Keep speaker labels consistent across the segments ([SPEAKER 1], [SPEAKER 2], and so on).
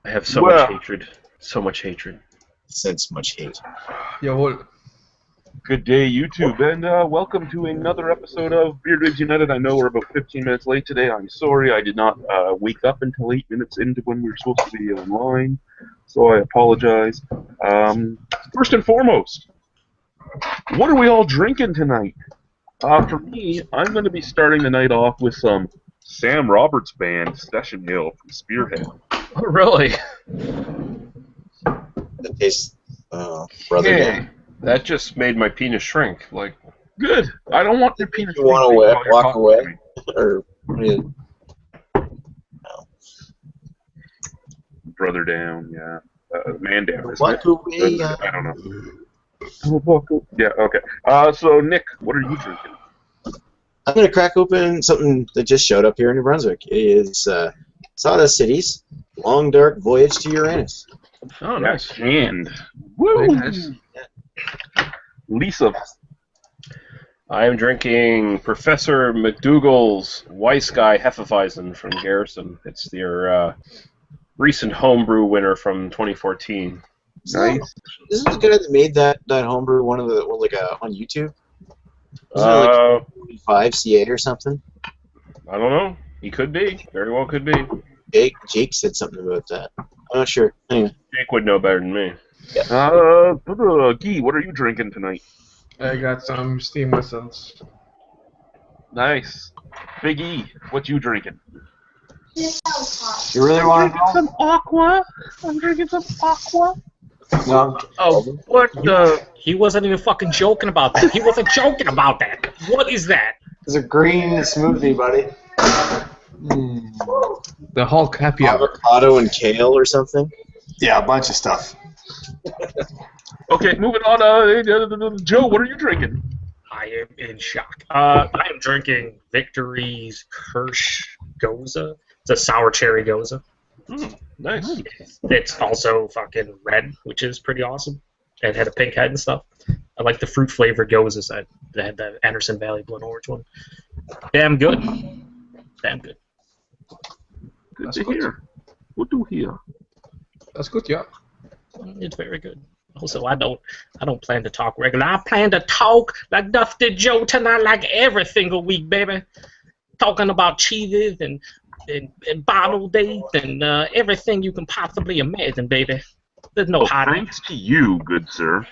[SPEAKER 1] I have so much hatred. So much hatred.
[SPEAKER 2] Sense much hate.
[SPEAKER 3] Yo, what?
[SPEAKER 4] Good day, YouTube, and welcome to another episode of Dweebs United. I know we're about 15 minutes late today. I'm sorry I did not wake up until 8 minutes into when we were supposed to be online, so I apologize. First and foremost, what are we all drinking tonight? For me, I'm going to be starting the night off with some Sam Roberts Band Session Ale from Spearhead.
[SPEAKER 1] Oh, really?
[SPEAKER 2] That tastes, brother.
[SPEAKER 1] Hey, that just made my penis shrink. Like,
[SPEAKER 4] good. I don't want your penis.
[SPEAKER 2] You want to walk away, or no.
[SPEAKER 4] Brother down, yeah. Man down.
[SPEAKER 2] Walk away.
[SPEAKER 4] I don't know. Yeah. Okay. So Nick, what are you drinking?
[SPEAKER 2] I'm gonna crack open something that just showed up here in New Brunswick. It is Sawdust City's Long Dark Voyage to Uranus.
[SPEAKER 1] oh, nice.
[SPEAKER 4] And woo!
[SPEAKER 3] Nice.
[SPEAKER 4] Lisa.
[SPEAKER 1] I am drinking Professor McDougall's Weissguy Hefeweizen from Garrison. It's their recent homebrew winner from 2014.
[SPEAKER 4] Nice.
[SPEAKER 2] Isn't the guy that made that homebrew on YouTube? Isn't it 5 CA or something?
[SPEAKER 1] I don't know. He could be. Very well could be.
[SPEAKER 2] Jake said something about that. I'm not sure. Anyway.
[SPEAKER 1] Jake would know better than me.
[SPEAKER 4] Guy, what are you drinking tonight?
[SPEAKER 3] I got some steam whistles.
[SPEAKER 4] Nice. Big E, what you drinking?
[SPEAKER 2] You really want to know?
[SPEAKER 4] Some aqua. I'm drinking some aqua.
[SPEAKER 2] No.
[SPEAKER 1] Oh, what the?
[SPEAKER 5] He wasn't even fucking joking about that. He wasn't joking about that. What is that?
[SPEAKER 6] It's a green smoothie, buddy.
[SPEAKER 3] The Hulk happy hour.
[SPEAKER 2] Avocado and kale or something?
[SPEAKER 6] Yeah, a bunch of stuff.
[SPEAKER 4] Okay, moving on. Joe, what are you drinking?
[SPEAKER 5] I am in shock. I am drinking Victory's Kirsch Goza. It's a sour cherry Goza.
[SPEAKER 4] Nice.
[SPEAKER 5] It's also fucking red, which is pretty awesome. It had a pink head and stuff. I like the fruit flavored Gozas. I had the Anderson Valley Blood Orange one. Damn good. Damn good.
[SPEAKER 4] Good
[SPEAKER 3] That's
[SPEAKER 4] to
[SPEAKER 3] good.
[SPEAKER 4] hear. What do hear?
[SPEAKER 3] That's good, yeah.
[SPEAKER 5] It's very good. Also, I don't plan to talk regular. I plan to talk like Dusty Joe tonight, like every single week, baby. Talking about cheeses and bottle dates and everything you can possibly imagine, baby. There's no hiding.
[SPEAKER 4] Thanks to you, good sir.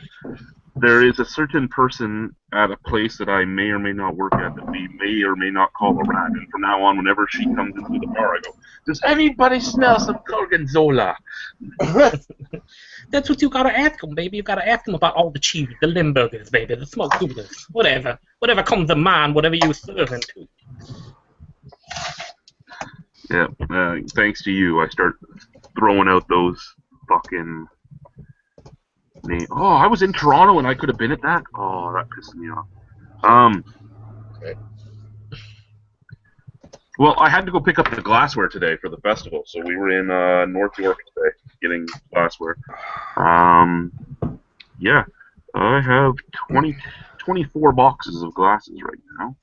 [SPEAKER 4] There is a certain person at a place that I may or may not work at that we may or may not call a rat. And from now on, whenever she comes into the bar, I go, "Does anybody smell some Gorgonzola?"
[SPEAKER 5] That's what you gotta ask them, baby. You gotta ask them about all the cheese, the Limburgers, baby, the smoked Goudas, whatever comes to mind, whatever you're serving to.
[SPEAKER 4] Yeah, thanks to you, I start throwing out those fucking names. Oh, I was in Toronto and I could have been at that. Oh, that pissed me off.
[SPEAKER 2] Okay.
[SPEAKER 4] Well, I had to go pick up the glassware today for the festival, so we were in North York today getting glassware. Yeah, I have 24 boxes of glasses right now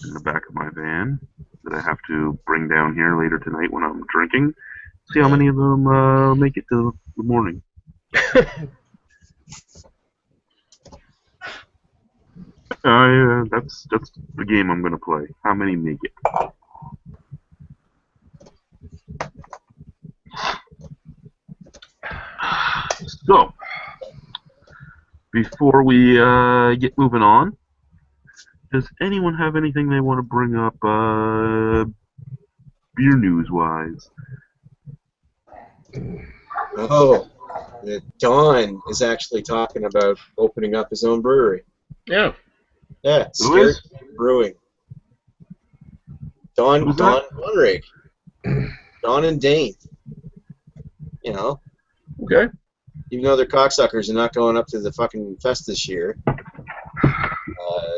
[SPEAKER 4] in the back of my van that I have to bring down here later tonight when I'm drinking. See how many of them make it to the morning. That's the game I'm gonna play. How many make it? So, before we get moving on, does anyone have anything they want to bring up beer news-wise?
[SPEAKER 2] Oh, Don is actually talking about opening up his own brewery.
[SPEAKER 1] Yeah.
[SPEAKER 2] Yeah,
[SPEAKER 4] Who
[SPEAKER 2] Scared
[SPEAKER 4] is?
[SPEAKER 2] Brewing. Don
[SPEAKER 4] Who's that?
[SPEAKER 2] Bonrig. Don and Dane. You know,
[SPEAKER 4] Okay.
[SPEAKER 2] even though they're cocksuckers and not going up to the fucking fest this year,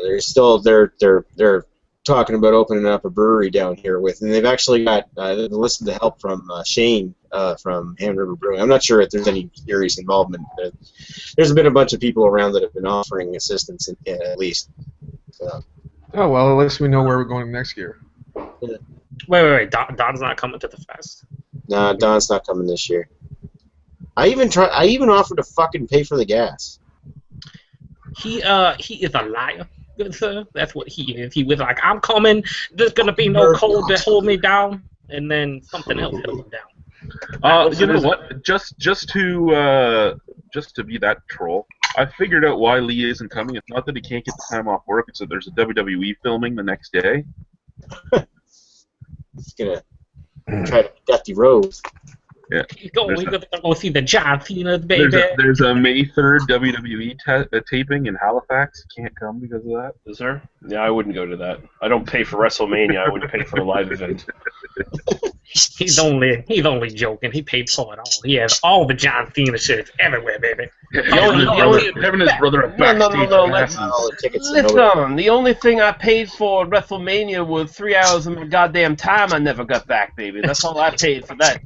[SPEAKER 2] they're talking about opening up a brewery down here with, and they've actually got they've enlisted the help from Shane from Hand River Brewing. I'm not sure if there's any serious involvement. But there's been a bunch of people around that have been offering assistance, at least. So.
[SPEAKER 3] Oh, well, at least we know where we're going next year.
[SPEAKER 5] Wait. Don's not coming to the fest.
[SPEAKER 2] Nah, Don's not coming this year. I even offered to fucking pay for the gas.
[SPEAKER 5] He is a liar, good sir. That's what he is. He was like, I'm coming. There's gonna be no cold to hold me down, and then something else held him down.
[SPEAKER 4] You know what? Just to be that troll, I figured out why Lee isn't coming. It's not that he can't get the time off work. It's that there's a WWE filming the next day.
[SPEAKER 2] He's gonna try to Dusty Rose.
[SPEAKER 4] Yeah.
[SPEAKER 5] He's gonna go see the John Cena, baby.
[SPEAKER 4] There's a May 3rd WWE taping in Halifax. Can't come because of that.
[SPEAKER 7] Is there? Yeah, I wouldn't go to that. I don't pay for WrestleMania. I wouldn't pay for a live event.
[SPEAKER 5] He's only joking. He paid for it all. He has all the John Cena shirts everywhere, baby.
[SPEAKER 4] Him and his brother are backstage.
[SPEAKER 7] Listen, the only thing I paid for at WrestleMania was 3 hours of my goddamn time I never got back, baby. That's all I paid for that.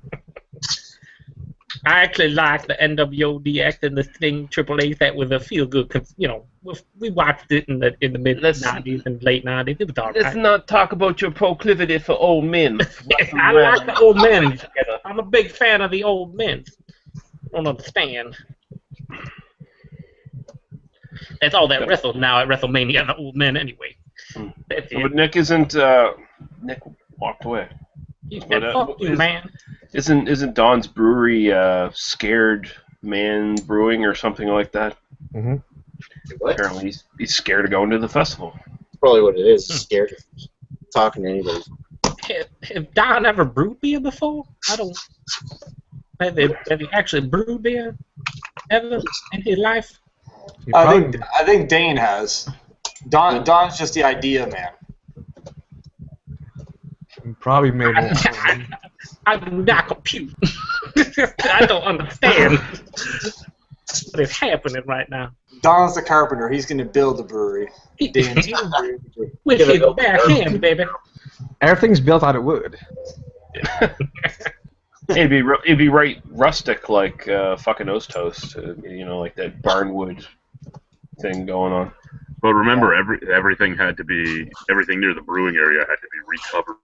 [SPEAKER 5] I actually liked the NWO DX and the Sting Triple H. That was a feel good because we watched it in the mid '90s and late '90s. It was all right.
[SPEAKER 7] Let's not talk about your proclivity for old men.
[SPEAKER 5] I like the old men. I'm a big fan of the old men. Don't understand. That's all that wrestles now at WrestleMania. The old men, anyway. That's it.
[SPEAKER 7] But Nick isn't. Nick walked away.
[SPEAKER 5] He said, "Fuck you, man."
[SPEAKER 7] Isn't Don's Brewery Scared Man Brewing or something like that?
[SPEAKER 3] Mm-hmm.
[SPEAKER 2] What?
[SPEAKER 7] Apparently he's scared of going to the festival.
[SPEAKER 2] Probably what it is. He's scared of talking to anybody.
[SPEAKER 5] Has Don ever brewed beer before? I don't. Have he actually brewed beer ever in his life?
[SPEAKER 6] I think Dane has. Don's just the idea man.
[SPEAKER 3] Probably made one.
[SPEAKER 5] I do not compute. I don't understand what is happening right now.
[SPEAKER 6] Don's the carpenter. He's going to build the brewery. Dane's
[SPEAKER 5] With his bare hands, baby.
[SPEAKER 3] Everything's built out of wood.
[SPEAKER 7] It'd be right rustic like fucking Oast Toast, like that barnwood thing going on.
[SPEAKER 4] But remember, everything near the brewing area had to be recovered.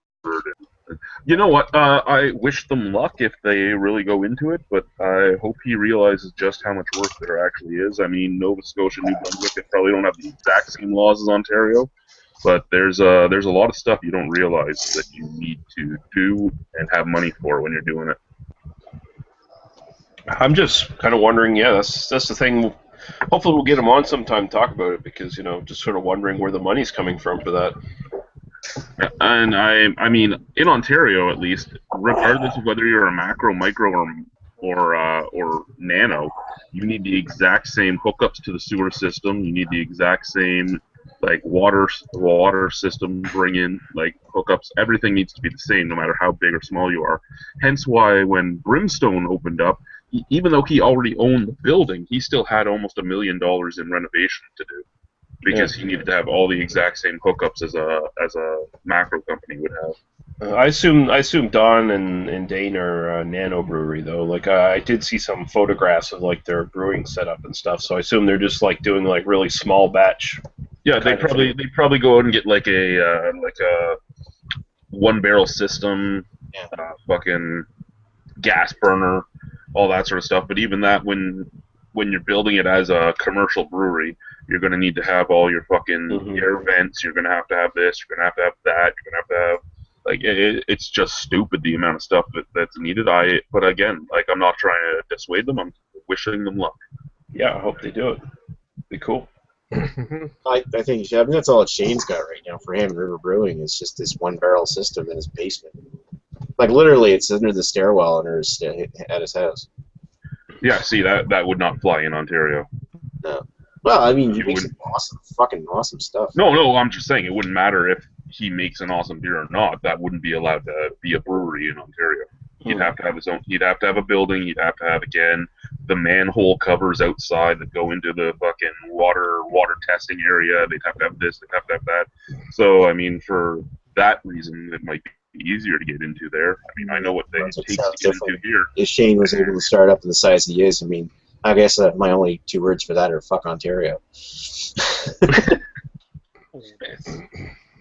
[SPEAKER 4] You know what? I wish them luck if they really go into it, but I hope he realizes just how much work there actually is. I mean, Nova Scotia, New Brunswick, they probably don't have the exact same laws as Ontario, but there's a lot of stuff you don't realize that you need to do and have money for when you're doing it.
[SPEAKER 7] I'm just kind of wondering. Yeah, that's the thing. Hopefully, we'll get him on sometime to talk about it because just sort of wondering where the money's coming from for that.
[SPEAKER 4] And I mean, in Ontario at least, regardless of whether you're a macro, micro, or nano, you need the exact same hookups to the sewer system. You need the exact same water system hookups. Everything needs to be the same, no matter how big or small you are. Hence why when Brimstone opened up, even though he already owned the building, he still had almost $1 million in renovation to do. Because he needed to have all the exact same hookups as a macro company would have.
[SPEAKER 7] I assume Don and Dane are nano brewery though. I did see some photographs of their brewing setup and stuff. So I assume they're just doing really small batch.
[SPEAKER 4] Yeah, they probably go out and get a 1-barrel system, fucking gas burner, all that sort of stuff. But even that, when you're building it as a commercial brewery, you're going to need to have all your fucking air vents. You're going to have this. You're going to have that. You're going to have it's just stupid the amount of stuff that's needed. But again, I'm not trying to dissuade them. I'm wishing them luck.
[SPEAKER 7] Yeah, I hope they do it. Be cool.
[SPEAKER 2] I think you should. I mean, that's all that Shane's got right now for him. River Brewing is just this 1-barrel system in his basement. Literally, it's under the stairwell at his house.
[SPEAKER 4] Yeah, see, that would not fly in Ontario.
[SPEAKER 2] No. Well, I mean, he makes some fucking awesome stuff.
[SPEAKER 4] No, I'm just saying it wouldn't matter if he makes an awesome beer or not. That wouldn't be allowed to be a brewery in Ontario. He'd have to have his own. He'd have to have a building. He'd have to have, again, the manhole covers outside that go into the fucking water testing area. They'd have to have this. They'd have to have that. So, I mean, for that reason, it might be easier to get into there. I mean, I know what it takes to get into here.
[SPEAKER 2] If Shane was able to start up in the size he is, I mean, I guess my only 2 words for that are fuck Ontario.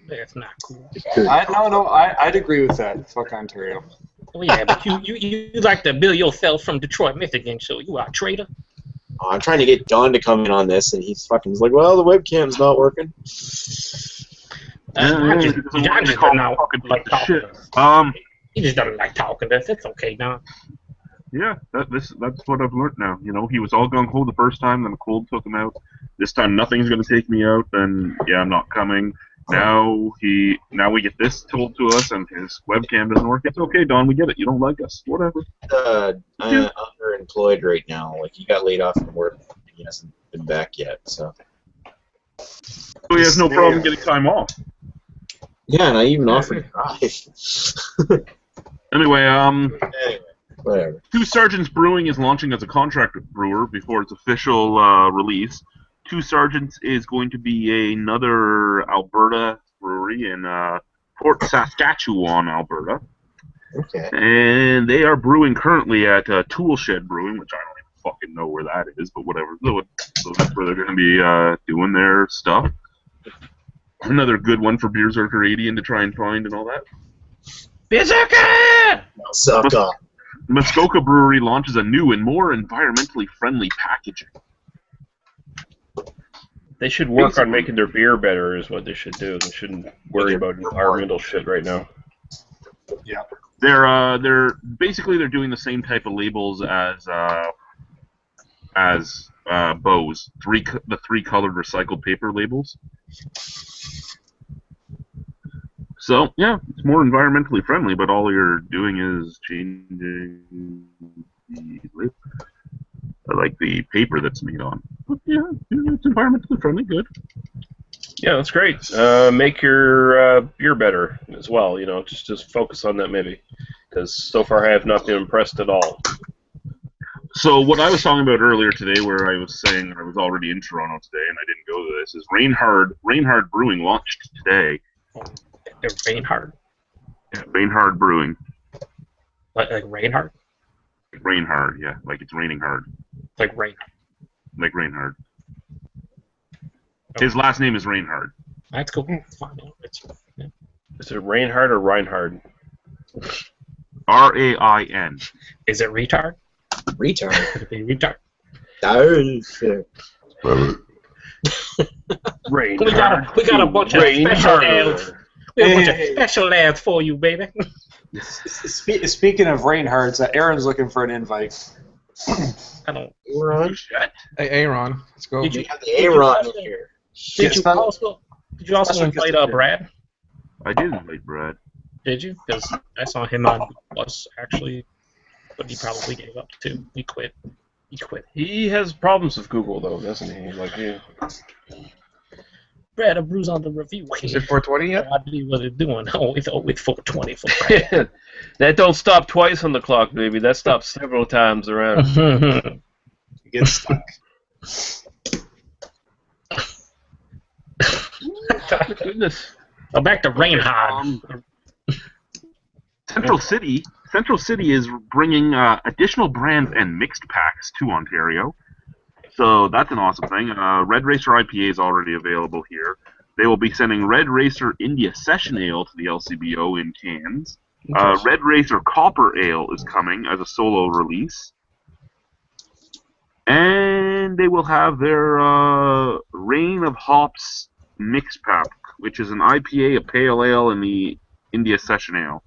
[SPEAKER 5] That's not cool.
[SPEAKER 6] I'd agree with that. Fuck Ontario.
[SPEAKER 5] Oh yeah, but you like to bill yourself from Detroit, Michigan, so you are a traitor.
[SPEAKER 2] Oh, I'm trying to get Don to come in on this, and he's like, well, the webcam's not working.
[SPEAKER 5] I just don't know, like talking to us. He just doesn't like talking to us. It's okay, Don.
[SPEAKER 4] Yeah, that's what I've learned now. You know, he was all gung ho the first time, then a cold took him out. This time, nothing's going to take me out. Then, yeah, I'm not coming. Now we get this told to us, and his webcam doesn't work. It's okay, Don. We get it. You don't like us. Whatever.
[SPEAKER 2] I'm underemployed right now. Like, he got laid off from work. He hasn't been back yet. So
[SPEAKER 4] he has no problem getting time off.
[SPEAKER 2] Yeah, and I even offered to drive.
[SPEAKER 4] Anyway,
[SPEAKER 2] Whatever.
[SPEAKER 4] Two Sergeants Brewing is launching as a contract brewer before its official release. Two Sergeants is going to be another Alberta brewery in Fort Saskatchewan, Alberta.
[SPEAKER 2] Okay.
[SPEAKER 4] And they are brewing currently at Toolshed Brewing, which I don't even fucking know where that is, but whatever. So that's where they're going to be doing their stuff. Another good one for Beer Zerker 80 to try and find and all that.
[SPEAKER 5] Beer Zerker!
[SPEAKER 2] Suck off.
[SPEAKER 4] Muskoka Brewery launches a new and more environmentally friendly packaging.
[SPEAKER 7] They should work on making their beer better is what they should do. They shouldn't worry about environmental shit right now.
[SPEAKER 6] Yeah.
[SPEAKER 4] They're basically they're doing the same type of labels as Bose. The three colored recycled paper labels. So yeah, it's more environmentally friendly, but all you're doing is changing the paper that's made on. But yeah, it's environmentally friendly, good.
[SPEAKER 7] Yeah, that's great. Make your beer better as well. You know, just focus on that maybe, because so far I have not been impressed at all.
[SPEAKER 4] So what I was talking about earlier today, where I was saying I was already in Toronto today and I didn't go to this, is Reinhard Brewing launched today.
[SPEAKER 5] Reinhard.
[SPEAKER 4] Yeah, Reinhard Brewing.
[SPEAKER 5] Like Reinhard?
[SPEAKER 4] Reinhard, yeah, like it's raining hard.
[SPEAKER 5] Like Rain.
[SPEAKER 4] Like Reinhard. His last name is Reinhard.
[SPEAKER 5] That's cool. It's fine. Yeah.
[SPEAKER 7] Is it Reinhard or Reinhard?
[SPEAKER 4] R-A-I-N.
[SPEAKER 5] Is it retard?
[SPEAKER 2] Retard.
[SPEAKER 5] Could it be retard?
[SPEAKER 7] Reinhard.
[SPEAKER 5] We got a bunch of special ads. We have a bunch of special ads for you, baby.
[SPEAKER 6] Speaking of Reinhards, Aaron's looking for an invite.
[SPEAKER 5] I don't.
[SPEAKER 2] Aaron?
[SPEAKER 3] Hey, Aaron, let's go.
[SPEAKER 5] Did you
[SPEAKER 2] have the Aaron in here?
[SPEAKER 5] Did you also invite Brad?
[SPEAKER 4] I did invite Brad.
[SPEAKER 5] Did you? Because I saw him on Plus actually, but he probably gave up too. He quit.
[SPEAKER 7] He has problems with Google though, doesn't he? Like you.
[SPEAKER 5] Brad, a bruise on the review.
[SPEAKER 3] Is it 420 yet?
[SPEAKER 5] I do what it's doing. Oh, it's 420 for Brad.
[SPEAKER 7] That don't stop twice on the clock, baby. That stops several times around.
[SPEAKER 6] You get stuck.
[SPEAKER 7] Goodness.
[SPEAKER 5] Oh, back to Reinhard.
[SPEAKER 4] Central City is bringing additional brands and mixed packs to Ontario. So that's an awesome thing. Red Racer IPA is already available here. They will be sending Red Racer India Session Ale to the LCBO in cans. Red Racer Copper Ale is coming as a solo release. And they will have their Reign of Hops mix pack, which is an IPA, a Pale Ale, and the India Session Ale.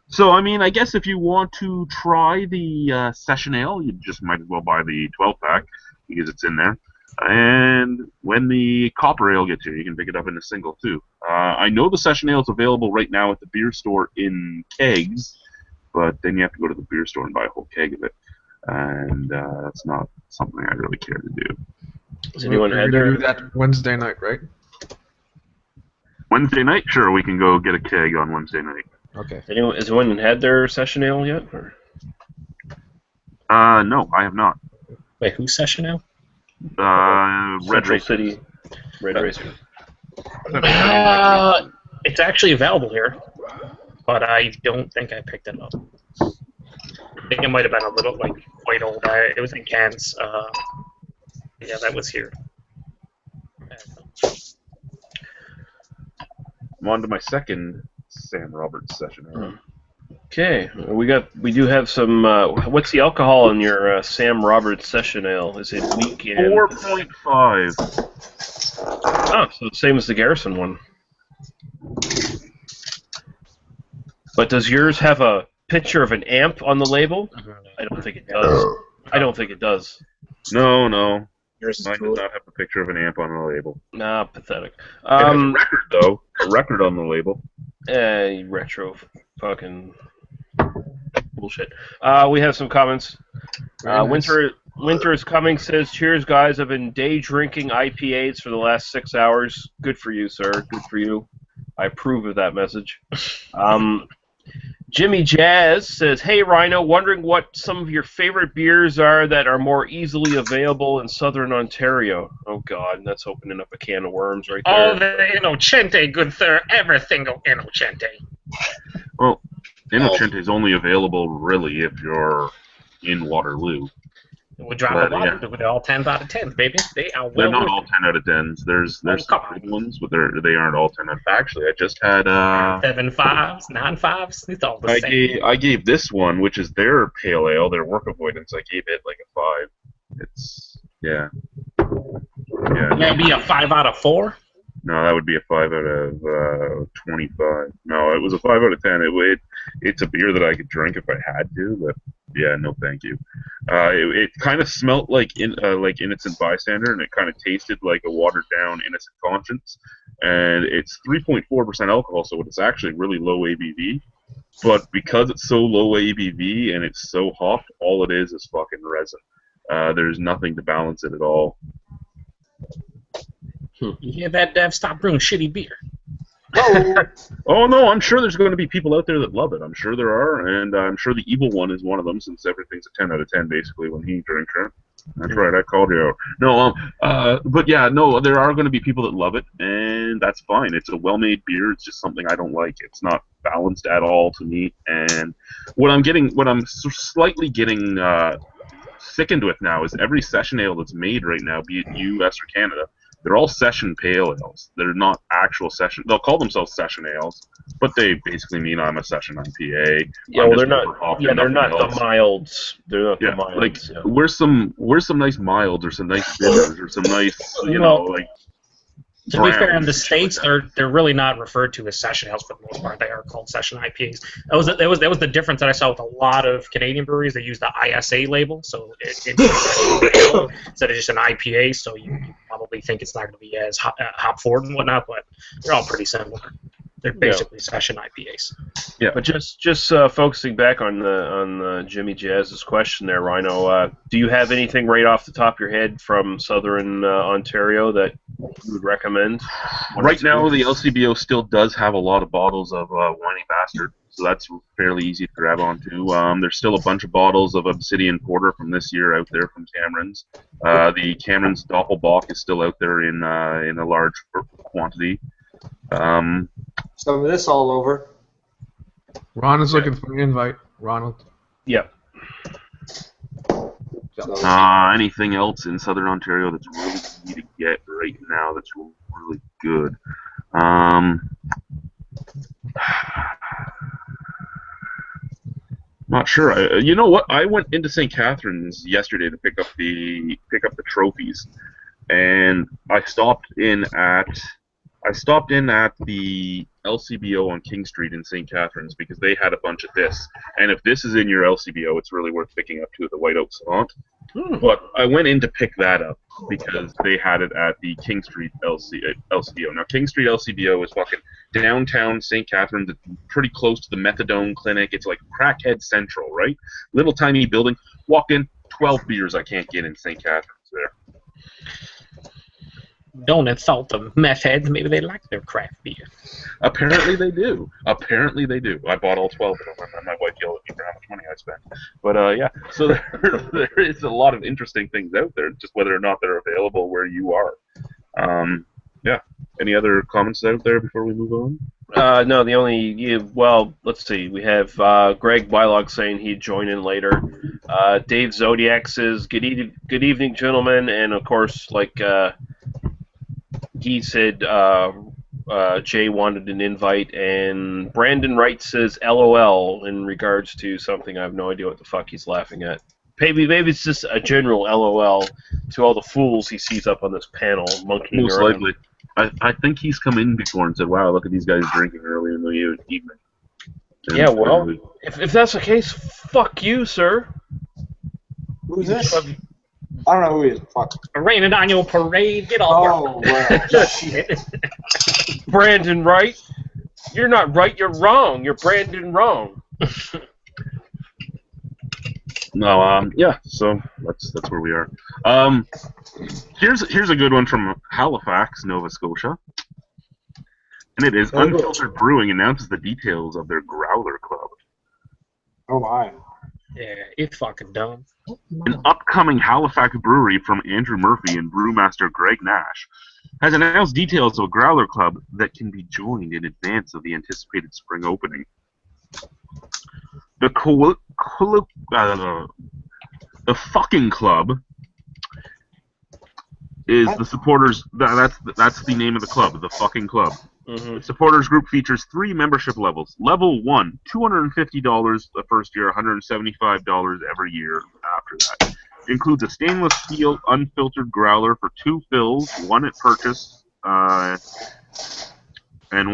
[SPEAKER 4] So, I mean, I guess if you want to try the Session Ale, you just might as well buy the 12-pack, because it's in there. And when the Copper Ale gets here, you can pick it up in a single, too. I know the Session Ale is available right now at the beer store in kegs, but then you have to go to the beer store and buy a whole keg of it. And that's not something I really care to do.
[SPEAKER 7] Does anyone
[SPEAKER 3] We're
[SPEAKER 7] have
[SPEAKER 3] gonna
[SPEAKER 7] their...
[SPEAKER 3] do that Wednesday night, right?
[SPEAKER 4] Wednesday night? Sure, we can go get a keg on Wednesday night.
[SPEAKER 3] Okay.
[SPEAKER 7] Has anyone had their Session Ale yet? Or?
[SPEAKER 4] No, I have not.
[SPEAKER 5] Wait, whose Session Ale?
[SPEAKER 4] Red
[SPEAKER 7] Central
[SPEAKER 4] Racer.
[SPEAKER 7] City Red Racer.
[SPEAKER 5] It's actually available here, but I don't think I picked it up. I think it might have been a little, quite old. It was in cans. Yeah, that was here.
[SPEAKER 4] I'm on to my second Sam Roberts Session Ale.
[SPEAKER 7] Okay, we do have some. What's the alcohol in your Sam Roberts Session Ale? Is it weak and
[SPEAKER 4] 4.5.
[SPEAKER 7] Oh, so the same as the Garrison one. But does yours have a picture of an amp on the label? I don't think it does. I don't think it does.
[SPEAKER 4] No.
[SPEAKER 2] Yours is
[SPEAKER 4] Mine does
[SPEAKER 2] cool.
[SPEAKER 4] not have a picture of an amp on the label.
[SPEAKER 7] Nah, pathetic.
[SPEAKER 4] It has a record, though. A record on the label.
[SPEAKER 7] Retro fucking bullshit. We have some comments.
[SPEAKER 3] Very nice.
[SPEAKER 7] Winter is coming, says, cheers, guys. I've been day drinking IPAs for the last 6 hours. Good for you, sir. Good for you. I approve of that message. Jimmy Jazz says, hey, Rhino, wondering what some of your favorite beers are that are more easily available in southern Ontario. Oh, God, that's opening up a can of worms right there.
[SPEAKER 5] Oh, the Innocente, good sir. Everything Innocente.
[SPEAKER 4] Well, Innocente is only available, really, if you're in Waterloo.
[SPEAKER 5] We'll drop
[SPEAKER 4] But,
[SPEAKER 5] a lot. They're all 10s out of 10s, baby. They are
[SPEAKER 4] They're
[SPEAKER 5] well
[SPEAKER 4] not all
[SPEAKER 5] worth
[SPEAKER 4] 10 out of 10s. There's
[SPEAKER 5] Oh,
[SPEAKER 4] some
[SPEAKER 5] come on.
[SPEAKER 4] good ones, but they aren't all 10 out of 10. Actually, I just had...
[SPEAKER 5] 7 5s, 9 5s. It's all the same.
[SPEAKER 4] I gave this one, which is their pale ale, their work avoidance, I gave it like a 5. It's... Yeah. Yeah.
[SPEAKER 5] Would that be a 5 out of 4?
[SPEAKER 4] No, that would be a 5 out of 25. No, it was a 5 out of 10. It's a beer that I could drink if I had to, but yeah, no, thank you. It kind of smelt like Innocent Bystander, and it kind of tasted like a watered down Innocent Conscience. And it's 3.4% alcohol, so it's actually really low ABV. But because it's so low ABV and it's so hopped, all it is fucking resin. There's nothing to balance it at all.
[SPEAKER 5] You hear that, Dev? Stop brewing shitty beer.
[SPEAKER 4] Oh no, I'm sure there's going to be people out there that love it. I'm sure there are, and I'm sure the evil one is one of them, since everything's a 10 out of 10 basically when he drinks it. That's right, I called you out. No, but yeah, no, there are going to be people that love it, and that's fine. It's a well-made beer. It's just something I don't like. It's not balanced at all to me, and what I'm slightly getting sickened with now is every session ale that's made right now, be it U.S. or Canada, they're all session pale ales. They're not actual session. They'll call themselves session ales, but they basically mean I'm a session IPA.
[SPEAKER 7] Yeah, well, they're not. Yeah, they're not the milds. They're not the milds.
[SPEAKER 4] Like,
[SPEAKER 7] yeah.
[SPEAKER 4] where's some nice milds or some nice bitters or some nice, like.
[SPEAKER 5] To be fair, in the
[SPEAKER 4] browns.
[SPEAKER 5] States, they're really not referred to as session ales for the most part. They are called session IPAs. That was the difference that I saw with a lot of Canadian breweries. They use the ISA label, so instead of just an IPA. So you probably think it's not going to be as hop forward and whatnot, but they're all pretty similar. They're basically session IPAs.
[SPEAKER 4] Yeah,
[SPEAKER 7] but just focusing back on Jimmy Jazz's question there, Rhino. Do you have anything right off the top of your head from Southern Ontario that you would recommend?
[SPEAKER 4] Right now, the LCBO still does have a lot of bottles of Whiny Bastard, so that's fairly easy to grab onto. There's still a bunch of bottles of Obsidian Porter from this year out there from Cameron's. The Cameron's Doppelbock is still out there in a large quantity.
[SPEAKER 6] Some of this all over.
[SPEAKER 3] Ron is looking for an invite. Ronald.
[SPEAKER 7] Yep.
[SPEAKER 4] Anything else in Southern Ontario that's really easy to get right now that's really good? Not sure. You know what? I went into St. Catharines yesterday to pick up the trophies, and I stopped in at the LCBO on King Street in St. Catharines because they had a bunch of this. And if this is in your LCBO, it's really worth picking up too, the White Oak Savant. But I went in to pick that up because they had it at the King Street LCBO. Now, King Street LCBO is fucking downtown St. Catharines. It's pretty close to the Methadone Clinic. It's like Crackhead Central, right? Little tiny building. Walk in, 12 beers I can't get in St. Catharines there.
[SPEAKER 5] Don't insult the meth heads. Maybe they like their craft beer.
[SPEAKER 4] Apparently they do. Apparently they do. I bought all 12 of them, and my wife yelled at me for how much money I spent. But yeah, so there is a lot of interesting things out there, just whether or not they're available where you are. Yeah. Any other comments out there before we move on?
[SPEAKER 7] No, the only well, let's see. We have Greg Wylog saying he'd join in later. Dave Zodiac says good evening, gentlemen, and of course, like he said, Jay wanted an invite, and Brandon Wright says LOL in regards to something. I have no idea what the fuck he's laughing at. Maybe it's just a general LOL to all the fools he sees up on this panel monkeying
[SPEAKER 4] Most
[SPEAKER 7] around.
[SPEAKER 4] likely. I think he's come in before and said, "Wow, look at these guys drinking early in the evening." And
[SPEAKER 7] Yeah, well, if that's the case, fuck you, sir.
[SPEAKER 6] Who's this? I don't know who he is. Fuck.
[SPEAKER 5] Raining on your parade. Get off.
[SPEAKER 6] Oh, well, shit.
[SPEAKER 7] Brandon Wright, you're not right. You're wrong. You're Brandon wrong.
[SPEAKER 4] No, yeah. So that's where we are. Here's a good one from Halifax, Nova Scotia, and it is Unfiltered Brewing announces the details of their Growler Club.
[SPEAKER 6] Oh my.
[SPEAKER 5] Yeah, it's fucking dumb.
[SPEAKER 4] An upcoming Halifax brewery from Andrew Murphy and brewmaster Greg Nash has announced details of a Growler Club that can be joined in advance of the anticipated spring opening. The fucking club is the supporters. That's the name of the club. The fucking club.
[SPEAKER 7] Mm-hmm.
[SPEAKER 4] The supporters group features 3 membership levels. Level 1, $250 the first year, $175 every year after that. Includes a stainless steel unfiltered growler for 2 fills, 1 at purchase, and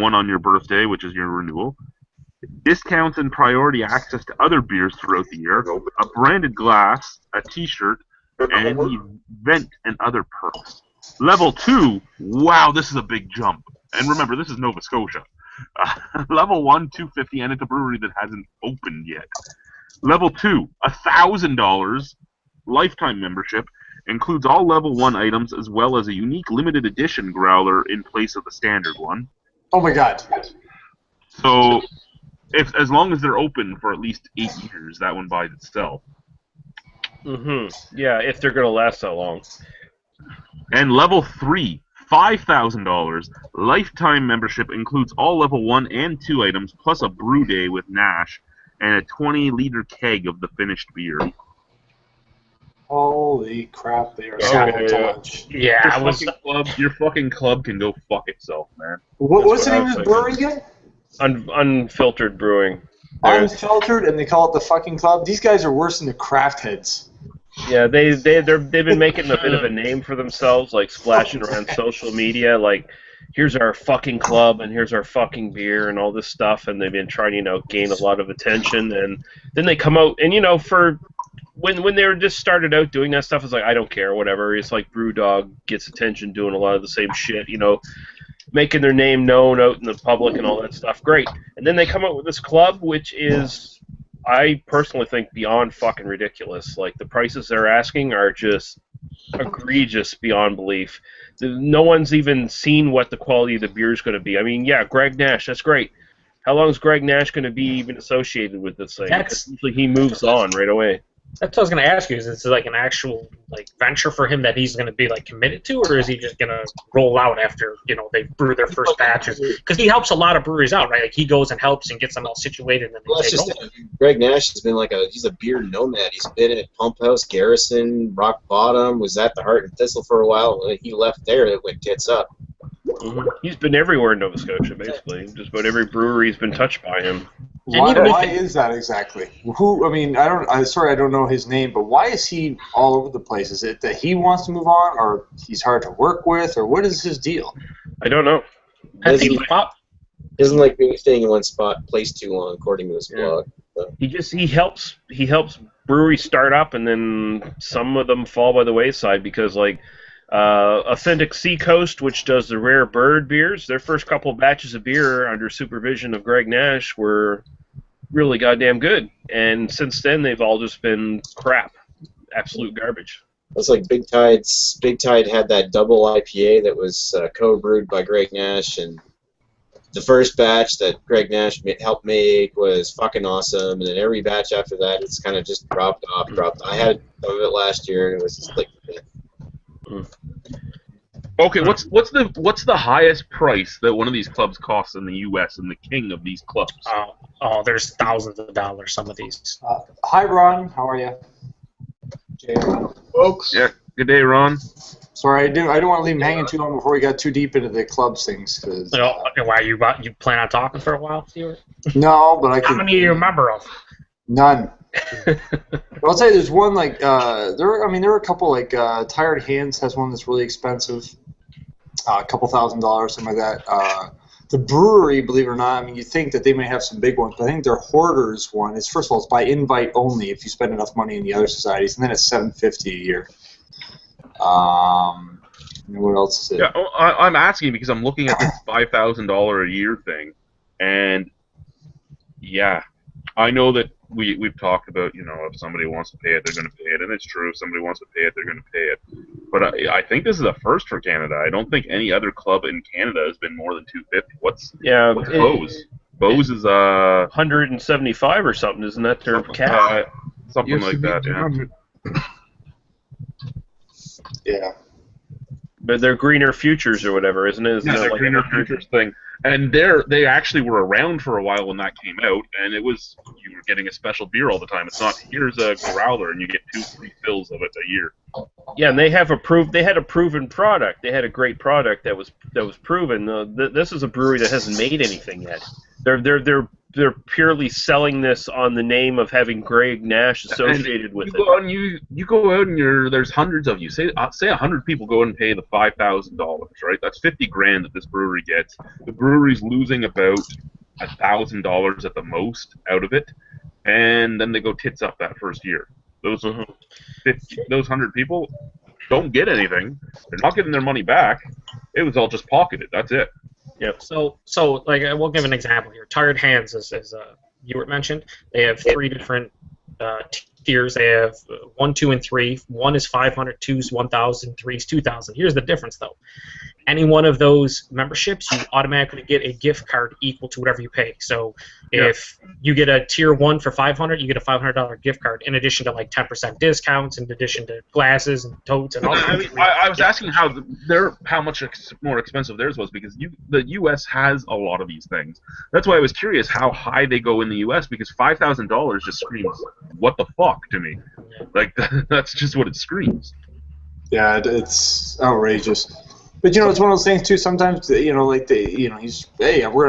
[SPEAKER 4] 1 on your birthday, which is your renewal. Discounts and priority access to other beers throughout the year. A branded glass, a T-shirt, and event and other perks. Level 2, wow, this is a big jump. And remember, this is Nova Scotia. Level 1, $250, and it's a brewery that hasn't opened yet. Level 2, $1,000 lifetime membership, includes all Level 1 items as well as a unique limited edition growler in place of the standard one.
[SPEAKER 6] Oh my god.
[SPEAKER 4] So, as long as they're open for at least 8 years, that one buys itself.
[SPEAKER 7] Mm-hmm. Yeah, if they're going to last that long.
[SPEAKER 4] And Level 3, $5,000 lifetime membership, includes all Level 1 and 2 items, plus a brew day with Nash, and a 20-liter keg of the finished beer.
[SPEAKER 6] Holy crap, they are
[SPEAKER 7] Okay,
[SPEAKER 6] sabotage.
[SPEAKER 5] Yeah,
[SPEAKER 4] Your fucking club can go fuck itself, man.
[SPEAKER 6] What's the
[SPEAKER 7] what
[SPEAKER 6] name
[SPEAKER 7] I
[SPEAKER 6] of
[SPEAKER 7] was
[SPEAKER 6] the brewery again?
[SPEAKER 7] Unfiltered Brewing. They're-
[SPEAKER 6] Unfiltered, and they call it the fucking club. These guys are worse than the craft heads.
[SPEAKER 7] Yeah, they've been making a bit of a name for themselves, like splashing around social media, like here's our fucking club and here's our fucking beer and all this stuff, and they've been trying to gain a lot of attention, and then they come out and for when they were just started out doing that stuff, it's like I don't care, whatever. It's like BrewDog gets attention doing a lot of the same shit, making their name known out in the public and all that stuff. Great, and then they come out with this club, which is, I personally think, beyond fucking ridiculous. Like, the prices they're asking are just egregious beyond belief. No one's even seen what the quality of the beer is going to be. I mean, yeah, Greg Nash, that's great. How long is Greg Nash going to be even associated with this thing? Because usually he moves on right away.
[SPEAKER 5] That's what I was going to ask you. Is this like an actual venture for him that he's going to be committed to, or is he just going to roll out after they brew their first batches? Because he helps a lot of breweries out, right? Like, he goes and helps and gets them all situated, and then
[SPEAKER 2] Well,
[SPEAKER 5] they
[SPEAKER 2] that's
[SPEAKER 5] take
[SPEAKER 2] just
[SPEAKER 5] over.
[SPEAKER 2] Greg Nash has been he's a beer nomad. He's been at Pump House, Garrison, Rock Bottom, was at the Heart and Thistle for a while. When he left there, it went tits up.
[SPEAKER 7] Mm-hmm. He's been everywhere in Nova Scotia, basically. Just about every brewery's been touched by him.
[SPEAKER 6] Why is that exactly? Who? I mean, I don't know his name, but why is he all over the place? Is it that he wants to move on, or he's hard to work with, or what is his deal?
[SPEAKER 7] I don't know.
[SPEAKER 2] Doesn't like being staying in one place too long, according to his blog. So.
[SPEAKER 7] He helps breweries start up, and then some of them fall by the wayside because Authentic Seacoast, which does the Rare Bird beers, their first couple of batches of beer under supervision of Greg Nash were really goddamn good, and since then they've all just been crap, absolute garbage.
[SPEAKER 2] It's like Big Tide had that double IPA that was co-brewed by Greg Nash, and the first batch that Greg Nash helped make was fucking awesome, and then every batch after that it's kind of just dropped off. I had some of it last year, and it was just like.
[SPEAKER 4] Okay, what's the highest price that one of these clubs costs in the U.S. and the king of these clubs?
[SPEAKER 5] There's thousands of dollars, some of these.
[SPEAKER 6] Hi, Ron. How are you? Jay, Ron.
[SPEAKER 2] Folks.
[SPEAKER 4] Yeah, good day, Ron.
[SPEAKER 6] Sorry, I didn't want to leave him hanging too long before we got too deep into the clubs things. Cause,
[SPEAKER 5] Why you plan on talking for a while, Stuart?
[SPEAKER 6] No, but I can.
[SPEAKER 5] How many do you remember of?
[SPEAKER 6] None. I'll tell you, there's one like there are a couple like Tired Hands has one that's really expensive, a couple $1,000s, something like that. The brewery, believe it or not, I mean, you think that they may have some big ones, but I think their Hoarders one is, first of all, it's by invite only if you spend enough money in the other societies, and then it's $750 a year. What else is it?
[SPEAKER 4] Yeah, I'm asking because I'm looking at this $5,000 a year thing, and yeah, I know that we've talked about, if somebody wants to pay it, they're going to pay it, and it's true. If somebody wants to pay it, they're going to pay it. But I think this is a first for Canada. I don't think any other club in Canada has been more than $250. What's Bose? Bose is
[SPEAKER 7] 175 or something, isn't that their cap?
[SPEAKER 4] Something like that. Yeah.
[SPEAKER 6] Yeah.
[SPEAKER 7] But they're Greener Futures or whatever, isn't it?
[SPEAKER 4] Yeah, the Greener Futures thing. And they actually were around for a while when that came out, and it was, you were getting a special beer all the time. It's not, here's a growler, and you get 2 free fills of it a year.
[SPEAKER 7] Yeah, and they had a proven product. They had a great product that was proven. This is a brewery that hasn't made anything yet. They're purely selling this on the name of having Greg Nash associated with it.
[SPEAKER 4] You go out and there's hundreds of you. Say 100 people go and pay the $5,000, right? That's $50,000 that this brewery gets. The brewery's losing about $1,000 at the most out of it, and then they go tits up that first year. Those 100 people don't get anything. They're not getting their money back. It was all just pocketed. That's it.
[SPEAKER 5] Yep. So like we'll give an example here. Tired Hands, as Ewart mentioned, they have 3 different tiers. They have 1, 2, and 3. 1 is 500, 2 is 1,000, 3 is 2,000. Here's the difference, though. Any one of those memberships, you automatically get a gift card equal to whatever you pay. So if you get a tier 1 for $500, you get a $500 gift card in addition to like 10% discounts, in addition to glasses and totes and all that.
[SPEAKER 4] I was asking how much more expensive theirs was, because the U.S. has a lot of these things. That's why I was curious how high they go in the U.S., because $5,000 just screams, what the fuck, to me. Like, that's just what it screams.
[SPEAKER 6] Yeah, it's outrageous. But it's one of those things too. Sometimes we're gonna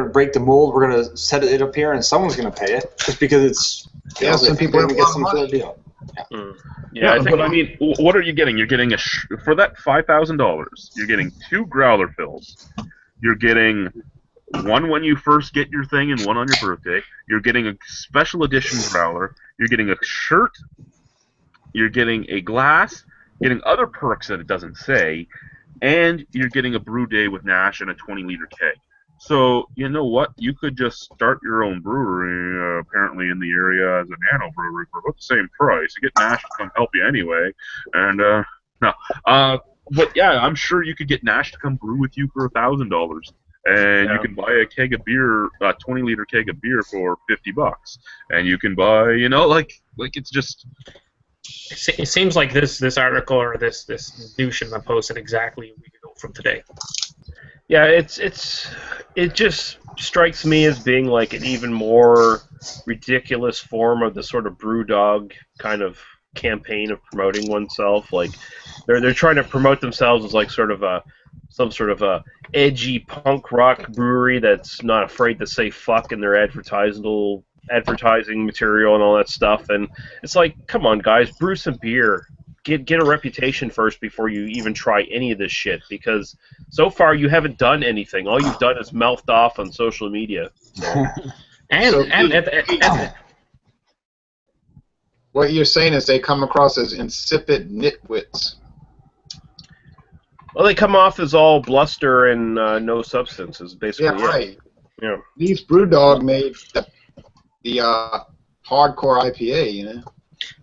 [SPEAKER 6] break the mold. We're gonna set it up here, and someone's gonna pay it just because it's.
[SPEAKER 8] Some people have
[SPEAKER 6] get some sort of deal.
[SPEAKER 4] Yeah, but I mean, what are you getting? You're getting for that $5,000. You're getting 2 growler fills. You're getting 1 when you first get your thing, and 1 on your birthday. You're getting a special edition growler. You're getting a shirt. You're getting a glass. Getting other perks that it doesn't say. And you're getting a brew day with Nash and a 20-liter keg. So, you know what? You could just start your own brewery, apparently in the area as a nano brewery for about the same price. You get Nash to come help you anyway. And, but yeah, I'm sure you could get Nash to come brew with you for $1,000. And you can buy a keg of beer, a 20-liter keg of beer for $50. And you can buy, it's just...
[SPEAKER 5] It seems like this article or this news should have been posted exactly a week ago from today.
[SPEAKER 7] Yeah, it just strikes me as being like an even more ridiculous form of the sort of BrewDog kind of campaign of promoting oneself. Like they're trying to promote themselves as like some sort of a edgy punk rock brewery that's not afraid to say fuck in their advertising material and all that stuff, and it's like, come on guys, brew some beer, get a reputation first before you even try any of this shit, because so far you haven't done anything. All you've done is mouthed off on social media.
[SPEAKER 8] What you're saying is they come across as insipid nitwits.
[SPEAKER 7] Well, they come off as all bluster and no substance is basically
[SPEAKER 8] Yeah, right.
[SPEAKER 7] Yeah.
[SPEAKER 8] These BrewDog made the hardcore IPA,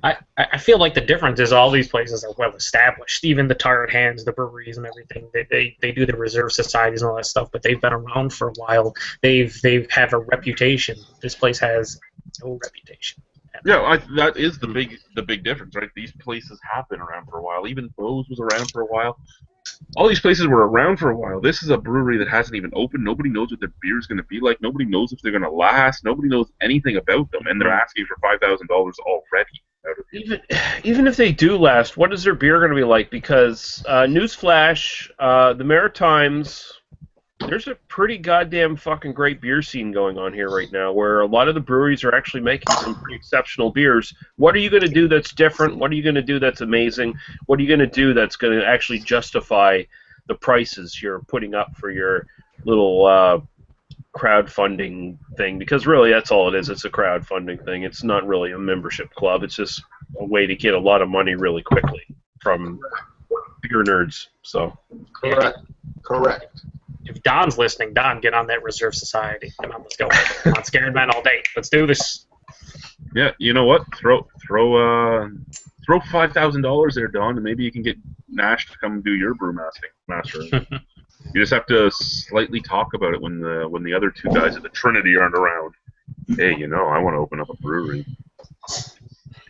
[SPEAKER 5] I feel like the difference is all these places are well established. Even the Tired Hands, the breweries and everything, they do the reserve societies and all that stuff, but they've been around for a while. They have a reputation. This place has no reputation.
[SPEAKER 4] Yeah, that is the big difference, right? These places have been around for a while. Even Bose was around for a while. All these places were around for a while. This is a brewery that hasn't even opened. Nobody knows what their beer is going to be like. Nobody knows if they're going to last. Nobody knows anything about them, and they're asking for $5,000 already out of
[SPEAKER 7] Even if they do last, what is their beer going to be like? Because newsflash, the Maritimes, there's a pretty goddamn fucking great beer scene going on here right now, where a lot of the breweries are actually making some pretty exceptional beers. What are you going to do that's different? What are you going to do that's amazing? What are you going to do that's going to actually justify the prices you're putting up for your little crowdfunding thing? Because really, that's all it is. It's a crowdfunding thing. It's not really a membership club. It's just a way to get a lot of money really quickly from beer nerds. So
[SPEAKER 8] Correct.
[SPEAKER 5] If Don's listening, Don, get on that Reserve Society. Come on, let's go. Come on, Scared Men all day. Let's do this.
[SPEAKER 4] Yeah, you know what? Throw $5,000 there, Don, and maybe you can get Nash to come do your brewmaster. You just have to slightly talk about it when the other two guys at the Trinity aren't around. Hey, I want to open up a brewery.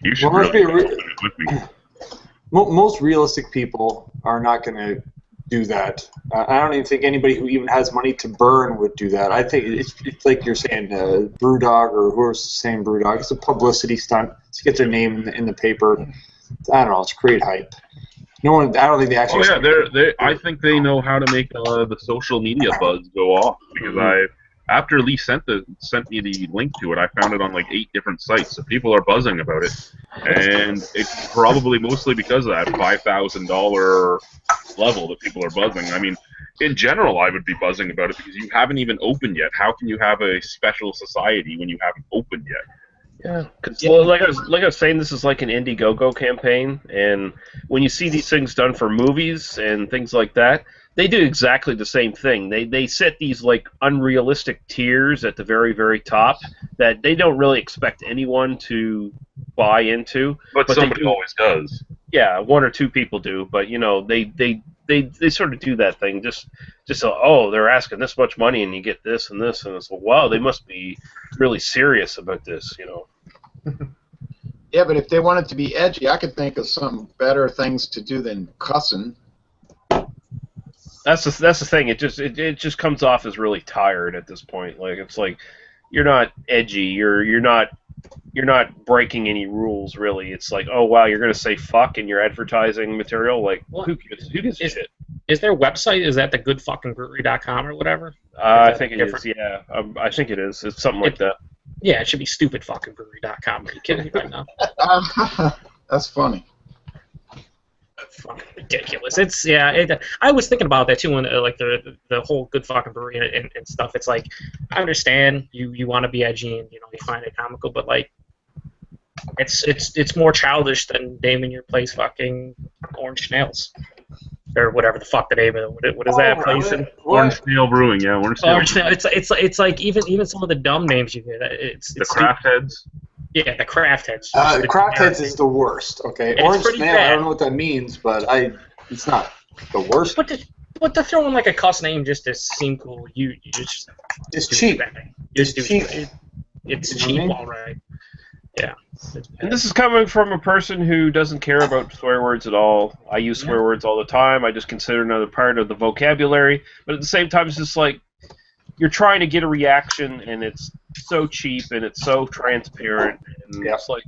[SPEAKER 4] You should really open it with me.
[SPEAKER 6] Most realistic people are not going to do that. I don't even think anybody who even has money to burn would do that. I think it's like you're saying, BrewDog, or whoever's saying BrewDog. It's a publicity stunt to get their name in the paper. I don't know. It's create hype. No one. I don't think they actually.
[SPEAKER 4] Oh yeah, I think they know how to make the social media buzz go off, because after Lee sent me the link to it, I found it on like 8 different sites. So people are buzzing about it, and it's probably mostly because of that $5,000 level that people are buzzing. I mean, in general, I would be buzzing about it because you haven't even opened yet. How can you have a special society when you haven't opened yet?
[SPEAKER 7] Yeah, because like I was saying, this is like an Indiegogo campaign, and when you see these things done for movies and things like that, they do exactly the same thing. They set these like unrealistic tiers at the very, very top that they don't really expect anyone to buy into.
[SPEAKER 4] But somebody always does.
[SPEAKER 7] Yeah, 1 or 2 people do, but they sort of do that thing just so, oh, they're asking this much money and you get this and this, and it's like, wow, they must be really serious about this,
[SPEAKER 8] Yeah, but if they wanted to be edgy, I could think of some better things to do than cussing.
[SPEAKER 7] That's the thing. It just comes off as really tired at this point. Like, it's like you're not edgy. You're not breaking any rules, really. It's like, oh wow, you're gonna say fuck in your advertising material. Like, who gives a shit?
[SPEAKER 5] Is their website, is that the goodfuckingbrewery.com or whatever?
[SPEAKER 7] I think it is. Yeah, I think it is. It's something like that.
[SPEAKER 5] Yeah, it should be stupidfuckingbrewery.com. Are you kidding me right now?
[SPEAKER 8] That's funny.
[SPEAKER 5] Fucking ridiculous. I was thinking about that too when like the whole good fucking brewery and stuff. It's like, I understand you want to be edgy and you find it comical, but like it's more childish than naming your place fucking Orange Snails or whatever the fuck the name of it. What is that place?
[SPEAKER 4] Orange Snail Brewing, yeah, Orange Snail.
[SPEAKER 5] It's like even some of the dumb names you get. It's
[SPEAKER 4] the Craft Heads.
[SPEAKER 5] Yeah, the Craft Heads.
[SPEAKER 6] The Craft Heads is the worst. Okay, Orange Snail. I don't know what that means, but it's not the worst.
[SPEAKER 5] But to throw in like a cuss name just to seem cool,
[SPEAKER 6] it's cheap.
[SPEAKER 5] It's cheap. It's cheap, all right. Yeah.
[SPEAKER 7] And this is coming from a person who doesn't care about swear words at all. I use swear words all the time. I just consider another part of the vocabulary. But at the same time, it's just like you're trying to get a reaction, and it's so cheap and it's so transparent. And it's like,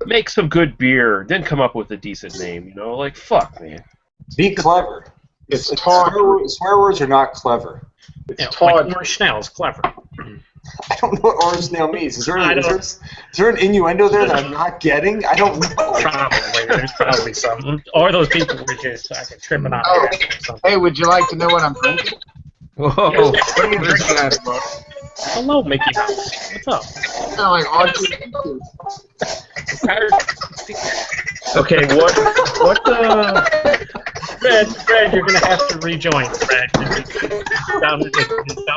[SPEAKER 7] make some good beer, then come up with a decent name. Like, fuck, man.
[SPEAKER 6] Be clever.
[SPEAKER 8] It's tawdry.
[SPEAKER 6] Swear words are not clever.
[SPEAKER 8] It's tawdry.
[SPEAKER 5] Like Orange Snail is clever.
[SPEAKER 6] I don't know what Orange Snail means. Is there an innuendo there that I'm not getting? I don't know.
[SPEAKER 5] Probably. There's probably some. Or those people were just fucking tripping on something.
[SPEAKER 8] Hey, would you like to know what I'm drinking?
[SPEAKER 3] Whoa, what are you drinking at, bro?
[SPEAKER 5] Hello, Mickey Mouse. What's up?
[SPEAKER 8] Sound like R2D2.
[SPEAKER 7] Okay, what the...
[SPEAKER 5] Fred, you're gonna have to rejoin, Fred. You sound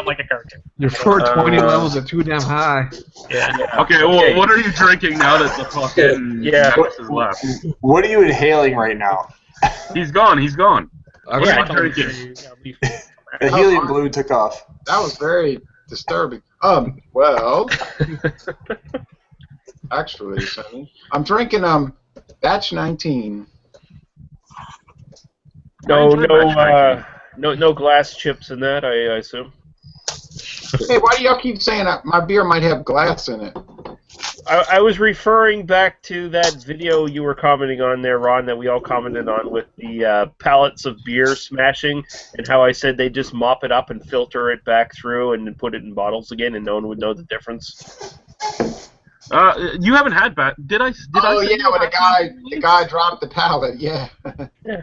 [SPEAKER 5] like a cartoon.
[SPEAKER 3] Your 420 levels are too damn high.
[SPEAKER 5] Yeah.
[SPEAKER 4] Okay, well, what are you drinking now that the fucking Max is left?
[SPEAKER 6] What are you inhaling right now?
[SPEAKER 4] He's gone.
[SPEAKER 3] I'm
[SPEAKER 4] drinking.
[SPEAKER 6] The helium balloon took off.
[SPEAKER 8] That was very disturbing. Well, actually, Sonny, I'm drinking batch 19.
[SPEAKER 7] No glass chips in that, I assume.
[SPEAKER 8] Hey, why do y'all keep saying that my beer might have glass in it?
[SPEAKER 7] I was referring back to that video you were commenting on there, Ron, that we all commented on with the pallets of beer smashing, and how I said they just mop it up and filter it back through and then put it in bottles again, and no one would know the difference.
[SPEAKER 4] You haven't had Did I?
[SPEAKER 8] Oh
[SPEAKER 4] send
[SPEAKER 8] yeah,
[SPEAKER 4] you a
[SPEAKER 8] when
[SPEAKER 4] batch
[SPEAKER 8] the guy dropped the pallet. Yeah.
[SPEAKER 7] Yeah.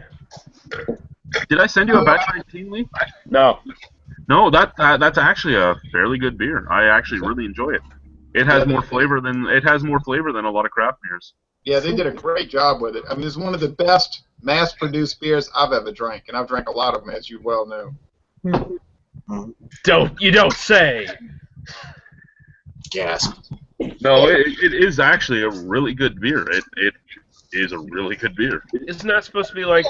[SPEAKER 4] Did I send you a batch 19, Lee?
[SPEAKER 7] No.
[SPEAKER 4] No, that's actually a fairly good beer. I actually really enjoy it. It has more flavor than a lot of craft beers.
[SPEAKER 8] Yeah, they did a great job with it. I mean, it's one of the best mass-produced beers I've ever drank, and I've drank a lot of them, as you well know.
[SPEAKER 7] You don't say.
[SPEAKER 2] Gasp.
[SPEAKER 4] No, it is actually a really good beer. It is a really good beer.
[SPEAKER 7] Isn't that supposed to be like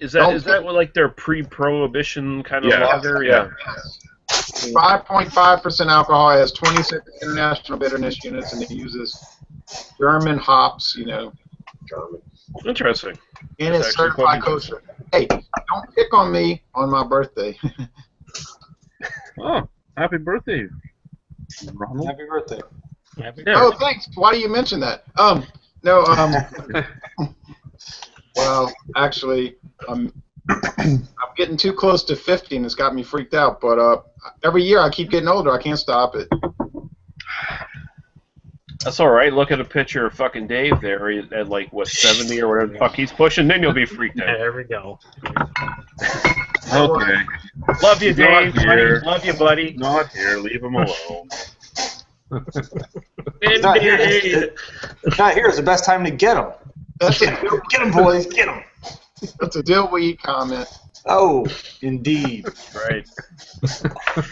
[SPEAKER 7] is that what, like their pre-prohibition kind of lager? Yeah.
[SPEAKER 8] 5.5% alcohol, has 26 international bitterness units, and it uses German hops,
[SPEAKER 2] German.
[SPEAKER 7] Interesting.
[SPEAKER 8] and
[SPEAKER 7] That's
[SPEAKER 8] it's
[SPEAKER 7] actually
[SPEAKER 8] certified
[SPEAKER 7] quite
[SPEAKER 8] kosher. Hey, don't pick on me on my birthday.
[SPEAKER 4] Oh, happy birthday, Ronald.
[SPEAKER 6] Happy birthday.
[SPEAKER 8] Oh, thanks. Why do you mention that? Well, actually, I'm getting too close to 50, and it's got me freaked out. But every year I keep getting older. I can't stop it.
[SPEAKER 7] That's all right. Look at a picture of fucking Dave there at like what 70 or whatever the fuck he's pushing. Then you'll be freaked out.
[SPEAKER 5] There we go.
[SPEAKER 4] Okay.
[SPEAKER 7] Love you,
[SPEAKER 4] He's not
[SPEAKER 7] Dave. Buddy.
[SPEAKER 4] here.
[SPEAKER 7] Love you, buddy.
[SPEAKER 4] Not here. Leave him alone.
[SPEAKER 6] Not here. Not here is the best time to get them.
[SPEAKER 8] That's a
[SPEAKER 6] Get them, boys. Get them.
[SPEAKER 8] that's a dillweed comment.
[SPEAKER 6] Oh, indeed.
[SPEAKER 7] Right.
[SPEAKER 8] I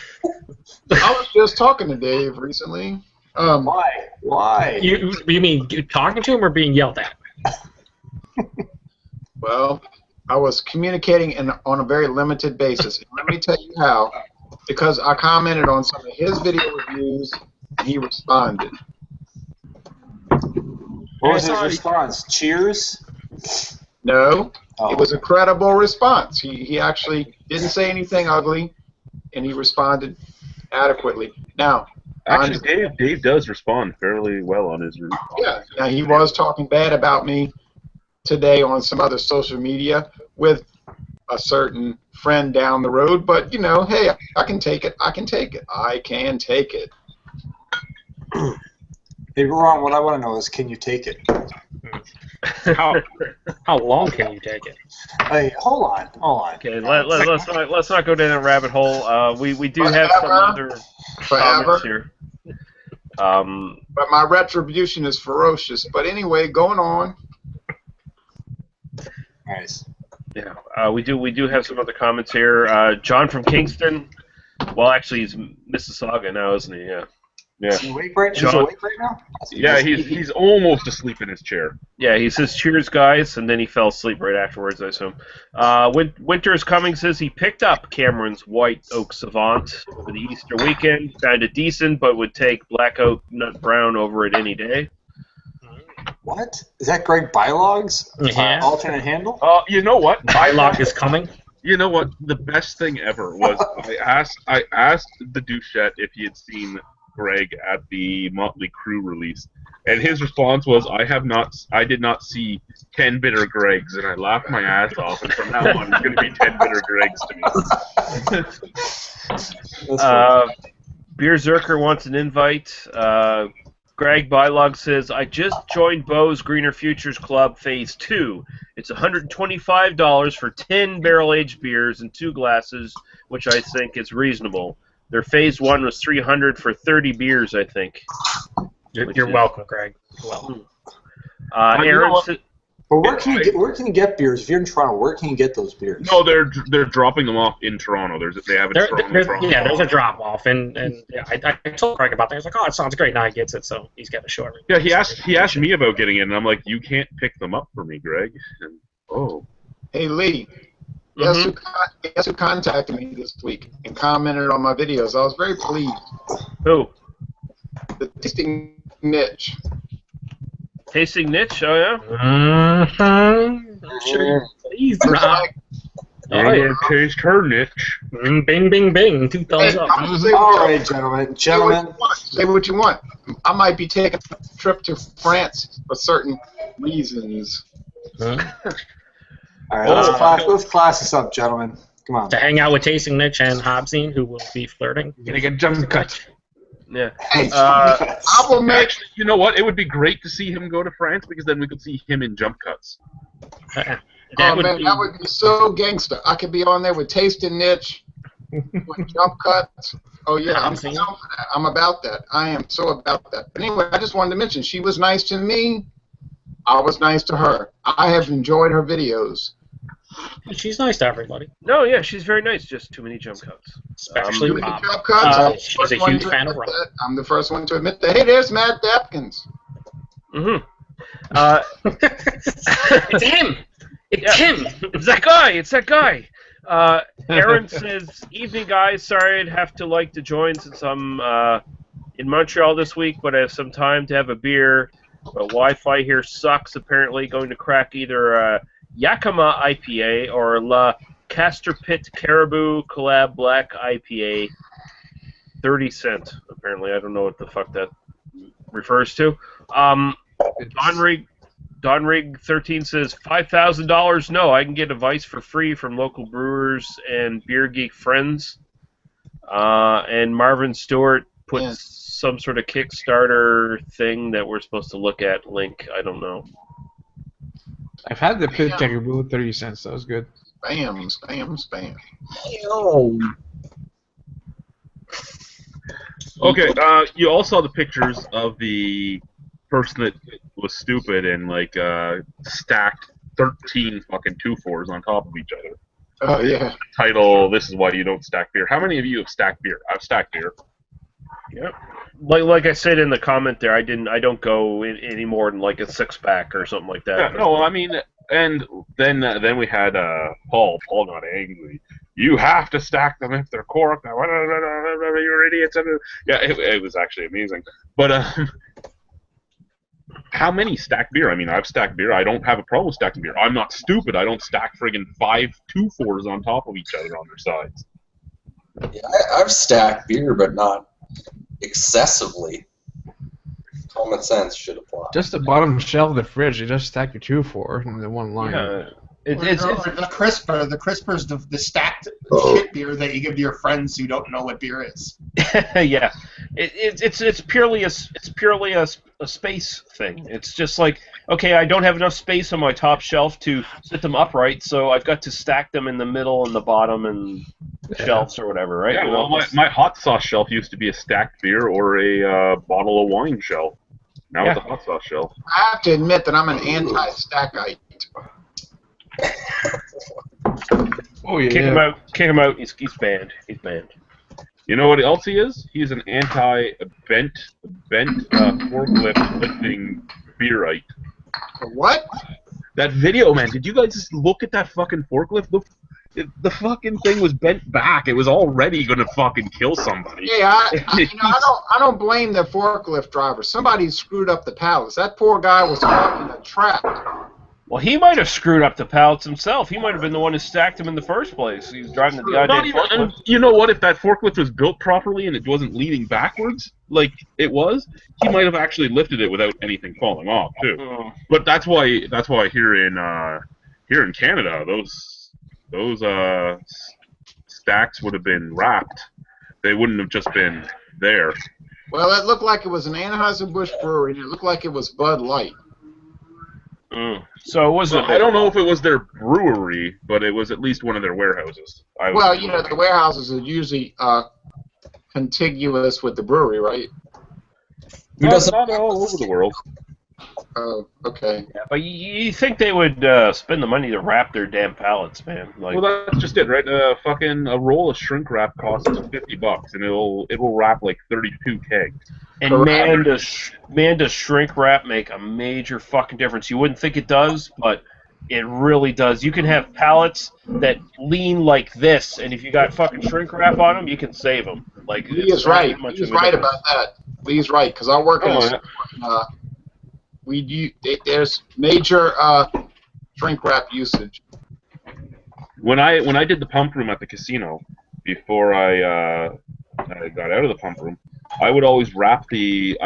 [SPEAKER 8] was just talking to Dave recently.
[SPEAKER 6] Why? Why?
[SPEAKER 5] You mean talking to him or being yelled at?
[SPEAKER 8] Well, I was communicating on a very limited basis. And let me tell you how. Because I commented on some of his video reviews, and he responded.
[SPEAKER 6] What was his response? Cheers?
[SPEAKER 8] No,
[SPEAKER 6] Oh.
[SPEAKER 8] it was a credible response. He actually didn't say anything ugly, and he responded adequately. Now,
[SPEAKER 4] Actually, Dave does respond fairly well on his response.
[SPEAKER 8] yeah, now he was talking bad about me today on some other social media with a certain friend down the road, but hey, I can take it. I can take it. I can take it.
[SPEAKER 6] Hey, Ron, what I want to know is, can you take it?
[SPEAKER 5] How long can you take it?
[SPEAKER 6] Hey, hold on.
[SPEAKER 7] Okay, let's not go down that rabbit hole. We do have some other
[SPEAKER 8] Forever.
[SPEAKER 7] comments here.
[SPEAKER 8] But my retribution is ferocious. But anyway, going on.
[SPEAKER 6] Nice.
[SPEAKER 7] Yeah, we do have some other comments here. John from Kingston. Well, actually, he's Mississauga now, isn't he? Yeah.
[SPEAKER 6] Is he awake right,
[SPEAKER 7] John-
[SPEAKER 6] he's awake right now?
[SPEAKER 4] Yeah, he's almost asleep in his chair.
[SPEAKER 7] Yeah, he says, cheers, guys, and then he fell asleep right afterwards, I assume. Winter's Coming says he picked up Cameron's White Oak Savant over the Easter weekend, found it decent, but would take Black Oak Nut Brown over it any day.
[SPEAKER 6] What? Is that Greg Bylog's
[SPEAKER 5] Yeah.
[SPEAKER 6] alternate handle?
[SPEAKER 4] You know what?
[SPEAKER 5] Bylock is coming.
[SPEAKER 4] You know what? The best thing ever was I asked the douchette if he had seen Greg at the Motley Crue release, and his response was, I did not see 10 bitter Gregs, and I laughed my ass off, and from now on it's going to be 10 bitter Gregs to me.
[SPEAKER 7] Beer Zerker wants an invite. Greg Bylog says, I just joined Bo's Greener Futures Club Phase 2. It's $125 for 10 barrel-aged beers and 2 glasses, which I think is reasonable. Their Phase 1 was $300 for 30 beers, I think.
[SPEAKER 5] You're welcome, Greg. Welcome.
[SPEAKER 7] Aaron says,
[SPEAKER 6] But where can you get beers? If you're in Toronto, where can you get those beers?
[SPEAKER 4] No, they're dropping them off in Toronto. They have a Toronto.
[SPEAKER 5] Yeah, there's a drop off, and yeah, I told Greg about that. He's like, "Oh, it sounds great." Now he gets it, so he's got to show everything.
[SPEAKER 4] Yeah, he asked me about getting it, and I'm like, you can't pick them up for me, Greg. And, oh.
[SPEAKER 8] Hey, Lee. Guess who contacted me this week and commented on my videos? I was very pleased.
[SPEAKER 7] who?
[SPEAKER 8] The Tasting Niche.
[SPEAKER 7] Tasting Niche? Oh, yeah?
[SPEAKER 5] Sure. Please,
[SPEAKER 8] It's
[SPEAKER 5] Rob.
[SPEAKER 8] like,
[SPEAKER 5] Oh, yeah.
[SPEAKER 4] Taste her niche.
[SPEAKER 5] Bing, bing, bing. 2 thumbs
[SPEAKER 8] hey,
[SPEAKER 5] up.
[SPEAKER 8] I'm gonna say
[SPEAKER 6] All
[SPEAKER 8] what
[SPEAKER 6] right, gentlemen.
[SPEAKER 8] Say what you want. I might be taking a trip to France for certain reasons.
[SPEAKER 6] All right, let's class this up, gentlemen. Come on.
[SPEAKER 5] To hang out with Tasting Niche and Hobbsine, who will be flirting.
[SPEAKER 3] Gonna get jump cut.
[SPEAKER 7] Yeah.
[SPEAKER 8] Hey, I will make.
[SPEAKER 4] Actually, you know what? It would be great to see him go to France because then we could see him in jump cuts.
[SPEAKER 5] That
[SPEAKER 8] Oh
[SPEAKER 5] would
[SPEAKER 8] man,
[SPEAKER 5] be,
[SPEAKER 8] that would be so gangster. I could be on there with Tasting Niche, with jump cuts. Oh yeah, I'm down for that. I'm about that. I am so about that. But anyway, I just wanted to mention she was nice to me. I was nice to her. I have enjoyed her videos.
[SPEAKER 5] she's nice to everybody,
[SPEAKER 7] No, yeah, she's very nice. Just too many jump cuts.
[SPEAKER 5] especially
[SPEAKER 8] Too many
[SPEAKER 5] Rob.
[SPEAKER 8] jump cuts. I'm the
[SPEAKER 5] She's
[SPEAKER 8] first
[SPEAKER 5] a
[SPEAKER 8] one
[SPEAKER 5] huge
[SPEAKER 8] to
[SPEAKER 5] fan of
[SPEAKER 8] admit
[SPEAKER 5] Rob.
[SPEAKER 8] that. I'm the first one to admit that. Hey, there's Matt Dapkins.
[SPEAKER 7] Mm-hmm.
[SPEAKER 5] It's him! It's him!
[SPEAKER 7] It's that guy. It's that guy. Aaron says, "Evening, guys. Sorry, I'd have to like to join since I'm in Montreal this week, but I have some time to have a beer. But Wi-Fi here sucks. Apparently, going to crack either Yakima IPA or La Castor Pit Caribou Collab Black IPA, 30 cents. Apparently, I don't know what the fuck that refers to. Donrig13 says $5,000. No, I can get advice for free from local brewers and beer geek friends. And Marvin Stewart put some sort of Kickstarter thing that we're supposed to look at. Link, I don't know.
[SPEAKER 3] I've had the pit caribou, 30 cents. That was good.
[SPEAKER 8] Spam, spam, spam.
[SPEAKER 4] Okay, you all saw the pictures of the person that was stupid and like stacked 13 fucking 2-4s on top of each other.
[SPEAKER 8] Oh yeah.
[SPEAKER 4] Title: This is why you don't stack beer. How many of you have stacked beer? I've stacked beer.
[SPEAKER 7] Yep. Like I said in the comment there, I don't go in any more than like a 6-pack or something like that.
[SPEAKER 4] Yeah, no, I mean, and then we had Paul. Paul got angry. You have to stack them if they're corked. You're idiots. Yeah, it was actually amazing. But how many stacked beer? I mean, I've stacked beer. I don't have a problem stacking beer. I'm not stupid. I don't stack friggin' 5 2-4s on top of each other on their sides.
[SPEAKER 9] Yeah, I've stacked beer, but not excessively. Common sense should apply.
[SPEAKER 3] Just the bottom shelf of the fridge, you just stack your 2-4 in the one line.
[SPEAKER 7] Yeah.
[SPEAKER 10] Or the crisper. The crisper's the stacked shit beer that you give to your friends who don't know what beer is.
[SPEAKER 7] Yeah, it's purely a space thing. It's just like, okay, I don't have enough space on my top shelf to sit them upright, so I've got to stack them in the middle and the bottom and shelves or whatever, right?
[SPEAKER 4] Yeah, well, my hot sauce shelf used to be a stacked beer or a bottle of wine shelf. Now it's a hot sauce shelf.
[SPEAKER 8] I have to admit that I'm an anti-stackite.
[SPEAKER 3] Oh yeah.
[SPEAKER 7] Kick him out! Kick him out! He's banned. He's banned.
[SPEAKER 4] You know what else he is? He's an anti-bent forklift lifting beerite.
[SPEAKER 8] What?
[SPEAKER 4] That video, man. Did you guys just look at that fucking forklift? The fucking thing was bent back. It was already gonna fucking kill somebody.
[SPEAKER 8] Yeah, I don't blame the forklift driver. Somebody screwed up the pallets. That poor guy was caught in a trap.
[SPEAKER 7] Well, he might have screwed up the pallets himself. He might have been the one who stacked them in the first place. He was driving the goddamn forklift.
[SPEAKER 4] And you know what? If that forklift was built properly and it wasn't leaning backwards like it was, he might have actually lifted it without anything falling off too. But that's why here in Canada those stacks would have been wrapped. They wouldn't have just been there.
[SPEAKER 8] Well, it looked like it was an Anheuser-Busch brewery, and it looked like it was Bud Light.
[SPEAKER 7] So it wasn't.
[SPEAKER 4] I don't know if it was their brewery, but it was at least one of their warehouses.
[SPEAKER 8] Well, you know, the warehouses are usually contiguous with the brewery, right?
[SPEAKER 4] Not all over the world.
[SPEAKER 8] Oh, okay.
[SPEAKER 7] Yeah, but you think they would spend the money to wrap their damn pallets, man? Like,
[SPEAKER 4] Well, that's just it, right? Fucking a roll of shrink wrap costs $50, and it will wrap like 32 kegs.
[SPEAKER 7] and man, does shrink wrap make a major fucking difference. You wouldn't think it does, but it really does. You can have pallets that lean like this, and if you got fucking shrink wrap on them, you can save them. Like,
[SPEAKER 8] He is right. He's right about that. Lee's right, because I work in there's major shrink wrap usage.
[SPEAKER 4] When I did the pump room at the casino, before I got out of the pump room, I would always wrap the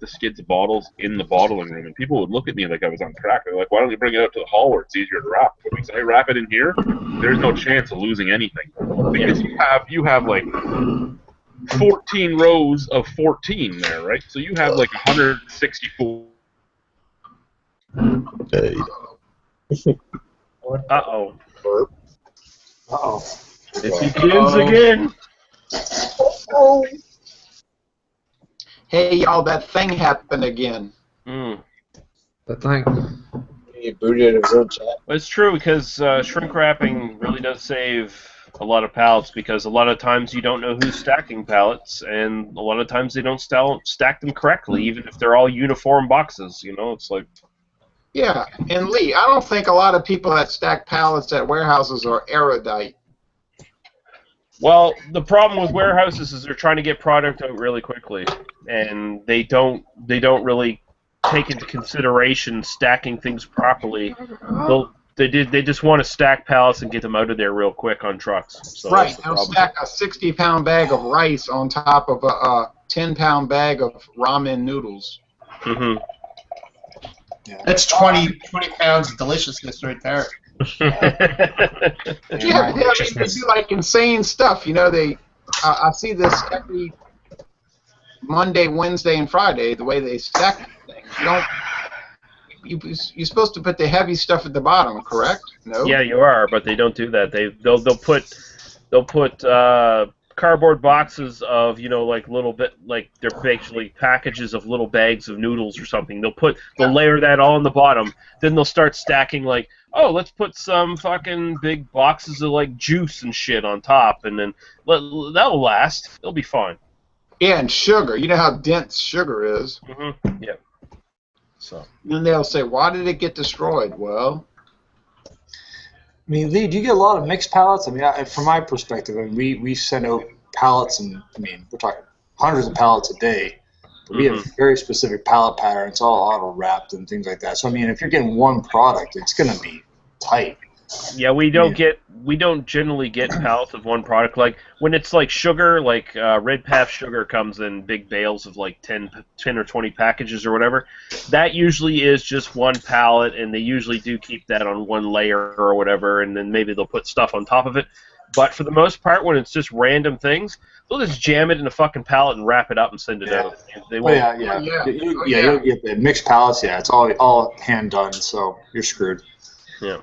[SPEAKER 4] skids of bottles in the bottling room, and people would look at me like I was on crack. They're like, "Why don't you bring it out to the hall where it's easier to wrap?" But because I wrap it in here, there's no chance of losing anything because you have like 14 rows of 14 there, right? So you have like 164.
[SPEAKER 7] Uh-oh.
[SPEAKER 6] Uh-oh.
[SPEAKER 7] It begins again.
[SPEAKER 8] Hey, y'all, that thing happened again.
[SPEAKER 7] Mm.
[SPEAKER 3] That thing.
[SPEAKER 2] He booted his own chat.
[SPEAKER 7] Well, it's true because shrink wrapping really does save a lot of pallets because a lot of times you don't know who's stacking pallets, and a lot of times they don't stack them correctly, even if they're all uniform boxes. You know, it's like.
[SPEAKER 8] Yeah, and Lee, I don't think a lot of people that stack pallets at warehouses are erudite.
[SPEAKER 7] Well, the problem with warehouses is they're trying to get product out really quickly, and they don't really take into consideration stacking things properly. They just want to stack pallets and get them out of there real quick on trucks. So
[SPEAKER 8] Right, they'll stack a 60-pound bag of rice on top of a 10-pound bag of ramen noodles.
[SPEAKER 7] Mm-hmm.
[SPEAKER 6] Yeah.
[SPEAKER 10] That's 20 pounds of deliciousness right there.
[SPEAKER 8] Yeah, I mean, they do like insane stuff. You know, I see this every Monday, Wednesday, and Friday. The way they stack things, you're supposed to put the heavy stuff at the bottom, correct? No.
[SPEAKER 7] Yeah, you are, but they don't do that. They'll put cardboard boxes of like little bit like they're basically packages of little bags of noodles or something. They'll layer that all on the bottom. Then they'll start stacking like, oh, let's put some fucking big boxes of like juice and shit on top, and then that'll last. It'll be fine.
[SPEAKER 8] Yeah, and sugar. You know how dense sugar is.
[SPEAKER 7] Mm-hmm. Yeah. So.
[SPEAKER 8] And then they'll say, why did it get destroyed? Well,
[SPEAKER 6] I mean, Lee, do you get a lot of mixed pallets? I mean, from my perspective, I mean, we send out pallets, and I mean, we're talking hundreds of pallets a day. But we have very specific pallet patterns, all auto wrapped and things like that. So I mean, if you're getting one product, it's going to be tight.
[SPEAKER 7] Yeah, we don't generally get pallets of one product. Like when it's like sugar, like Red Path sugar comes in big bales of like 10 or 20 packages or whatever. That usually is just one pallet, and they usually do keep that on one layer or whatever, and then maybe they'll put stuff on top of it. But for the most part, when it's just random things, they'll just jam it in a fucking pallet and wrap it up and send it out. They won't.
[SPEAKER 6] You'll get the mixed pallets. Yeah, it's all hand done, so you're screwed.
[SPEAKER 7] Yeah.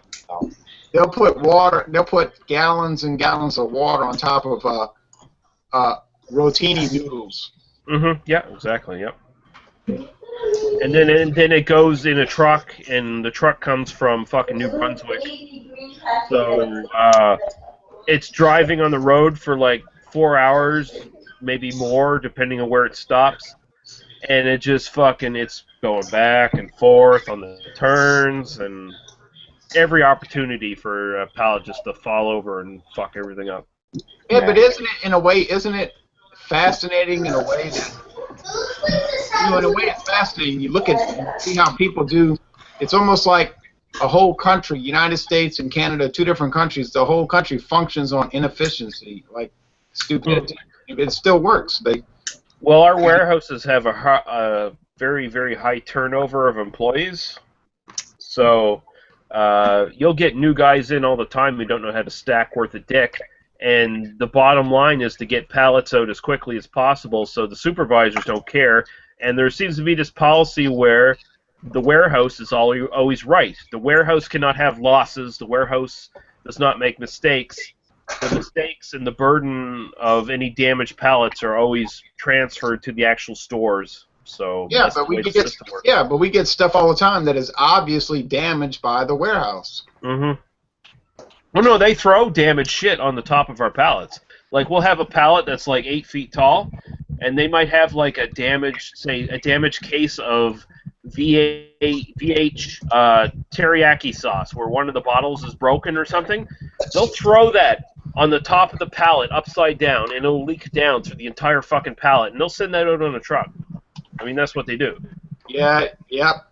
[SPEAKER 8] they'll put water. They'll put gallons and gallons of water on top of rotini noodles.
[SPEAKER 7] Mm-hmm. Yeah, exactly. Yep. And then it goes in a truck, and the truck comes from fucking New Brunswick. So it's driving on the road for like 4 hours, maybe more, depending on where it stops. And it just it's going back and forth on the turns, and every opportunity for a pallet just to fall over and fuck everything up.
[SPEAKER 8] Yeah, but isn't it fascinating in a way that, in a way it's fascinating. You see how people do, it's almost like a whole country, United States and Canada, two different countries, the whole country functions on inefficiency, like stupidity. It still works.
[SPEAKER 7] Well, our warehouses have a very, very high turnover of employees, so you'll get new guys in all the time who don't know how to stack worth a dick, and the bottom line is to get pallets out as quickly as possible so the supervisors don't care, and there seems to be this policy where the warehouse is always right. The warehouse cannot have losses. The warehouse does not make mistakes. The mistakes and the burden of any damaged pallets are always transferred to the actual stores. So
[SPEAKER 8] yeah, but we get stuff all the time that is obviously damaged by the warehouse.
[SPEAKER 7] Mm-hmm. Well, no, they throw damaged shit on the top of our pallets. Like, we'll have a pallet that's like 8 feet tall, and they might have like a damaged case of VH teriyaki sauce where one of the bottles is broken or something. They'll throw that on the top of the pallet upside down, and it'll leak down through the entire fucking pallet, and they'll send that out on a truck. I mean, that's what they do.
[SPEAKER 8] Yeah, yep.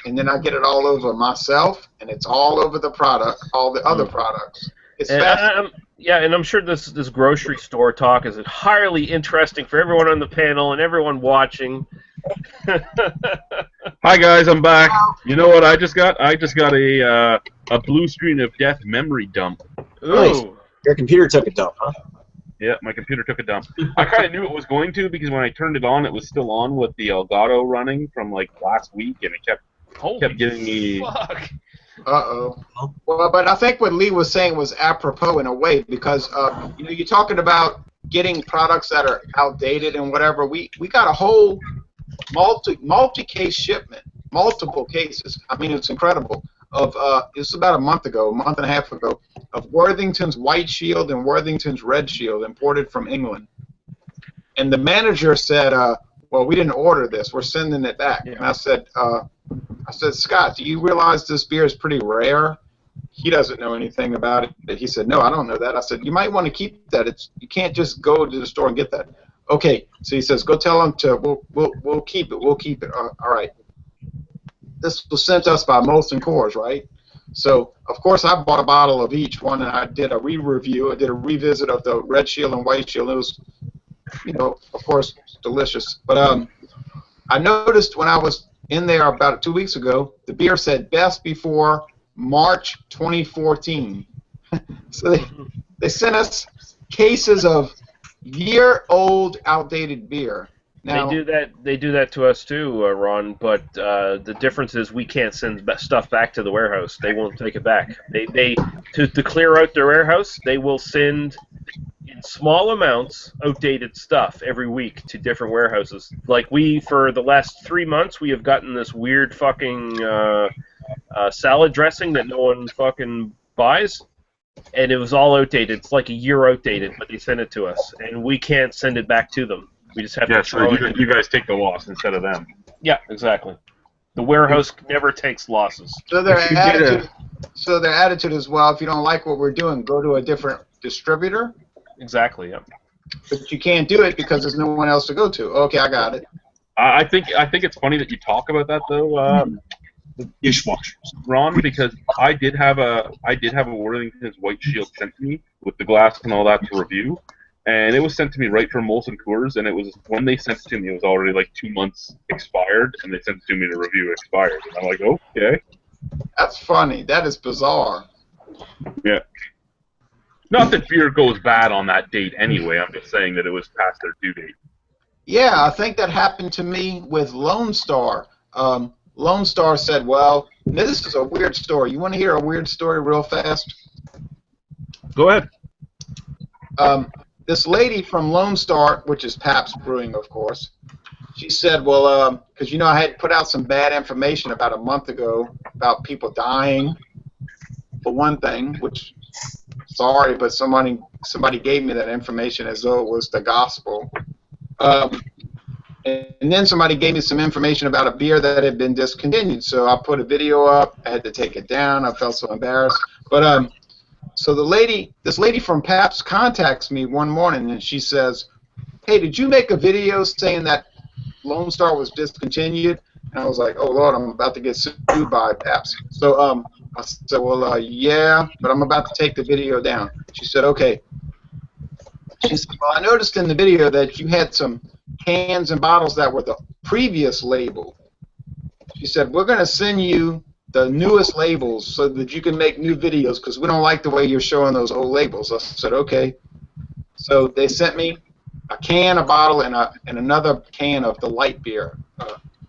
[SPEAKER 8] And then I get it all over myself, and it's all over the product, all the other products. It's
[SPEAKER 7] Yeah, and I'm sure this grocery store talk is highly interesting for everyone on the panel and everyone watching.
[SPEAKER 4] Hi guys, I'm back. You know what I just got? I just got a blue screen of death memory dump.
[SPEAKER 2] Nice.
[SPEAKER 7] Ooh.
[SPEAKER 2] Your computer took a dump, huh?
[SPEAKER 4] Yeah, my computer took a dump. I kind of knew it was going to because when I turned it on, it was still on with the Elgato running from like last week, and it kept giving me.
[SPEAKER 7] Fuck.
[SPEAKER 8] Uh-oh. Well, but I think what Lee was saying was apropos in a way because, you know, you're talking about getting products that are outdated and whatever. We got a whole multi-case shipment, multiple cases. I mean, it's incredible. Of it's about a month and a half ago, of Worthington's White Shield and Worthington's Red Shield imported from England. And the manager said, well, we didn't order this. We're sending it back.
[SPEAKER 7] Yeah.
[SPEAKER 8] And I said, Scott, do you realize this beer is pretty rare? He doesn't know anything about it. He said, no, I don't know that. I said, you might want to keep that. You can't just go to the store and get that. Okay. So he says, go tell them to, we'll keep it. We'll keep it. All right. This was sent to us by Molson Coors, right? So, of course, I bought a bottle of each one, and I did a re-review. I did a revisit of the Red Shield and White Shield. It was, you know, of course, delicious. But I noticed when I was in there about 2 weeks ago, the beer said best before March 2014. So they sent us cases of year-old outdated beer. Now,
[SPEAKER 7] They do that to us too, Ron. But the difference is we can't send stuff back to the warehouse. They won't take it back. They to clear out their warehouse, they will send in small amounts outdated stuff every week to different warehouses. Like for the last 3 months, we have gotten this weird fucking salad dressing that no one fucking buys. And it was all outdated. It's like a year outdated, but they sent it to us, and we can't send it back to them. We just have to throw it.
[SPEAKER 4] You guys take the loss instead of them.
[SPEAKER 7] Yeah, exactly. The warehouse never takes losses.
[SPEAKER 8] So their attitude is, well, if you don't like what we're doing, go to a different distributor.
[SPEAKER 7] Exactly. Yeah.
[SPEAKER 8] But you can't do it because there's no one else to go to. Okay, I got it.
[SPEAKER 4] I think it's funny that you talk about that though, Ron, because I did have a Worthington's White Shield sent to me with the glass and all that to review. And it was sent to me right from Molson Coors, and it was when they sent it to me, it was already like 2 months expired, and they sent it to me to review expired. And I'm like, okay.
[SPEAKER 8] That's funny. That is bizarre.
[SPEAKER 4] Yeah. Not that beer goes bad on that date anyway. I'm just saying that it was past their due date.
[SPEAKER 8] Yeah, I think that happened to me with Lone Star. Lone Star said, well, this is a weird story. You want to hear a weird story real fast?
[SPEAKER 4] Go ahead.
[SPEAKER 8] This lady from Lone Star, which is Pabst Brewing, of course, she said, well, because, you know, I had put out some bad information about a month ago about people dying, for one thing, which, sorry, but somebody gave me that information as though it was the gospel. And then somebody gave me some information about a beer that had been discontinued. So I put a video up. I had to take it down. I felt so embarrassed. But so this lady from Pabst contacts me one morning, and she says, hey, did you make a video saying that Lone Star was discontinued? And I was like, oh, Lord, I'm about to get sued by Pabst. So I said, well, yeah, but I'm about to take the video down. She said, okay. She said, well, I noticed in the video that you had some cans and bottles that were the previous label. She said, we're going to send you the newest labels so that you can make new videos because we don't like the way you're showing those old labels. I said, okay. So they sent me a can, a bottle, and another can of the light beer,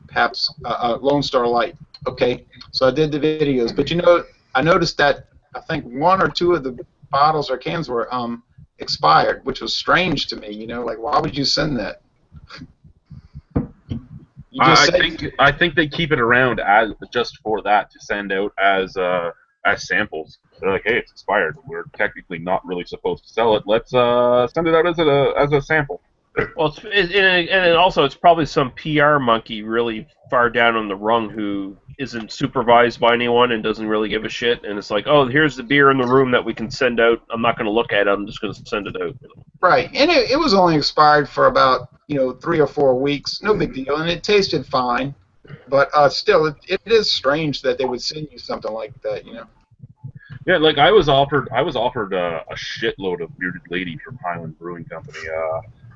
[SPEAKER 8] Pabst Lone Star Light. Okay, so I did the videos. But, you know, I noticed that I think 1 or 2 of the bottles or cans were expired, which was strange to me. You know, like, why would you send that?
[SPEAKER 4] I think they keep it around as just for that to send out as samples. They're like, hey, it's expired. We're technically not really supposed to sell it. Let's send it out as a sample.
[SPEAKER 7] Well, and also it's probably some PR monkey really far down on the rung who isn't supervised by anyone and doesn't really give a shit. And it's like, oh, here's the beer in the room that we can send out. I'm not going to look at it. I'm just going to send it out.
[SPEAKER 8] Right, and it was only expired for about 3 or 4 weeks. No big deal, and it tasted fine. But still, it is strange that they would send you something like that.
[SPEAKER 4] Yeah, like I was offered a shitload of bearded lady from Highland Brewing Company.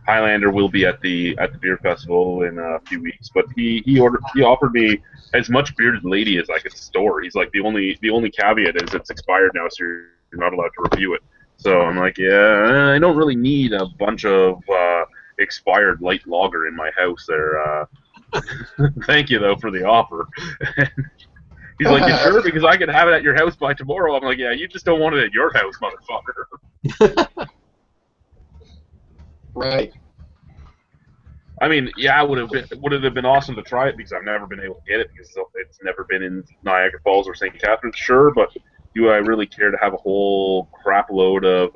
[SPEAKER 4] Highlander will be at the beer festival in a few weeks, but he offered me as much bearded lady as I could store. He's like the only caveat is it's expired now, so you're not allowed to review it. So I'm like, yeah, I don't really need a bunch of expired light lager in my house there. Thank you though for the offer. He's like, you sure? Because I can have it at your house by tomorrow. I'm like, yeah, you just don't want it at your house, motherfucker.
[SPEAKER 8] Right.
[SPEAKER 4] I mean, yeah, would it have been awesome to try it because I've never been able to get it because it's never been in Niagara Falls or St. Catharines. Sure, but do I really care to have a whole crap load of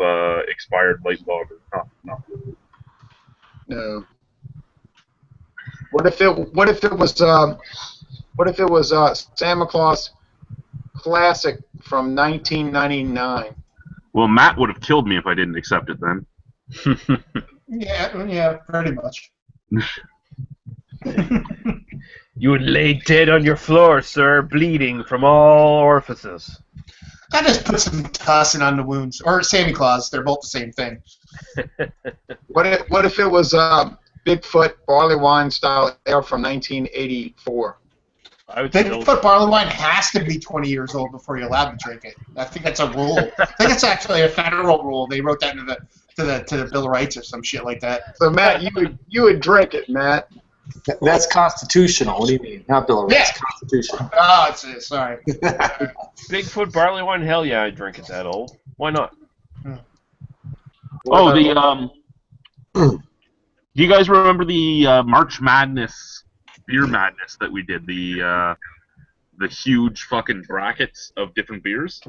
[SPEAKER 4] expired light lager? No.
[SPEAKER 8] No. What if it was Santa Claus Classic from 1999?
[SPEAKER 4] Well, Matt would have killed me if I didn't accept it then.
[SPEAKER 10] Yeah, pretty much.
[SPEAKER 7] You would lay dead on your floor, sir, bleeding from all orifices.
[SPEAKER 10] I just put some tussin on the wounds, or Santa Claus. They're both the same thing.
[SPEAKER 8] What if it was Bigfoot barley wine style ale from 1984?
[SPEAKER 10] Bigfoot barley wine has to be 20 years old before you're allowed to drink it. I think that's a rule. I think it's actually a federal rule. They wrote that into the Bill of Rights or some shit like that.
[SPEAKER 8] So Matt, you would drink it, Matt.
[SPEAKER 6] That's constitutional. What do you mean? Not Bill of Rights.
[SPEAKER 10] Yeah.
[SPEAKER 6] Constitutional.
[SPEAKER 10] Oh, sorry.
[SPEAKER 7] Bigfoot barley wine? Hell yeah, I'd drink it that old. Why not?
[SPEAKER 4] Oh, do you guys remember the March Madness beer madness that we did? The huge fucking brackets of different beers.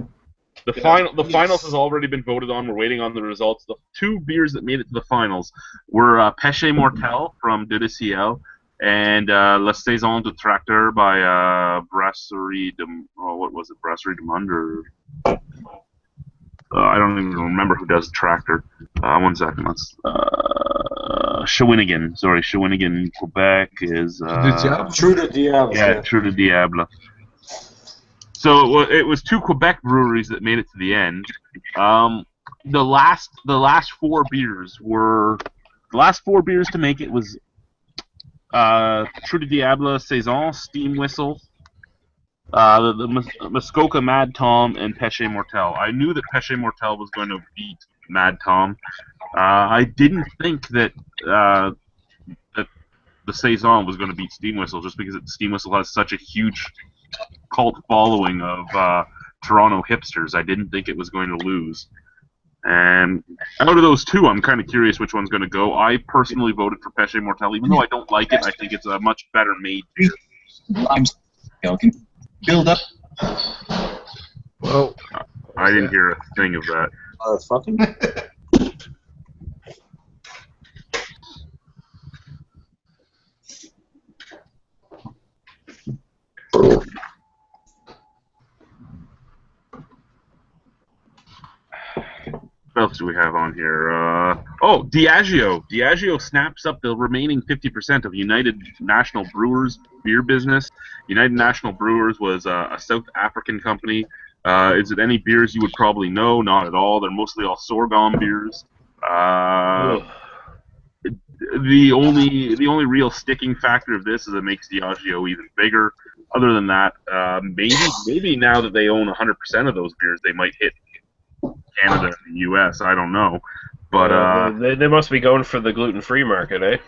[SPEAKER 4] The finals has already been voted on. We're waiting on the results. The two beers that made it to the finals were Péché Mortel from De Ciel and La Saison de Tracteur by Brasserie de Brasserie de Monde or I don't even remember who does Tractor. 1 second. Let's Shawinigan. Sorry, Shawinigan, Quebec is
[SPEAKER 6] True to Diable.
[SPEAKER 4] Yeah, True to Diable. So it was two Quebec breweries that made it to the end. The last four beers to make it was True de Diable, Saison, Steam Whistle, the Muskoka Mad Tom, and Péché Mortel. I knew that Péché Mortel was going to beat Mad Tom. I didn't think that the Saison was going to beat Steam Whistle just because Steam Whistle has such a huge cult following of Toronto hipsters. I didn't think it was going to lose. And out of those two, I'm kind of curious which one's going to go. I personally voted for Péché Mortel, even though I don't like it. I think it's a much better made beer.
[SPEAKER 11] I'm joking. Build up.
[SPEAKER 4] Well, I didn't hear a thing of that.
[SPEAKER 6] Fucking.
[SPEAKER 4] What else do we have on here? Diageo. Diageo snaps up the remaining 50% of United National Brewers beer business. United National Brewers was a South African company. Is it any beers you would probably know? Not at all. They're mostly all sorghum beers. The only real sticking factor of this is it makes Diageo even bigger. Other than that, maybe now that they own 100% of those beers, they might hit Canada and the U.S. I don't know, but
[SPEAKER 7] they must be going for the gluten-free market, eh?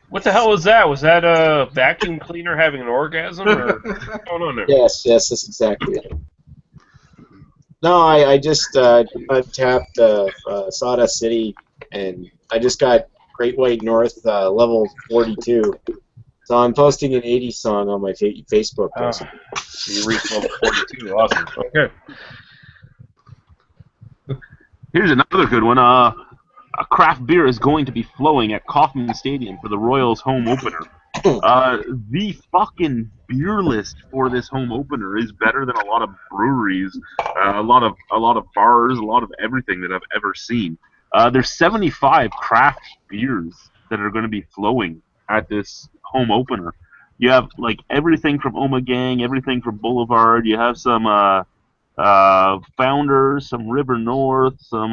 [SPEAKER 7] What the hell was that? Was that a vacuum cleaner having an orgasm, or what's going on there?
[SPEAKER 2] Yes, that's exactly it. No, I just tapped Sawdust City, and I just got Great White North level 42. So I'm posting an 80s song on my Facebook post.
[SPEAKER 7] You reached level 42. Awesome. Okay.
[SPEAKER 4] Here's another good one. A craft beer is going to be flowing at Kauffman Stadium for the Royals home opener. The fucking beer list for this home opener is better than a lot of breweries, a lot of bars, a lot of everything that I've ever seen. There's 75 craft beers that are going to be flowing at this home opener. You have like everything from Oma Gang, everything from Boulevard. You have some Founders, some River North, some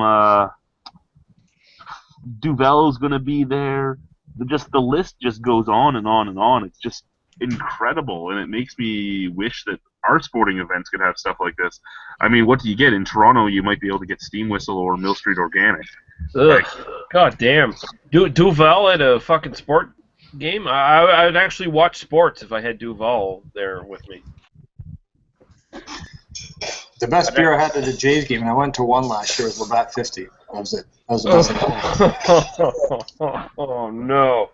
[SPEAKER 4] Duvel's gonna be there. The list just goes on and on and on. It's just incredible, and it makes me wish that our sporting events could have stuff like this. I mean, what do you get in Toronto? You might be able to get Steam Whistle or Mill Street Organic.
[SPEAKER 7] Ugh, God damn. Duvel at a fucking sport game? I'd actually watch sports if I had Duvel there with me.
[SPEAKER 6] The best beer I had at the Jays game, and I went to one last year, was Labatt 50. That was it. That was the best.
[SPEAKER 7] Oh, no.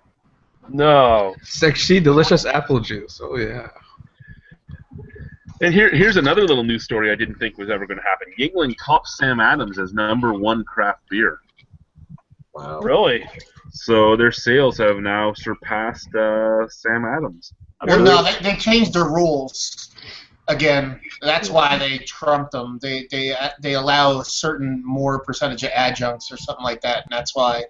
[SPEAKER 7] No.
[SPEAKER 3] Sexy, delicious apple juice. Oh, yeah.
[SPEAKER 4] And here's another little news story I didn't think was ever going to happen. Yuengling tops Sam Adams as #1 craft beer.
[SPEAKER 2] Wow.
[SPEAKER 7] Really?
[SPEAKER 4] So their sales have now surpassed Sam Adams.
[SPEAKER 10] Well, no, they changed their rules again. That's why they trumped them. They allow a certain more percentage of adjuncts or something like that, and that's why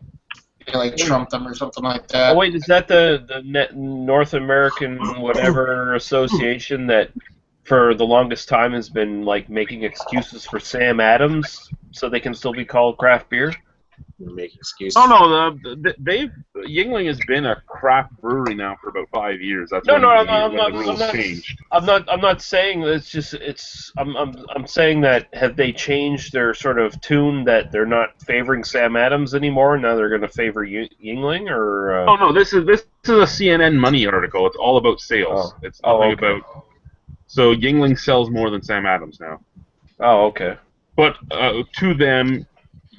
[SPEAKER 10] they like trumped them or something like that.
[SPEAKER 7] Oh wait, is that the North American whatever association that for the longest time has been like making excuses for Sam Adams so they can still be called craft beer?
[SPEAKER 2] You're making excuses.
[SPEAKER 4] Oh no, Yuengling has been a craft brewery now for about 5 years. That's when the rules changed.
[SPEAKER 7] I'm not saying that I'm saying that have they changed their sort of tune that they're not favoring Sam Adams anymore? Now they're going to favor Yuengling or?
[SPEAKER 4] Oh no, this is a CNN Money article. It's all about sales.
[SPEAKER 7] Oh.
[SPEAKER 4] It's nothing about. So Yuengling sells more than Sam Adams now.
[SPEAKER 7] Oh, okay.
[SPEAKER 4] But to them,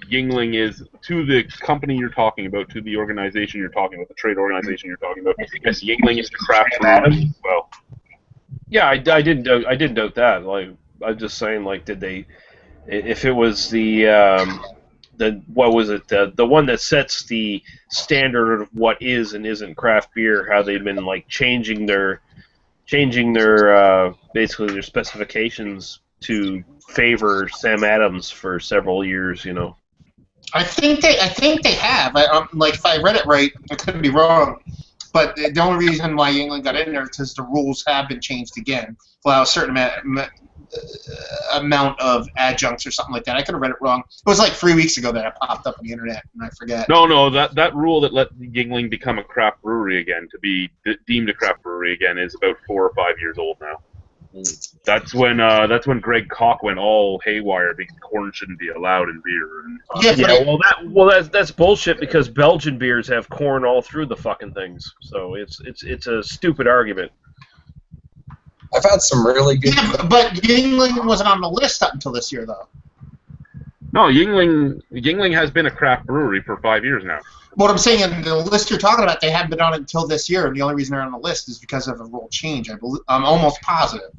[SPEAKER 4] Yuengling is, to the company you're talking about, to the organization you're talking about, the trade organization you're talking about, yes, Yuengling is the craft brewery as well.
[SPEAKER 7] Yeah, I didn't doubt that. Like, I'm just saying, like, did they? If it was the what was it? The one that sets the standard of what is and isn't craft beer, how they've been like changing their basically their specifications to favor Sam Adams for several years, you know.
[SPEAKER 10] I think they have. Like, if I read it right, I could be wrong. But the only reason why Yuengling got in there is because the rules have been changed again. Allow a certain amount of adjuncts or something like that. I could have read it wrong. It was like 3 weeks ago that it popped up on the internet, and I forget.
[SPEAKER 4] No, that rule that let Yuengling become a craft brewery again, to be deemed a craft brewery again, is about 4 or 5 years old now. That's when Greg Koch went all haywire because corn shouldn't be allowed in beer.
[SPEAKER 7] That's bullshit because Belgian beers have corn all through the fucking things. So it's a stupid argument.
[SPEAKER 9] I've had some really good.
[SPEAKER 10] Yeah, but Yuengling wasn't on the list up until this year, though.
[SPEAKER 4] No, Yuengling has been a craft brewery for 5 years now.
[SPEAKER 10] What I'm saying, in the list you're talking about, they haven't been on it until this year, and the only reason they're on the list is because of a rule change. I'm almost positive.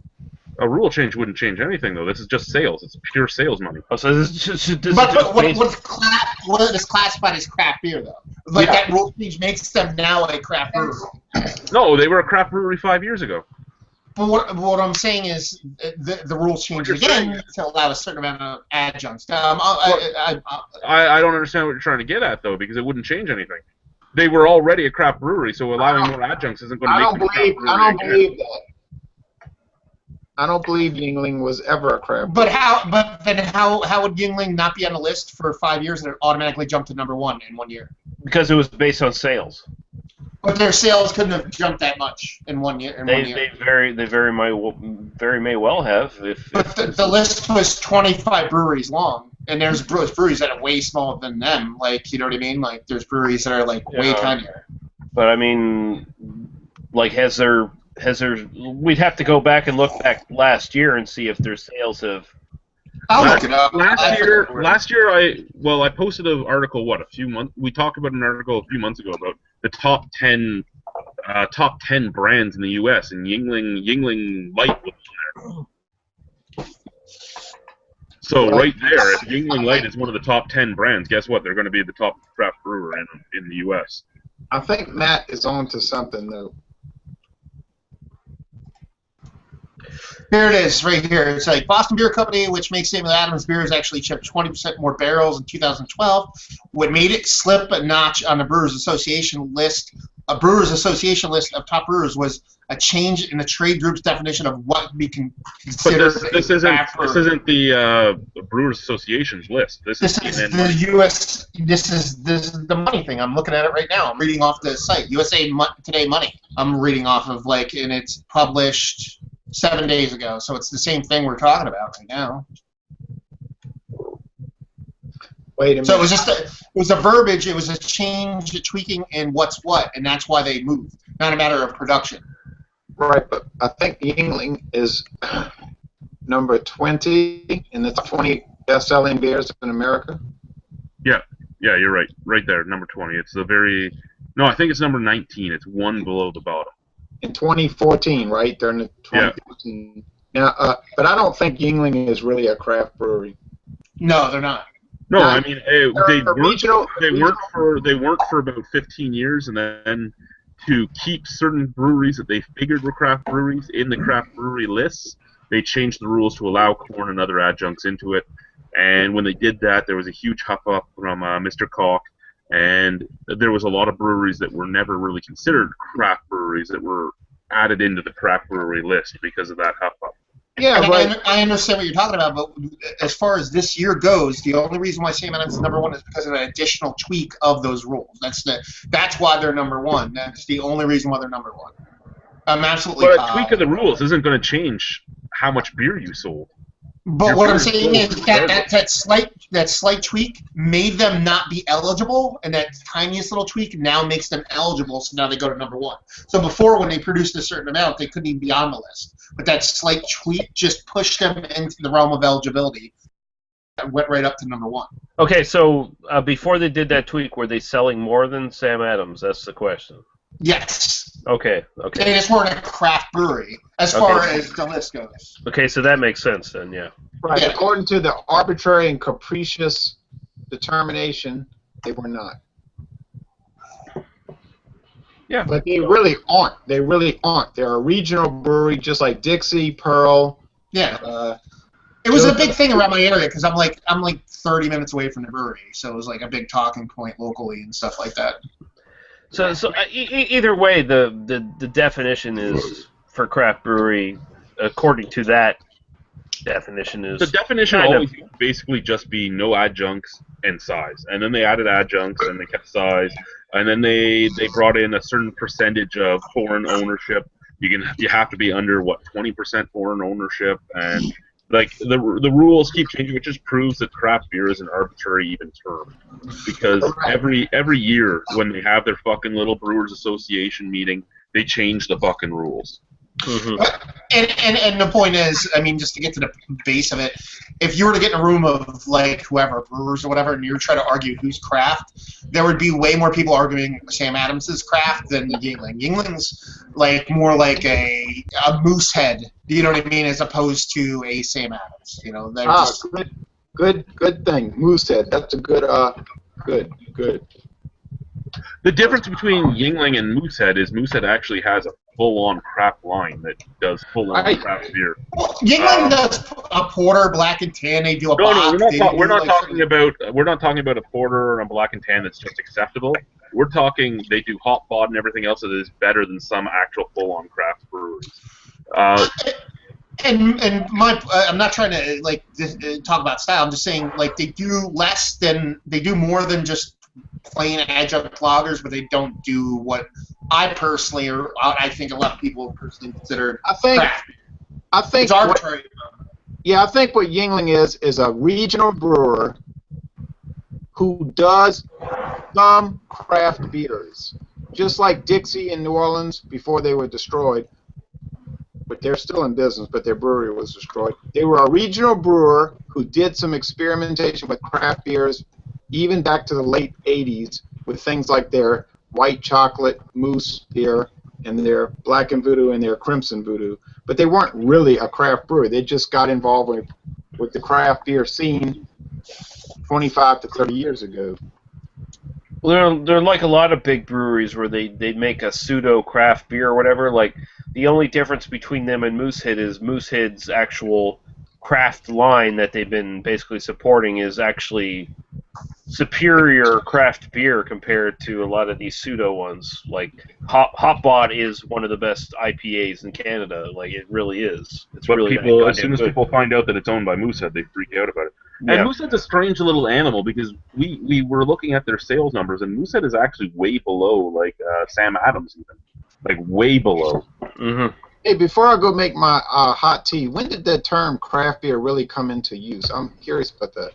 [SPEAKER 4] A rule change wouldn't change anything, though. This is just sales. It's pure sales money.
[SPEAKER 7] Oh, so this is
[SPEAKER 10] what is classified as craft beer, though? Like, that rule change makes them now a craft brewery.
[SPEAKER 4] No, they were a craft brewery 5 years ago.
[SPEAKER 10] But what I'm saying is the rules change again to allow a certain amount of adjuncts.
[SPEAKER 4] I don't understand what you're trying to get at, though, because it wouldn't change anything. They were already a craft brewery, so allowing more adjuncts isn't going to make them a craft brewery.
[SPEAKER 8] I don't believe that. I don't believe Yuengling was ever a craft brewery.
[SPEAKER 10] But then how would Yuengling not be on the list for 5 years and it automatically jumped to #1 in 1 year?
[SPEAKER 7] Because it was based on sales.
[SPEAKER 10] But their sales couldn't have jumped that much in 1 year.
[SPEAKER 7] They very may well have.
[SPEAKER 10] But the list was 25 breweries long, and there's breweries that are way smaller than them. Like, you know what I mean? Like, there's breweries that are like way tinier.
[SPEAKER 7] But I mean, like, has there? We'd have to go back and look back last year and see if their sales have.
[SPEAKER 10] I'll look it up.
[SPEAKER 4] Last year, I posted an article. We talked about an article a few months ago about the top 10 brands in the U.S. and Yuengling Light was on there. So right there, if Yuengling Light is one of the top 10 brands, guess what? They're going to be the top craft brewer in the U.S.
[SPEAKER 8] I think Matt is on to something, though.
[SPEAKER 10] Here it is, right here. It's like Boston Beer Company, which makes Samuel Adams beers, actually shipped 20% more barrels in 2012. What made it slip a notch on the Brewers Association list a Brewers Association list of top brewers was a change in the trade group's definition of what we can consider.
[SPEAKER 4] But this isn't the Brewers Association's list. This is
[SPEAKER 10] the U.S. This is the money thing. I'm looking at it right now. I'm reading off the site, USA Today Money. I'm reading off of and it's published 7 days ago. So it's the same thing we're talking about right now.
[SPEAKER 8] Wait a minute.
[SPEAKER 10] So it was just a verbiage. It was a change, a tweaking in what's what, and that's why they moved. Not a matter of production.
[SPEAKER 8] Right, but I think Yingling is number 20 in the top 20 best-selling beers in America.
[SPEAKER 4] Yeah, you're right. Right there, number 20. It's the very... No, I think it's number 19. It's one below the bottom.
[SPEAKER 8] In 2014, right? They're in the 2014. Yeah. Now, but I don't think Yingling is really a craft brewery.
[SPEAKER 10] No, they're not.
[SPEAKER 4] No, I mean, they weren't for about 15 years, and then to keep certain breweries that they figured were craft breweries in the craft brewery lists, they changed the rules to allow corn and other adjuncts into it. And when they did that, there was a huge huff-up from Mr. Koch, and there was a lot of breweries that were never really considered craft breweries that were added into the craft brewery list because of that huff-up.
[SPEAKER 8] Yeah, right.
[SPEAKER 10] I understand what you're talking about, but as far as this year goes, the only reason why Sam Adams is number one is because of an additional tweak of those rules. That's why they're number one. That's the only reason why they're number one. I'm absolutely.
[SPEAKER 4] But a tweak of the rules isn't going to change how much beer you sold.
[SPEAKER 10] But what I'm saying is that slight tweak made them not be eligible, and that tiniest little tweak now makes them eligible, so now they go to number one. So before, when they produced a certain amount, they couldn't even be on the list. But that slight tweak just pushed them into the realm of eligibility and went right up to number one.
[SPEAKER 7] Okay, so before they did that tweak, were they selling more than Sam Adams? That's the question.
[SPEAKER 10] Yes.
[SPEAKER 7] Okay.
[SPEAKER 10] They just weren't a craft brewery, as far as the list goes.
[SPEAKER 7] Okay, so that makes sense then, yeah.
[SPEAKER 8] Right.
[SPEAKER 10] Yeah.
[SPEAKER 8] According to the arbitrary and capricious determination, they were not.
[SPEAKER 7] Yeah.
[SPEAKER 8] But they really aren't. They really aren't. They're a regional brewery, just like Dixie, Pearl.
[SPEAKER 10] Yeah. It was a big thing around my area because I'm like 30 minutes away from the brewery, so it was like a big talking point locally and stuff like that.
[SPEAKER 7] So either way, the definition is for craft brewery, according to that definition is...
[SPEAKER 4] The definition always used to basically just be no adjuncts and size. And then they added adjuncts and they kept size. And then they brought in a certain percentage of foreign ownership. You have to be under, 20% foreign ownership. And like the rules keep changing, which just proves that craft beer is an arbitrary even term. Because every year when they have their fucking little Brewers Association meeting, they change the fucking rules.
[SPEAKER 10] Mm-hmm. And the point is, I mean, just to get to the base of it, if you were to get in a room of like whoever, brewers or whatever, and you were trying to argue who's craft, there would be way more people arguing Sam Adams' craft than Yingling. Yingling's more like a Moosehead, you know what I mean, as opposed to a Sam Adams. You know,
[SPEAKER 8] good thing, Moosehead. That's a good.
[SPEAKER 4] The difference between Yingling and Moosehead is Moosehead actually has a full-on craft line that does full-on craft beer.
[SPEAKER 10] Well, Yingling does a porter, black and tan. They do a
[SPEAKER 4] we're not talking about a porter or a black and tan that's just acceptable. We're talking they do hop bod and everything else that is better than some actual full-on craft breweries.
[SPEAKER 10] And I'm not trying to talk about style. I'm just saying they do more than just plain adjunct lagers, but they don't do what I personally, or I think a lot of people personally consider craft.
[SPEAKER 8] I think
[SPEAKER 10] it's arbitrary.
[SPEAKER 8] I think what Yingling is a regional brewer who does some craft beers, just like Dixie in New Orleans before they were destroyed. But they're still in business, but their brewery was destroyed. They were a regional brewer who did some experimentation with craft beers, even back to the late 80s, with things like their white chocolate mousse beer and their black and voodoo and their crimson voodoo. But they weren't really a craft brewery. They just got involved with the craft beer scene 25 to 30 years ago.
[SPEAKER 7] Well, they're like a lot of big breweries where they make a pseudo craft beer or whatever. Like the only difference between them and Moosehead is Moosehead's actual craft line that they've been basically supporting is actually superior craft beer compared to a lot of these pseudo ones. Like Hotbot is one of the best IPAs in Canada. Like it really is. It's
[SPEAKER 4] But
[SPEAKER 7] really
[SPEAKER 4] people, as
[SPEAKER 7] goddamn
[SPEAKER 4] soon as
[SPEAKER 7] good.
[SPEAKER 4] people find out that it's owned by Moosehead, they freak out about it.
[SPEAKER 7] Yeah.
[SPEAKER 4] And Moosehead's a strange little animal because we were looking at their sales numbers, and Moosehead is actually way below like Sam Adams even, like way below.
[SPEAKER 7] Mm-hmm.
[SPEAKER 8] Hey, before I go make my hot tea, when did the term craft beer really come into use? I'm curious about that.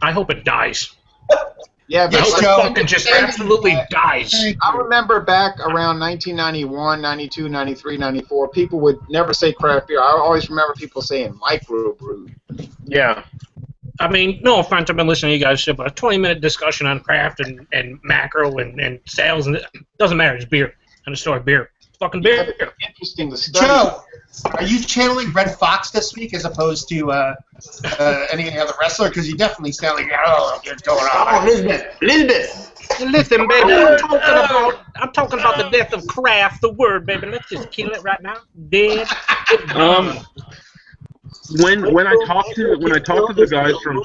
[SPEAKER 5] I hope it dies.
[SPEAKER 8] Yeah,
[SPEAKER 5] I
[SPEAKER 8] but
[SPEAKER 5] hope it fucking just absolutely dies.
[SPEAKER 8] I remember back around 1991, 92, 93, 94, people would never say craft beer. I always remember people saying microbrew.
[SPEAKER 7] Yeah.
[SPEAKER 5] I mean, no offense, I've been listening to you guys, but a 20-minute discussion on craft and macro and sales, and it doesn't matter, it's beer. And a story, beer. Fucking beer.
[SPEAKER 8] Interesting to study.
[SPEAKER 10] Joe, are you channeling Red Fox this week as opposed to any other wrestler? Because you definitely sound like, oh, what's going on?
[SPEAKER 6] Oh, Elizabeth.
[SPEAKER 5] Listen, baby, I'm talking about the death of craft, the word, baby. Let's just kill it right now. Dead.
[SPEAKER 4] When I talked to the guys from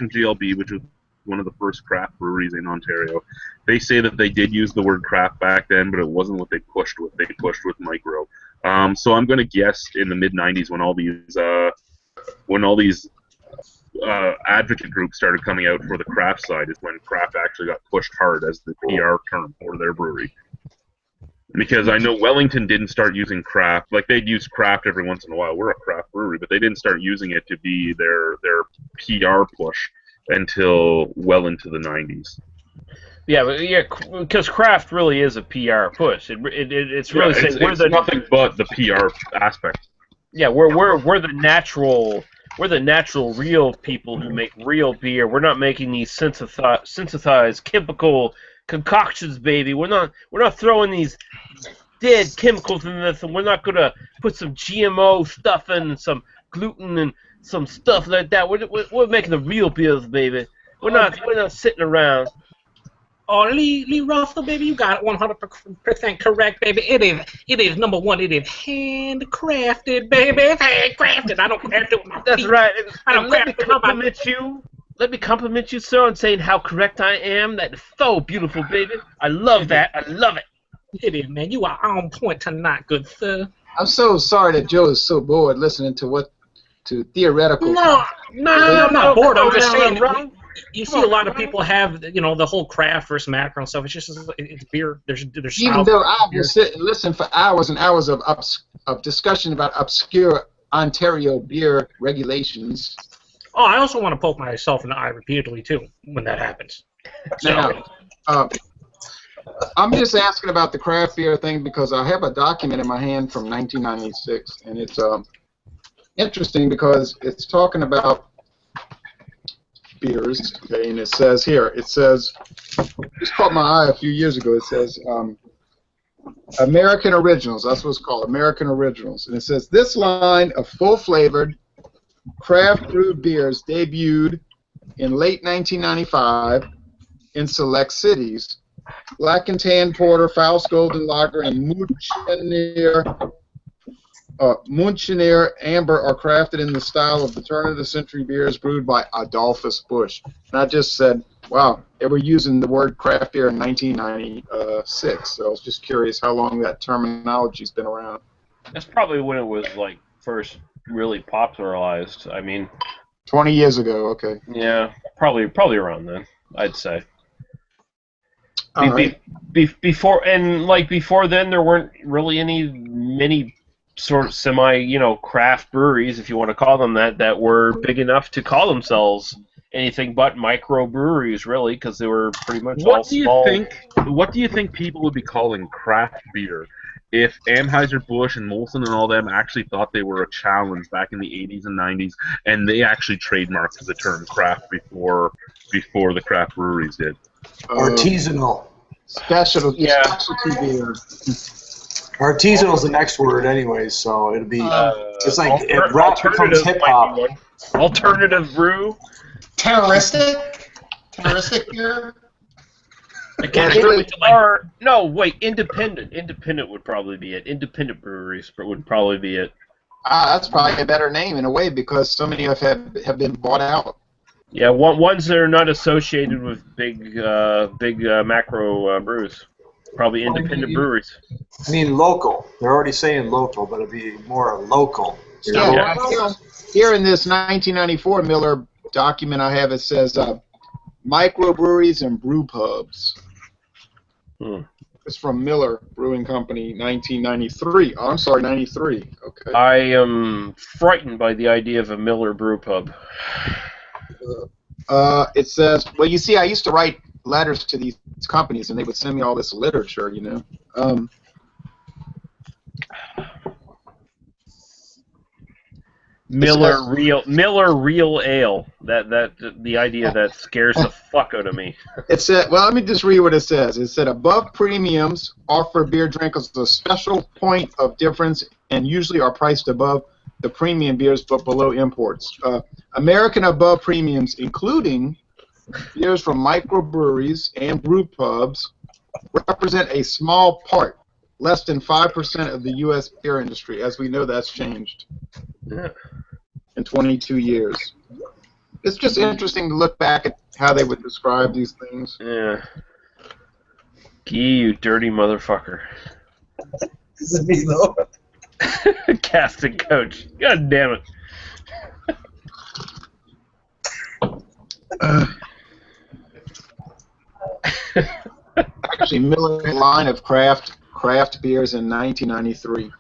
[SPEAKER 4] GLB, which was one of the first craft breweries in Ontario, they say that they did use the word craft back then, but it wasn't what they pushed with. They pushed with micro. So I'm going to guess in the mid '90s when all these advocate groups started coming out for the craft side is when craft actually got pushed hard as the PR term for their brewery. Because I know Wellington didn't start using craft. Like, they'd use craft every once in a while. We're a craft brewery, but they didn't start using it to be their PR push until well into the 90s.
[SPEAKER 7] Yeah, because craft really is a PR push. It's really saying we're the
[SPEAKER 4] nothing but the PR aspect.
[SPEAKER 7] Yeah, we're the natural real people who make real beer. We're not making these synthesized chemical concoctions, baby. We're not throwing these dead chemicals in this, and we're not gonna put some GMO stuff in, some gluten and some stuff like that. We're making the real beers, baby. We're not sitting around.
[SPEAKER 5] Oh, Lee Russell, baby, you got it 100% correct, baby. It is number one. It is handcrafted, baby. It's handcrafted. I don't craft it with my feet.
[SPEAKER 7] That's right.
[SPEAKER 5] I don't
[SPEAKER 7] let me
[SPEAKER 5] craft it with my
[SPEAKER 7] compliment you. Let me compliment you, sir, on saying how correct I am. That is so beautiful, baby. I love that. I love it.
[SPEAKER 5] It is, man. You are on point tonight, good sir.
[SPEAKER 8] I'm so sorry that Joe is so bored listening to theoretical.
[SPEAKER 5] No, I'm not bored. I'm just saying. You see a lot of people have, the whole craft versus macro and stuff. It's just it's beer. There's
[SPEAKER 8] Even though I will sit and listen for hours and hours of discussion about obscure Ontario beer regulations.
[SPEAKER 5] Oh, I also want to poke myself in the eye repeatedly too when that happens.
[SPEAKER 8] Now, I'm just asking about the craft beer thing because I have a document in my hand from 1996, and it's interesting because it's talking about beers, okay, and it says, just caught my eye a few years ago, it says American Originals, that's what it's called, American Originals, and it says, this line of full-flavored craft brewed beers debuted in late 1995 in select cities. Black and Tan Porter, Faust Golden Lager, and Münchener Amber are crafted in the style of the turn-of-the-century beers brewed by Adolphus Busch. And I just said, wow, they were using the word craft beer in 1996, so I was just curious how long that terminology's been around.
[SPEAKER 7] That's probably when it was, like, first really popularized. I mean...
[SPEAKER 8] 20 years ago, okay.
[SPEAKER 7] Yeah, probably around then, I'd say. Before then, there weren't really many sort of craft breweries, if you want to call them that were big enough to call themselves anything but microbreweries, really, because they were pretty much all small.
[SPEAKER 4] What do you think people would be calling craft beer if Anheuser-Busch and Molson and all them actually thought they were a challenge back in the 80s and 90s, and they actually trademarked the term craft before the craft breweries did?
[SPEAKER 6] Artisanal.
[SPEAKER 8] Specialty beer.
[SPEAKER 6] Artisanal is the next word, anyways, so it'll be. It's like if rap becomes hip hop.
[SPEAKER 7] Alternative brew.
[SPEAKER 10] Terroristic beer.
[SPEAKER 7] Independent. Independent would probably be it. Independent breweries would probably be it.
[SPEAKER 8] That's probably a better name in a way because so many have been bought out.
[SPEAKER 7] Yeah, ones that are not associated with big macro brews. Probably independent breweries.
[SPEAKER 6] I mean, local. They're already saying local, but it'd be more local.
[SPEAKER 8] Yeah, here in this 1994 Miller document I have, it says microbreweries and brew pubs. It's from Miller Brewing Company, 1993. Oh, I'm sorry, 93. Okay.
[SPEAKER 7] I am frightened by the idea of a Miller brew pub.
[SPEAKER 8] It says, well, you see, I used to write letters to these companies, and they would send me all this literature, you know.
[SPEAKER 7] Miller Real Ale. That the idea that scares the fuck out of me.
[SPEAKER 8] It said, well, let me just read what it says. It said, above premiums offer beer drinkers a special point of difference and usually are priced above the premium beers but below imports. American above premiums, including beers from microbreweries and brew pubs, represent a small part, less than 5% of the U.S. beer industry. As we know, that's changed in 22 years. It's just interesting to look back at how they would describe these things.
[SPEAKER 7] Yeah. Gee, you dirty motherfucker.
[SPEAKER 9] Is it me, though?
[SPEAKER 7] Casting coach. God damn it.
[SPEAKER 8] Actually, Miller line of craft beers in 1993.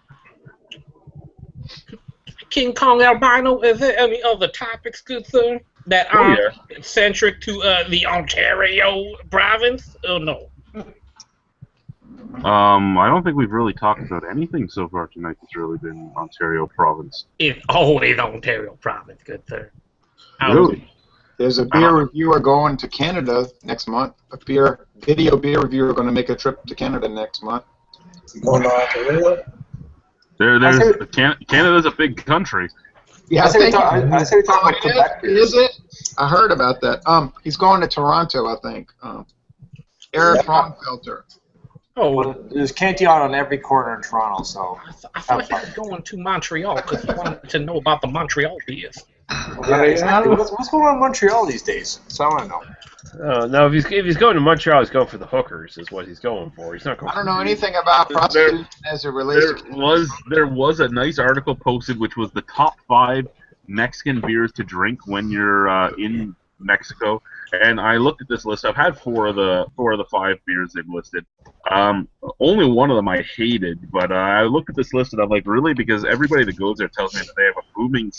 [SPEAKER 5] King Kong albino, is there any other topics, good sir, that are centric to the Ontario province? Oh, no.
[SPEAKER 4] I don't think we've really talked about anything so far tonight that's really been Ontario province.
[SPEAKER 5] It's always Ontario province, good sir.
[SPEAKER 4] Really?
[SPEAKER 8] There's a beer reviewer going to Canada next month. Video beer reviewer going to make a trip to Canada next month.
[SPEAKER 9] Going to Ontario?
[SPEAKER 4] Canada's a big country.
[SPEAKER 8] Yeah,
[SPEAKER 6] I say we talk about Quebec.
[SPEAKER 8] Is it? I heard about that. He's going to Toronto, I think. Eric Fraunfelter.
[SPEAKER 5] Oh,
[SPEAKER 6] well, there's Cantillon on every corner in Toronto, so.
[SPEAKER 5] I thought he was going to Montreal because he wanted to know about the Montreal beers.
[SPEAKER 6] Yeah, exactly. What's going on in Montreal these days? So I want to know.
[SPEAKER 7] No, if he's going to Montreal, he's going for the hookers, is what he's going for. He's not going.
[SPEAKER 8] I don't know anything about prostitution as it relates.
[SPEAKER 4] There was a nice article posted, which was the top 5 Mexican beers to drink when you're in Mexico, and I looked at this list. I've had 4 of the 5 beers they've listed. Only one of them I hated, but I looked at this list and I'm like, really? Because everybody that goes there tells me that they have a booming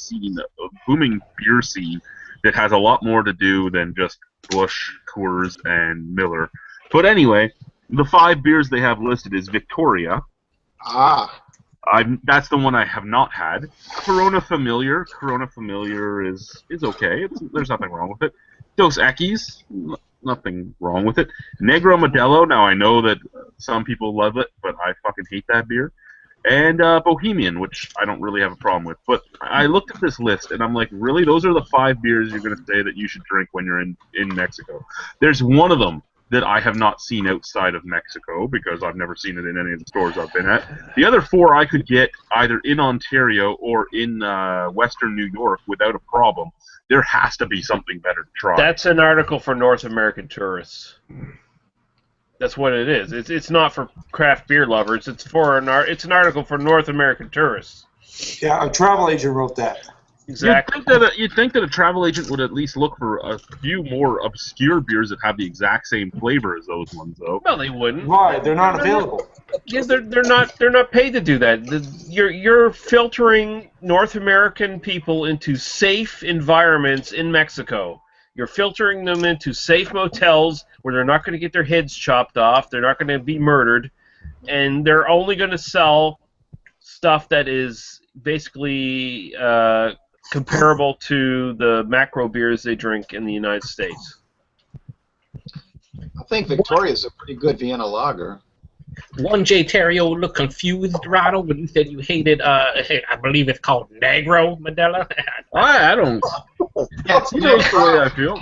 [SPEAKER 4] beer scene that has a lot more to do than just Busch, Coors, and Miller. But anyway, the 5 beers they have listed is Victoria. That's the one I have not had. Corona Familiar. Corona Familiar is okay. There's nothing wrong with it. Dos Equis. Nothing wrong with it. Negro Modelo. Now I know that some people love it, but I fucking hate that beer. And Bohemian, which I don't really have a problem with. But I looked at this list, and I'm like, really? Those are the 5 beers you're going to say that you should drink when you're in Mexico. There's one of them that I have not seen outside of Mexico because I've never seen it in any of the stores I've been at. The other 4 I could get either in Ontario or in Western New York without a problem. There has to be something better to try.
[SPEAKER 7] That's an article for North American tourists. That's what it is. It's not for craft beer lovers. It's an article for North American tourists.
[SPEAKER 6] Yeah, a travel agent wrote that.
[SPEAKER 7] Exactly.
[SPEAKER 4] You'd think that a travel agent would at least look for a few more obscure beers that have the exact same flavor as those ones, though.
[SPEAKER 7] Well, they wouldn't.
[SPEAKER 6] Why? They're not available.
[SPEAKER 7] Yeah, they're not paid to do that. You're filtering North American people into safe environments in Mexico. You're filtering them into safe motels where they're not going to get their heads chopped off, they're not going to be murdered, and they're only going to sell stuff that is basically comparable to the macro beers they drink in the United States.
[SPEAKER 8] I think Victoria's a pretty good Vienna lager.
[SPEAKER 5] One J. Terrio looked confused, Rado, when you said you hated, I believe it's called Negro Modelo.
[SPEAKER 4] I don't. You know the way I feel.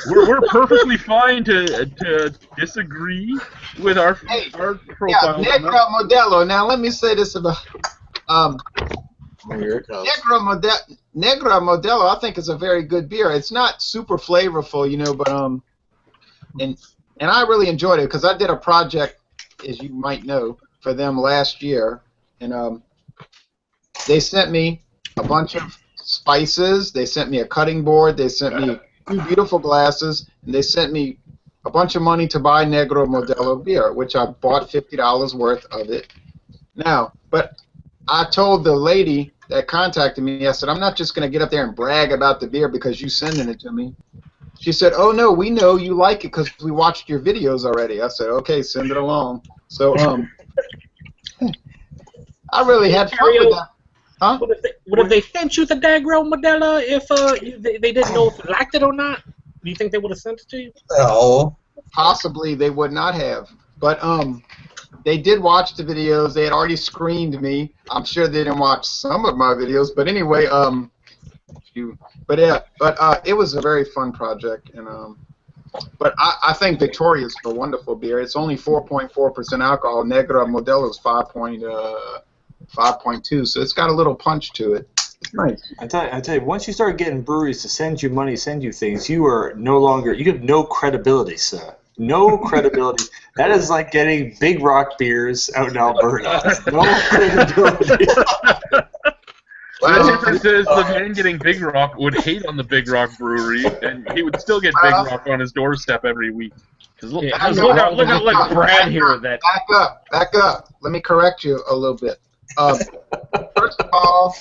[SPEAKER 4] We're perfectly fine to disagree with our profile.
[SPEAKER 8] Yeah, Negro Modelo. Now let me say this about Negro Negra Modelo, I think, is a very good beer. It's not super flavorful, you know, but and I really enjoyed it because I did a project, as you might know, for them last year, and they sent me a bunch of spices. They sent me a cutting board. They sent me 2 beautiful glasses, and they sent me a bunch of money to buy Negro Modelo beer, which I bought $50 worth of it. Now, but I told the lady that contacted me, I said, I'm not just going to get up there and brag about the beer because you sending it to me. She said, oh, no, we know you like it because we watched your videos already. I said, okay, send it along. So I really had fun with that. Huh?
[SPEAKER 5] What if they sent you the Negro Modelo if they didn't know if you liked it or not? Do you think they would have sent it to you?
[SPEAKER 9] No.
[SPEAKER 8] Possibly they would not have. But they did watch the videos. They had already screened me. I'm sure they didn't watch some of my videos. But anyway, it was a very fun project. And but I think Victoria's a wonderful beer. It's only 4.4% alcohol. Negra Modelo is 5.2, so it's got a little punch to it. It's nice.
[SPEAKER 6] I tell you, once you start getting breweries to send you money, send you things, you are no longer, you have no credibility, sir. No credibility. That is like getting Big Rock beers out in Alberta. No credibility.
[SPEAKER 4] The difference is the man getting Big Rock would hate on the Big Rock brewery, and he would still get Big Rock on his doorstep every week.
[SPEAKER 7] Look at Brad here. That
[SPEAKER 8] back up. Let me correct you a little bit. First of all,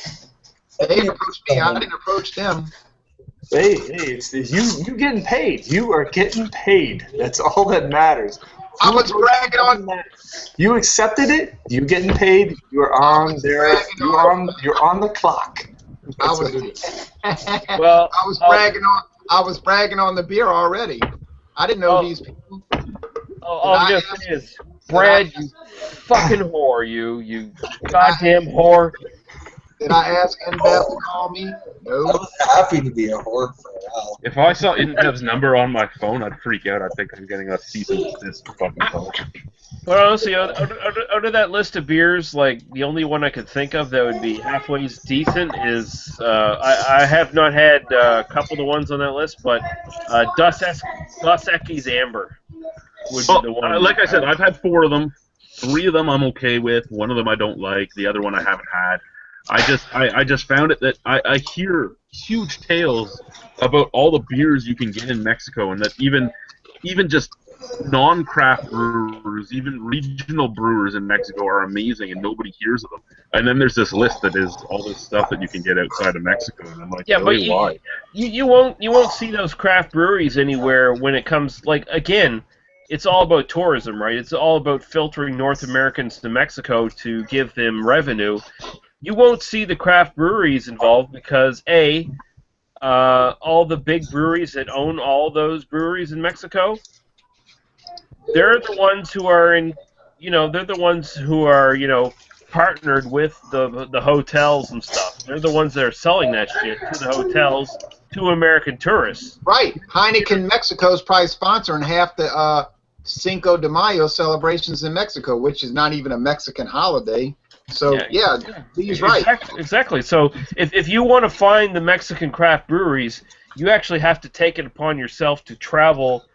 [SPEAKER 8] they approached me. I didn't approach them.
[SPEAKER 6] Hey, it's you getting paid. You are getting paid. That's all that matters.
[SPEAKER 8] I was bragging on that.
[SPEAKER 6] You accepted it. You getting paid. You're on there. You're on the clock.
[SPEAKER 8] I was bragging on the beer already. I didn't know these people.
[SPEAKER 7] All I'm gonna say is, Brad, you fucking whore, you goddamn whore.
[SPEAKER 8] Did I ask NBEV to call me? No.
[SPEAKER 9] I was happy to be a whore for a while.
[SPEAKER 4] If I saw NBEV's number on my phone, I'd freak out. I'd think I'm getting a cease and desist fucking call.
[SPEAKER 7] But honestly, out of that list of beers, like, the only one I could think of that would be halfway decent is, I have not had a couple of the ones on that list, but Dos Equis Amber would be the one.
[SPEAKER 4] Like I said, I've had 4 of them. 3 of them I'm okay with. 1 of them I don't like. The other one I haven't had. I just found it that I hear huge tales about all the beers you can get in Mexico, and that even just non-craft brewers, even regional brewers in Mexico are amazing, and nobody hears of them. And then there's this list that is all this stuff that you can get outside of Mexico, and I'm like,
[SPEAKER 7] yeah,
[SPEAKER 4] really,
[SPEAKER 7] but you won't see those craft breweries anywhere when it comes, like, again, it's all about tourism, right? It's all about filtering North Americans to Mexico to give them revenue. You won't see the craft breweries involved because, A, all the big breweries that own all those breweries in Mexico, they're the ones who are partnered with the hotels and stuff. They're the ones that are selling that shit to the hotels, to American tourists.
[SPEAKER 8] Right. Heineken Mexico is probably sponsoring half the Cinco de Mayo celebrations in Mexico, which is not even a Mexican holiday. So, yeah, he's right.
[SPEAKER 7] Exactly. So, if you want to find the Mexican craft breweries, you actually have to take it upon yourself to travel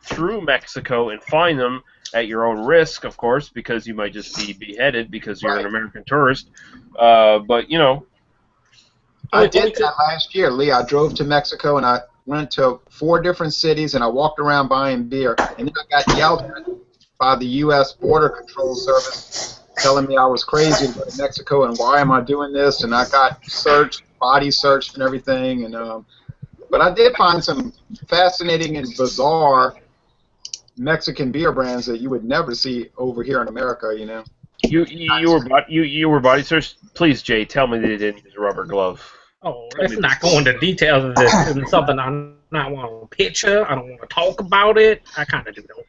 [SPEAKER 7] through Mexico and find them at your own risk, of course, because you might just be beheaded because you're an American tourist. But, you know.
[SPEAKER 8] I did that last year, Lee. I drove to Mexico, and I went to 4 different cities, and I walked around buying beer. And then I got yelled at by the U.S. Border Control Service, telling me I was crazy to go to Mexico and why am I doing this, and I got searched, body searched and everything, and but I did find some fascinating and bizarre Mexican beer brands that you would never see over here in America, you know.
[SPEAKER 7] You were body searched? Please, Jay, tell me they didn't use a rubber glove.
[SPEAKER 5] Oh, let's not go into details of this. It's something I not want to picture. I don't want to talk about it. I kind of do though.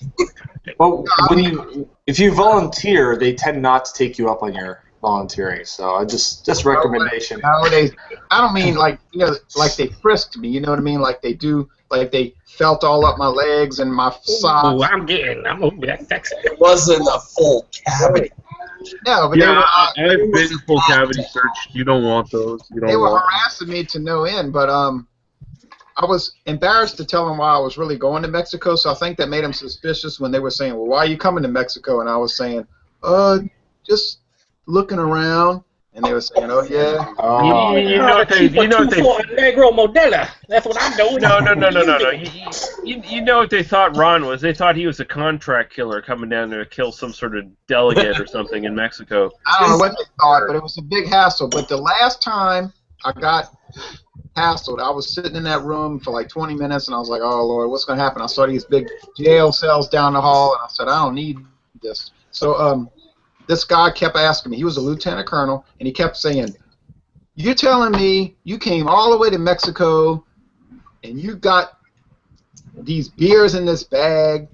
[SPEAKER 6] Well, if you volunteer, they tend not to take you up on your volunteering. So just recommendation.
[SPEAKER 8] Nowadays, I don't mean like like they frisked me. You know what I mean? Like they do. Like they felt all up my legs and my socks.
[SPEAKER 5] Ooh, I'm gonna be that sexy.
[SPEAKER 9] It wasn't a full cavity.
[SPEAKER 8] No, but
[SPEAKER 4] Yeah, I've been full cavity searched. You don't want those. You
[SPEAKER 8] they
[SPEAKER 4] don't
[SPEAKER 8] were
[SPEAKER 4] want.
[SPEAKER 8] harassing me to no end, but I was embarrassed to tell them why I was really going to Mexico, so I think that made them suspicious when they were saying, well, why are you coming to Mexico? And I was saying, just looking around. And they were saying, oh, yeah.
[SPEAKER 7] You know what they
[SPEAKER 5] Negro Modella. That's what I'm doing.
[SPEAKER 7] No. You know what they thought Ron was? They thought he was a contract killer coming down to kill some sort of delegate or something in Mexico.
[SPEAKER 8] I don't know what they thought, but it was a big hassle. But the last time I got hassled, I was sitting in that room for like 20 minutes, and I was like, oh, Lord, what's going to happen? I saw these big jail cells down the hall, and I said, I don't need this. So, this guy kept asking me. He was a lieutenant colonel, and he kept saying, you're telling me you came all the way to Mexico and you got these beers in this bag?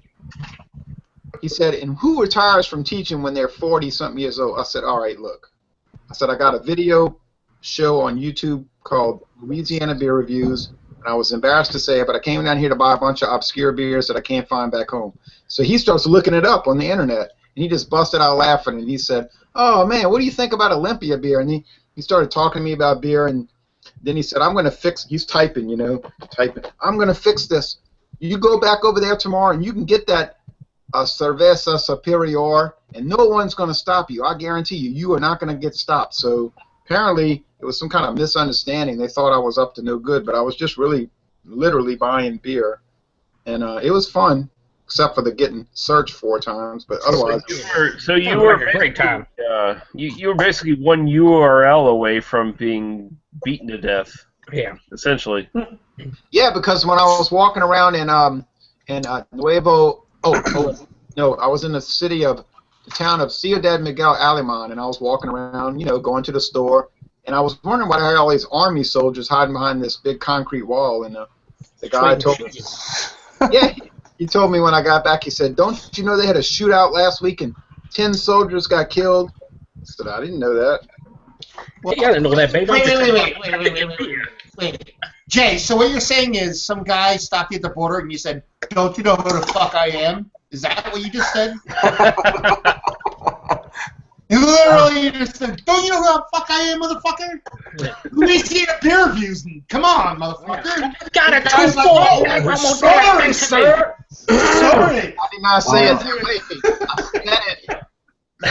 [SPEAKER 8] He said, and who retires from teaching when they're 40-something years old? I said, all right, look. I said, I got a video show on YouTube called Louisiana Beer Reviews, and I was embarrassed to say it, but I came down here to buy a bunch of obscure beers that I can't find back home. So he starts looking it up on the internet. And he just busted out laughing, and he said, oh, man, what do you think about Olympia beer? And he started talking to me about beer, and then he said, I'm going to fix – he's typing, I'm going to fix this. You go back over there tomorrow, and you can get that Cerveza Superior, and no one's going to stop you. I guarantee you, you are not going to get stopped. So apparently it was some kind of misunderstanding. They thought I was up to no good, but I was just really literally buying beer. And it was fun. Except for the getting searched 4 times, but otherwise.
[SPEAKER 7] You were a great time. You were basically one URL away from being beaten to death.
[SPEAKER 5] Yeah.
[SPEAKER 7] Essentially.
[SPEAKER 8] Yeah, because when I was walking around in Nuevo, I was in the town of Ciudad Miguel Alemán, and I was walking around, going to the store, and I was wondering why I had all these army soldiers hiding behind this big concrete wall, and the guy told me, yeah. He told me when I got back, he said, don't you know they had a shootout last week and 10 soldiers got killed? I said, I didn't know that.
[SPEAKER 5] Well, you gotta know that, baby.
[SPEAKER 10] Wait. Jay, so what you're saying is some guy stopped you at the border and you said, don't you know who the fuck I am? Is that what you just said? You literally just said, don't you know who the fuck I am, motherfucker? We see the peer reviews. Come on, motherfucker.
[SPEAKER 5] Got it, 2-4.
[SPEAKER 10] Sorry, sir. Sorry.
[SPEAKER 8] I did not say it that way. I said it.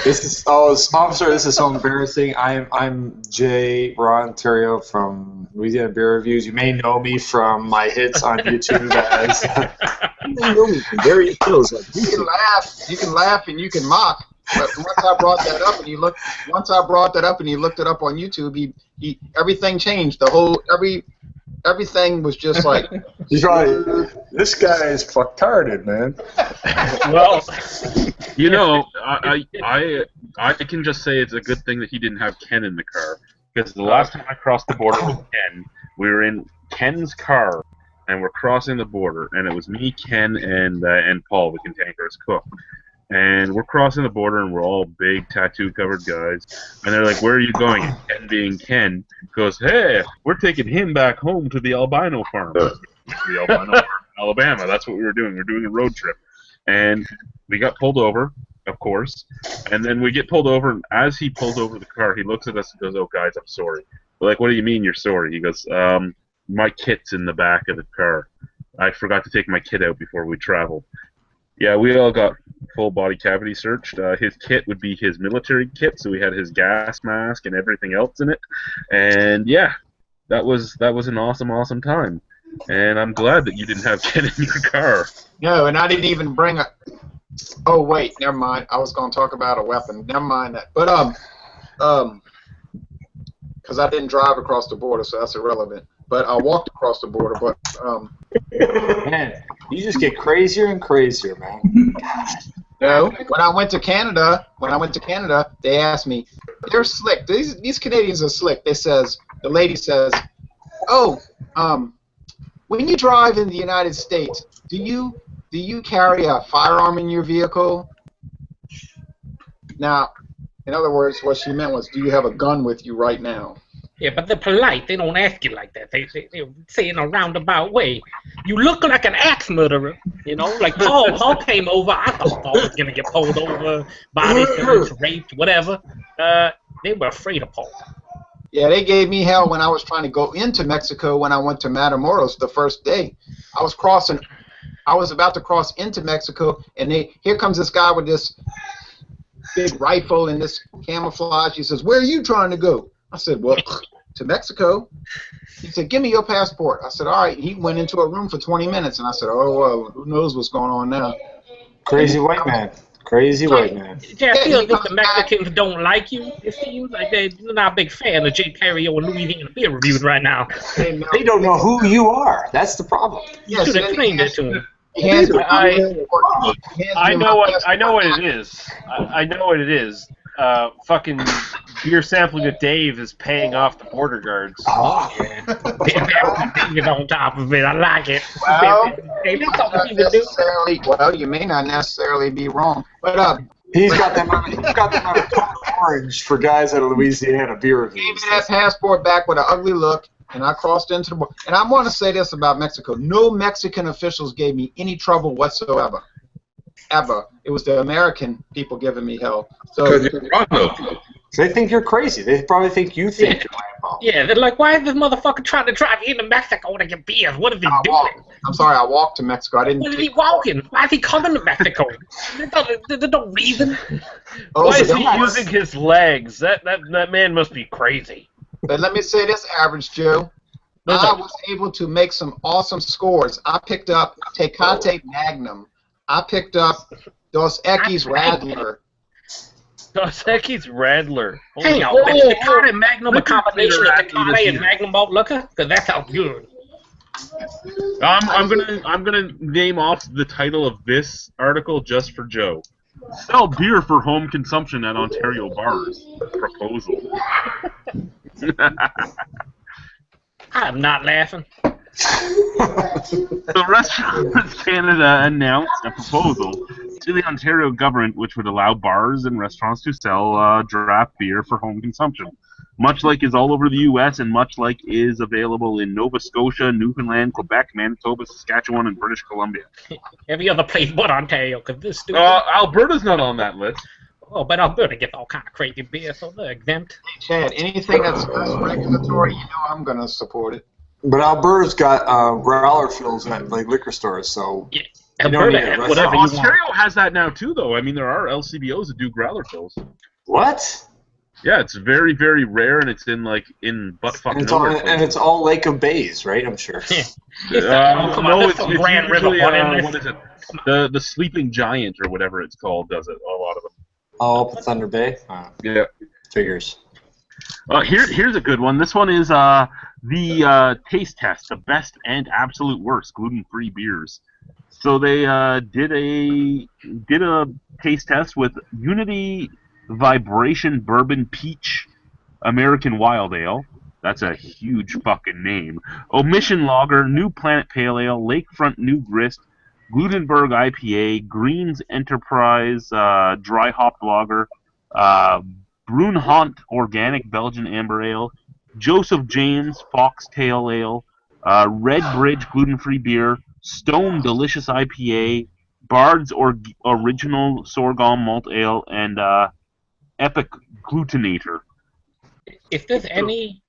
[SPEAKER 6] This is officer. This is so embarrassing. I'm Jay Ron Terrio from Louisiana Beer Reviews. You may know me from my hits on YouTube as.
[SPEAKER 2] You may know me from various shows.
[SPEAKER 8] You can laugh, and you can mock. But once I brought that up and he looked it up on YouTube, he everything changed. Everything was just like.
[SPEAKER 6] He's right. This guy is fucktarded, man.
[SPEAKER 4] Well, I can just say it's a good thing that he didn't have Ken in the car, because the last time I crossed the border with Ken, we were in Ken's car and we're crossing the border, and it was me, Ken, and Paul, the cantankerous cook. And we're crossing the border, and we're all big, tattoo-covered guys. And they're like, where are you going? And Ken, being Ken, goes, hey, we're taking him back home to the albino farm. The albino farm in Alabama. That's what we were doing. We were doing a road trip. And we got pulled over, of course. And then we get pulled over, and as he pulls over the car, he looks at us and goes, oh, guys, I'm sorry. We're like, what do you mean you're sorry? He goes, my kit's in the back of the car. I forgot to take my kit out before we traveled. Yeah, we all got full body cavity searched. His kit would be his military kit, so he had his gas mask and everything else in it. And yeah, that was an awesome time. And I'm glad that you didn't have Ken in your car.
[SPEAKER 8] No, and I didn't even bring a. Oh wait, never mind. I was going to talk about a weapon. Never mind that. But because I didn't drive across the border, so that's irrelevant. But I walked across the border. But
[SPEAKER 6] Man, you just get crazier and crazier, man.
[SPEAKER 8] No, when I went to Canada, they asked me, they're slick. These Canadians are slick. The lady says, oh, when you drive in the United States, do you carry a firearm in your vehicle? Now, in other words, what she meant was, do you have a gun with you right now?
[SPEAKER 5] Yeah, but they're polite. They don't ask you like that. They say in a roundabout way. You look like an axe murderer. You know, like Paul came over. I thought Paul was gonna get pulled over, body searched, raped, whatever. They were afraid of Paul.
[SPEAKER 8] Yeah, they gave me hell when I was trying to go into Mexico when I went to Matamoros the first day. I was about to cross into Mexico, and here comes this guy with this big rifle and this camouflage. He says, "Where are you trying to go?" I said, "Well, to Mexico." He said, "Give me your passport." I said, "All right." He went into a room for 20 minutes, and I said, "Oh, well, who knows what's going on now?"
[SPEAKER 6] Crazy white man. Crazy white man.
[SPEAKER 5] Yeah, I feel as if the Mexicans don't like you. It seems like they're not a big fan of Jay Perry or Louisiana beer reviews right now.
[SPEAKER 6] They don't know who you are. That's the problem.
[SPEAKER 5] You should have explained it to them.
[SPEAKER 7] I know what it is. I know what it is. Fucking beer sampling with Dave is paying off the border guards.
[SPEAKER 5] Oh yeah, get on top of it. I like it.
[SPEAKER 8] Well, you may not necessarily be wrong, but
[SPEAKER 6] he's got them on orange for guys out of Louisiana beer reviews.
[SPEAKER 8] Gave me that passport back with an ugly look, and I crossed into the border. And I want to say this about Mexico: no Mexican officials gave me any trouble whatsoever. Ever. It was the American people giving me hell. So
[SPEAKER 6] they think you're crazy. They probably think you think you're my
[SPEAKER 5] Yeah, they're like, why is this motherfucker trying to drive you into Mexico to get beers? What is he doing?
[SPEAKER 8] I'm sorry, I walked to Mexico. I didn't.
[SPEAKER 5] What is he walking? Why is he coming to Mexico? There's no reason.
[SPEAKER 7] Why is he using his legs? That man must be crazy.
[SPEAKER 8] But let me say this, Average Joe. I was able to make some awesome scores. I picked up Tecate Magnum. I picked up Dos Equis Radler.
[SPEAKER 7] Dos Equis Radler.
[SPEAKER 5] Hang on, is Tecate Magnum a combination of Tecate and Magnum Malt Liquor? Because that sounds good.
[SPEAKER 4] I'm gonna name off the title of this article just for Joe. Sell beer for home consumption at Ontario bars. Proposal.
[SPEAKER 5] I'm not laughing.
[SPEAKER 4] The Restaurants Canada announced a proposal to the Ontario government which would allow bars and restaurants to sell draft beer for home consumption, much like is all over the U.S. and much like is available in Nova Scotia, Newfoundland, Quebec, Manitoba, Saskatchewan, and British Columbia.
[SPEAKER 5] Every other place but Ontario, because this stupid.
[SPEAKER 4] Alberta's not on that list.
[SPEAKER 5] Oh, but Alberta gets all kind of crazy beer, so they're exempt.
[SPEAKER 8] Hey, Chad, anything that's less regulatory, you know I'm going to support it.
[SPEAKER 6] But Alberta's got growler fills at like liquor stores, so
[SPEAKER 5] yeah.
[SPEAKER 6] Alberta
[SPEAKER 5] has whatever you want.
[SPEAKER 4] Ontario has that now too, though. I mean, there are LCBOs that do growler fills.
[SPEAKER 6] What?
[SPEAKER 4] Yeah, it's very, very rare, and it's in buttfuck nowhere.
[SPEAKER 6] And it's all Lake of Bays, right? I'm sure.
[SPEAKER 4] No, it's
[SPEAKER 5] Grand River.
[SPEAKER 4] usually, what is it? The Sleeping Giant or whatever it's called does it. A lot of them.
[SPEAKER 6] Oh, up at Thunder Bay.
[SPEAKER 4] Yeah.
[SPEAKER 6] Figures.
[SPEAKER 4] Here's a good one. This one is the taste test, the best and absolute worst gluten-free beers. So they did a taste test with Unity Vibration Bourbon Peach American Wild Ale. That's a huge fucking name. Omission Lager, New Planet Pale Ale, Lakefront New Grist, Glutenberg IPA, Greens Enterprise Dry Hopped Lager, Brunhant Organic Belgian Amber Ale, Joseph James Foxtail Ale, Red Bridge Gluten-Free Beer, Stone Delicious IPA, Bard's Original Sorghum Malt Ale, and Epic Glutenator.
[SPEAKER 5] If there's any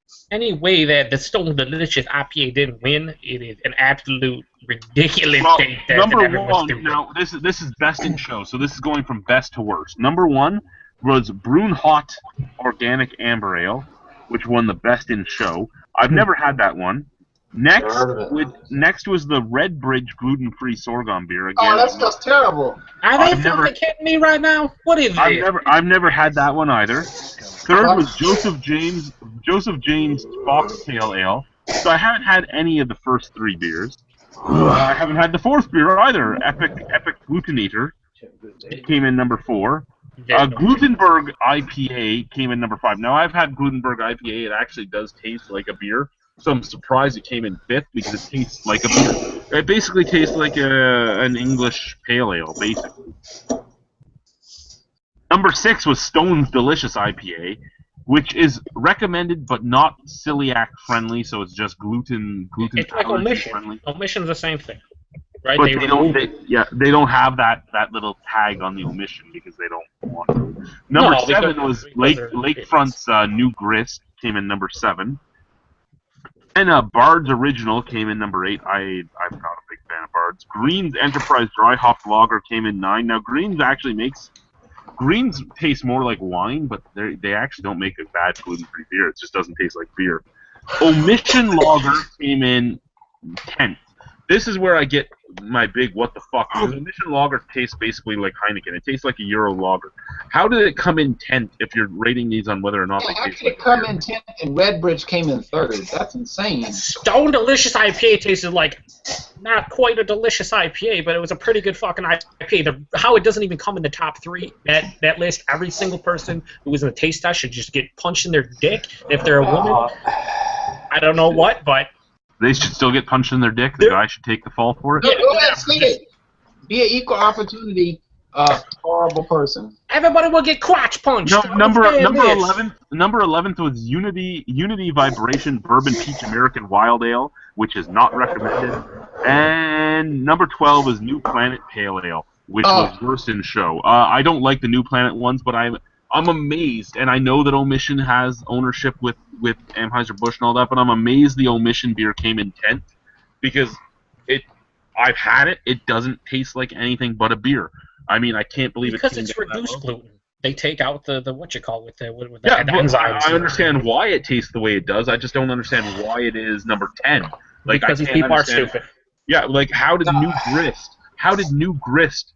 [SPEAKER 5] way that the Stone Delicious IPA didn't win, it is an absolute ridiculous thing.
[SPEAKER 4] Number one, now this is best in show, so this is going from best to worst. Number one was Brunhot Organic Amber Ale, which won the best in show. I've never had that one. Next was the Red Bridge gluten-free sorghum beer. Again,
[SPEAKER 8] that's just terrible.
[SPEAKER 5] Are they fucking kidding me right now? What is this?
[SPEAKER 4] I've never had that one either. Third was Joseph James Foxtail Ale. So I haven't had any of the first three beers. I haven't had the fourth beer either. Epic Glutenator came in number 4. Glutenberg IPA came in number 5. Now I've had Glutenberg IPA. It actually does taste like a beer. So I'm surprised it came in 5th because it tastes like a beer. It basically tastes like an English pale ale, basically. Number 6 was Stone's Delicious IPA. which is recommended but not celiac friendly, so it's just gluten
[SPEAKER 5] It's like
[SPEAKER 4] allergy
[SPEAKER 5] omission.
[SPEAKER 4] friendly.
[SPEAKER 5] Omission's the same thing, right?
[SPEAKER 4] But
[SPEAKER 5] They
[SPEAKER 4] don't.
[SPEAKER 5] remove
[SPEAKER 4] They don't have that little tag on the omission because they don't want to. Number
[SPEAKER 5] No,
[SPEAKER 4] 7
[SPEAKER 5] because-
[SPEAKER 4] was
[SPEAKER 5] because they're
[SPEAKER 4] Lakefront's New Grist came in number 7. And Bard's Original came in number 8. I'm not a big fan of Bard's. Green's Enterprise Dry Hopped Lager came in 9. Now Green's taste more like wine, but they actually don't make a bad gluten-free beer. It just doesn't taste like beer. Omission Lager came in 10th. This is where I get my big what the fuck. Because Omission Lager tastes basically like Heineken. It tastes like a Euro lager. How did it come in 10th if you're rating these on whether or not they
[SPEAKER 8] How
[SPEAKER 4] taste
[SPEAKER 8] could
[SPEAKER 4] like
[SPEAKER 8] it come
[SPEAKER 4] beer?
[SPEAKER 8] in 10th and Redbridge came in 3rd? That's insane.
[SPEAKER 5] Stone Delicious IPA tasted like not quite a delicious IPA, but it was a pretty good fucking IPA. How it doesn't even come in the top 3, that list, every single person who was in the taste test should just get punched in their dick. If they're a woman, I don't know what, but
[SPEAKER 4] They should still get punched in their dick. The guy should take the fall for it.
[SPEAKER 8] Go ahead, say it. Be an equal opportunity horrible person.
[SPEAKER 5] everybody will get crotch punched.
[SPEAKER 4] No, number
[SPEAKER 5] Understand this.
[SPEAKER 4] 11. Number 11th was Unity Vibration Bourbon Peach American Wild Ale, which is not recommended. And number 12 is New Planet Pale Ale, which was worst in show. I don't like the New Planet ones, but I'm amazed, and I know that Omission has ownership with Anheuser-Busch and all that, but I'm amazed the Omission beer came in 10th because I've had it. It doesn't taste like anything but a beer. I mean, I can't believe
[SPEAKER 5] because
[SPEAKER 4] it.
[SPEAKER 5] it's reduced gluten. They take out the what you call with the
[SPEAKER 4] Yeah, but
[SPEAKER 5] enzymes.
[SPEAKER 4] I understand why it tastes the way it does. I just don't understand why it is number 10. Like,
[SPEAKER 5] because
[SPEAKER 4] I
[SPEAKER 5] these
[SPEAKER 4] can't
[SPEAKER 5] people are
[SPEAKER 4] understand-
[SPEAKER 5] stupid.
[SPEAKER 4] Yeah, like how did New Grist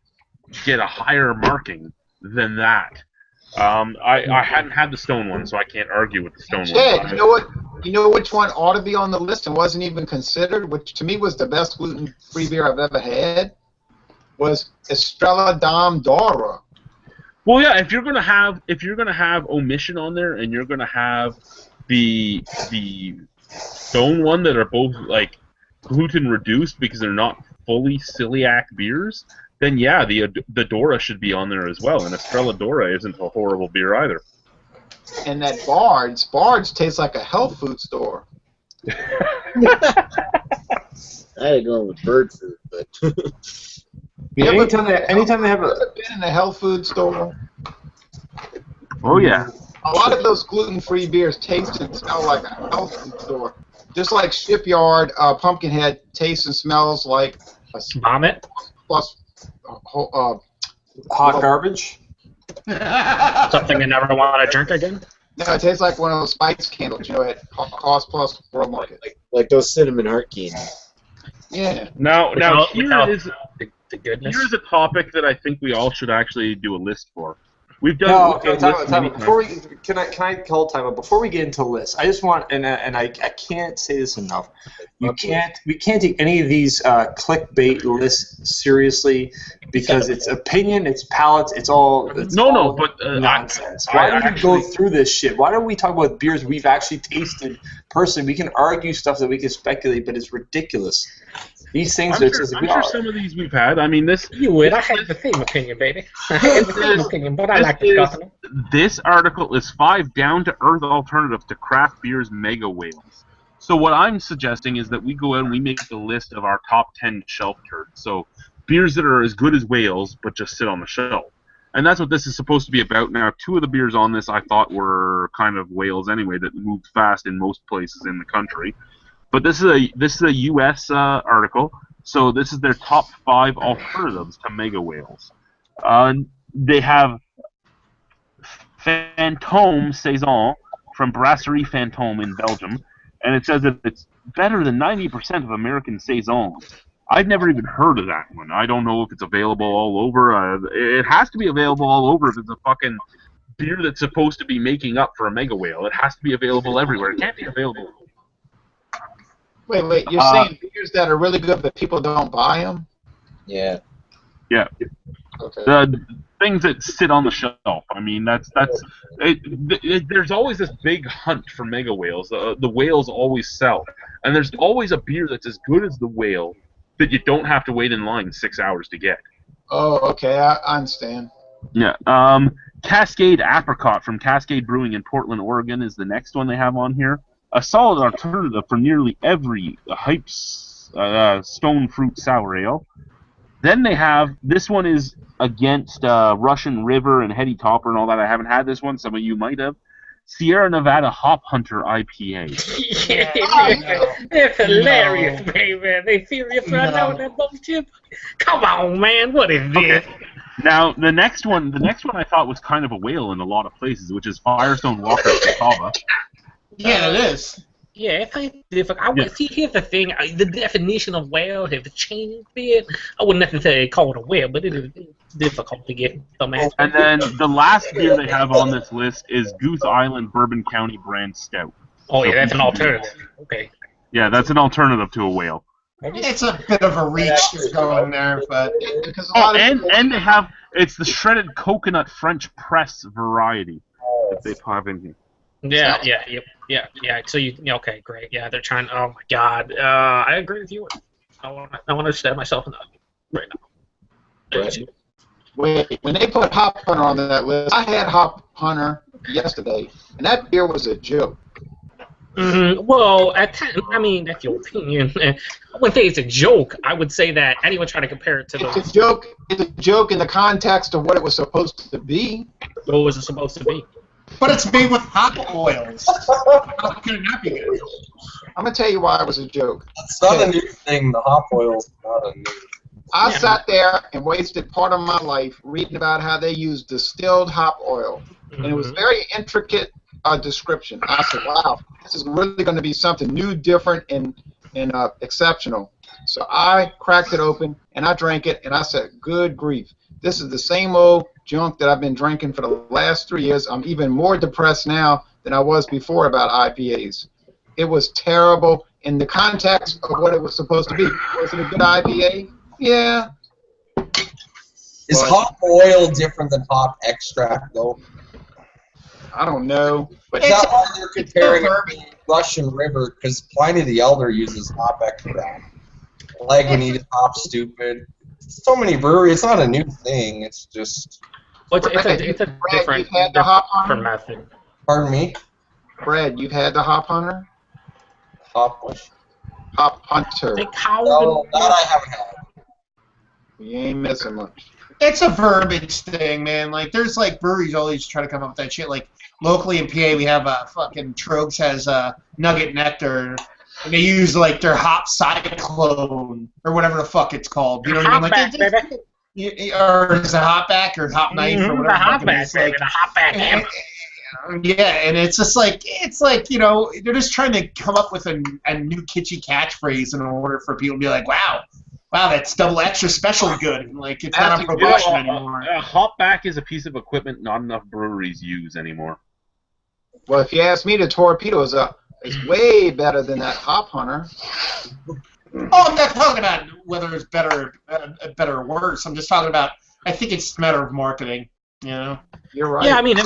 [SPEAKER 4] get a higher marking than that? I hadn't had the Stone one, so I can't argue with the Stone
[SPEAKER 8] Chad,
[SPEAKER 4] one.
[SPEAKER 8] you know what? You know which one ought to be on the list and wasn't even considered, which to me was the best gluten-free beer I've ever had, was Estrella Dom Dora.
[SPEAKER 4] Well, yeah, if you're gonna have Omission on there and you're gonna have the Stone one that are both like gluten reduced because they're not fully celiac beers, then yeah, the Dora should be on there as well. And Estrella Dora isn't a horrible beer either.
[SPEAKER 8] And that Bard's tastes like a health food store.
[SPEAKER 2] I had going with bird food, but
[SPEAKER 6] Yeah, anytime they have a
[SPEAKER 8] been in a health food store.
[SPEAKER 4] Oh yeah.
[SPEAKER 8] A lot of those gluten-free beers taste and smell like a health food store. Just like Shipyard Pumpkinhead tastes and smells like a
[SPEAKER 5] Vomit.
[SPEAKER 8] plus
[SPEAKER 6] hot garbage.
[SPEAKER 5] Something you never want to drink again.
[SPEAKER 8] No, it tastes like one of those spice candles, you know, at Cost Plus World Market.
[SPEAKER 2] like those cinnamon heart candies.
[SPEAKER 8] Yeah.
[SPEAKER 4] Now
[SPEAKER 5] Without
[SPEAKER 4] here's
[SPEAKER 5] the goodness.
[SPEAKER 4] a topic that I think we all should actually do a list for. We've done.
[SPEAKER 6] No,
[SPEAKER 4] we've
[SPEAKER 6] okay,
[SPEAKER 4] done
[SPEAKER 6] time
[SPEAKER 4] lists
[SPEAKER 6] out.
[SPEAKER 4] many
[SPEAKER 6] Before
[SPEAKER 4] times.
[SPEAKER 6] we can I call time out before we get into lists. I just want and I can't say this enough. We can't take any of these clickbait lists seriously because it's opinion, it's palates, it's all nonsense. Why don't we go through this shit? Why don't we talk about beers we've actually tasted personally? We can argue stuff that we can speculate, but it's ridiculous. These things
[SPEAKER 4] I'm
[SPEAKER 6] are
[SPEAKER 4] sure,
[SPEAKER 6] just
[SPEAKER 4] I'm sure some of these we've had. I mean, this.
[SPEAKER 5] You would. I had the same opinion, baby. I had the same opinion, but I like discussing it.
[SPEAKER 4] This article is 5 down-to-earth alternatives to craft beer's mega whales. So what I'm suggesting is that we go out and we make a list of our top 10 shelf turds. So beers that are as good as whales, but just sit on the shelf. And that's what this is supposed to be about. Now, 2 of the beers on this I thought were kind of whales anyway, that moved fast in most places in the country. But this is a U.S. Article, so this is their top 5 alternatives to mega whales. They have Fantôme Saison from Brasserie Fantôme in Belgium, and it says that it's better than 90% of American saisons. I've never even heard of that one. I don't know if it's available all over. It has to be available all over if it's a fucking beer that's supposed to be making up for a mega whale. It has to be available everywhere. It can't be available.
[SPEAKER 8] Wait, you're saying beers that are really good but people don't buy them?
[SPEAKER 2] Yeah.
[SPEAKER 4] Yeah.
[SPEAKER 8] Okay.
[SPEAKER 4] The things that sit on the shelf. I mean, there's always this big hunt for mega whales. The whales always sell, and there's always a beer that's as good as the whale that you don't have to wait in line 6 hours to get.
[SPEAKER 8] Oh, okay, I understand.
[SPEAKER 4] Yeah. Cascade Apricot from Cascade Brewing in Portland, Oregon is the next one they have on here. A solid alternative for nearly every hype stone fruit sour ale. Then they have, this one is against Russian River and Heady Topper and all that. I haven't had this one. Some of you might have. Sierra Nevada Hop Hunter IPA.
[SPEAKER 5] They're hilarious, baby. They serious right now with that bullshit. Come on, man. What is this?
[SPEAKER 4] Okay. Now the next one I thought was kind of a whale in a lot of places, which is Firestone Walker Catawba.
[SPEAKER 10] Yeah, it is.
[SPEAKER 5] Yeah, it's difficult. See, here's the thing. The definition of whale has changed a bit. I wouldn't necessarily call it a whale, but it is difficult to get some answer.
[SPEAKER 4] And then the last beer they have on this list is Goose Island Bourbon County Brand Stout.
[SPEAKER 5] Oh, yeah, that's an alternative. Okay.
[SPEAKER 4] Yeah, that's an alternative to a whale.
[SPEAKER 10] It's a bit of a reach to go in there, but
[SPEAKER 4] and they have, it's the shredded coconut French press variety that they have in here.
[SPEAKER 5] Yeah. So okay, great. Yeah, they're trying. Oh my God, I agree with you. I want to stab myself in the right now.
[SPEAKER 8] Right. Wait, when they put Hop Hunter on that list, I had Hop Hunter yesterday, and that beer was a joke.
[SPEAKER 5] Well, I mean, that's your opinion. I wouldn't say it's a joke. I would say that anyone trying to compare it to the.
[SPEAKER 8] It's a joke. It's a joke in the context of what it was supposed to be.
[SPEAKER 5] What was it supposed to be?
[SPEAKER 10] But it's made with hop oils. How could it not be good?
[SPEAKER 8] I'm gonna tell you why it was a joke.
[SPEAKER 9] It's not a new thing. The hop oil's not a new.
[SPEAKER 8] I sat there and wasted part of my life reading about how they use distilled hop oil, and it was very intricate description. I said, "Wow, this is really going to be something new, different, and exceptional." So I cracked it open and I drank it, and I said, "Good grief! This is the same old junk that I've been drinking for the last 3 years. I'm even more depressed now than I was before about IPAs. It was terrible in the context of what it was supposed to be. Was it a good IPA? Yeah."
[SPEAKER 9] Is hop oil different than hop extract, though?
[SPEAKER 8] I don't know.
[SPEAKER 9] But it's not why they're comparing it to Russian River, because Pliny the Elder uses hop extract. Lagunitas hop stupid. So many breweries. It's not a new thing. It's just.
[SPEAKER 5] Well, it's a different method.
[SPEAKER 9] Pardon me?
[SPEAKER 8] Brad, you've had the Hop Hunter?
[SPEAKER 9] Hop
[SPEAKER 8] Hunter.
[SPEAKER 9] No, that I haven't had.
[SPEAKER 8] You ain't missing much.
[SPEAKER 10] It's a verbiage thing, man. Like, there's like breweries always try to come up with that shit. Like, locally in PA, we have fucking Trogs has Nugget Nectar, and they use like their hop cyclone or whatever the fuck it's called. You know what I mean? Like, or is it hop back or hop knife or whatever?
[SPEAKER 5] The hop back, baby. The hop back.
[SPEAKER 10] Yeah, and it's just like you know, they're just trying to come up with a new kitschy catchphrase in order for people to be like, wow, that's double extra special good. And, like, it's not on promotion anymore.
[SPEAKER 4] Hop back is a piece of equipment not enough breweries use anymore.
[SPEAKER 8] Well, if you ask me, the Torpedo is way better than that Hop Hunter.
[SPEAKER 10] Oh, I'm not talking about whether it's better or worse. I'm just talking about, I think it's a matter of marketing. You know?
[SPEAKER 8] You're right.
[SPEAKER 5] Yeah, I mean,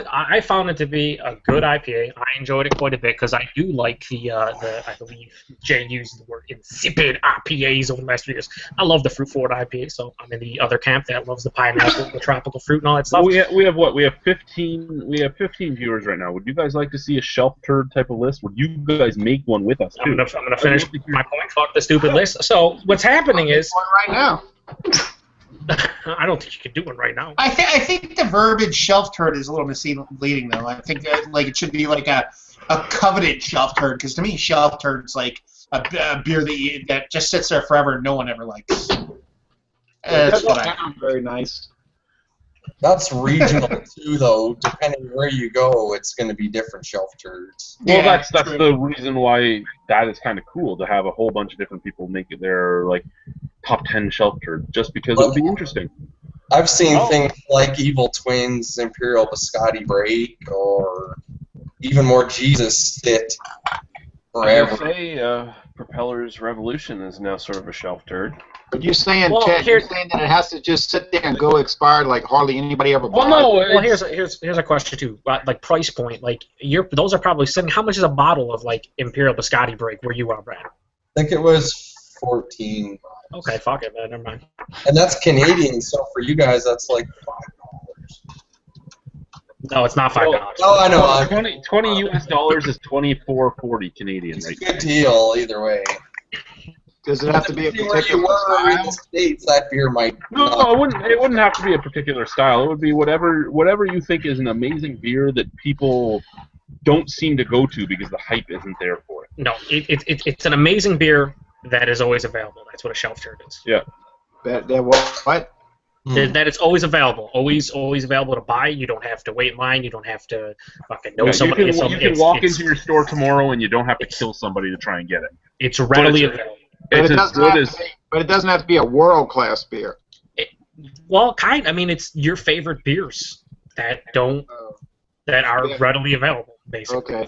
[SPEAKER 5] I found it to be a good IPA. I enjoyed it quite a bit because I do like the I believe Jay used the word insipid IPAs over the last 3 years. I love the fruit forward IPA, so I'm in the other camp that loves the pineapple, the tropical fruit, and all that stuff.
[SPEAKER 4] We have what? We have 15 viewers right now. Would you guys like to see a shelf turd type of list? Would you guys make one with us too?
[SPEAKER 5] I'm gonna finish my point. Fuck the stupid list. So what's happening is
[SPEAKER 8] right now.
[SPEAKER 5] I don't think you can do one right now.
[SPEAKER 10] I think the verbiage shelf turd is a little misleading, though. I think like it should be like a coveted shelf turd, because to me, shelf turd's like a beer that just sits there forever and no one ever likes. That's what I think.
[SPEAKER 8] Very nice.
[SPEAKER 9] That's regional too, though. Depending where you go, it's going to be different shelf turds.
[SPEAKER 4] Well, yeah, that's the reason why that is kind of cool to have a whole bunch of different people make it their like top 10 shelf turd, just because it would be interesting.
[SPEAKER 9] I've seen things like Evil Twins, Imperial Biscotti Break, or even more Jesus Sit forever.
[SPEAKER 7] I say Propeller's Revolution is now sort of a shelf turd.
[SPEAKER 8] But you're saying, Chad, you're saying that it has to just sit there and go expired like hardly anybody ever buys.
[SPEAKER 5] Well, here's a question too. Like price point, like those are probably sitting. How much is a bottle of like Imperial Biscotti Break where you are, Brad?
[SPEAKER 9] I think it was $14.
[SPEAKER 5] Okay, fuck it, man. Never mind.
[SPEAKER 9] And that's Canadian, so for you guys, that's like $5.
[SPEAKER 5] No, it's not $5.
[SPEAKER 9] Oh, I know.
[SPEAKER 4] 20 US dollars is $24.40 Canadian,
[SPEAKER 9] It's
[SPEAKER 4] right?
[SPEAKER 9] a good deal either way.
[SPEAKER 8] Does it have to be a
[SPEAKER 9] Depending where you
[SPEAKER 8] particular
[SPEAKER 9] were in
[SPEAKER 8] style?
[SPEAKER 9] the States, that beer might
[SPEAKER 4] No,
[SPEAKER 9] not.
[SPEAKER 4] it wouldn't have to be a particular style. It would be whatever you think is an amazing beer that people don't seem to go to because the hype isn't there for it.
[SPEAKER 5] No, it's an amazing beer that is always available. That's what a shelf turd is.
[SPEAKER 4] Yeah.
[SPEAKER 8] That what?
[SPEAKER 5] That it's always available, always available to buy. You don't have to wait in line. You don't have to fucking know somebody.
[SPEAKER 4] You can walk into your store tomorrow and you don't have to kill somebody to try and get it.
[SPEAKER 5] It's readily available.
[SPEAKER 4] It's as good as.
[SPEAKER 8] But it doesn't have to be a world-class beer.
[SPEAKER 5] Well, I mean, it's your favorite beers that are readily available, basically.
[SPEAKER 8] Okay.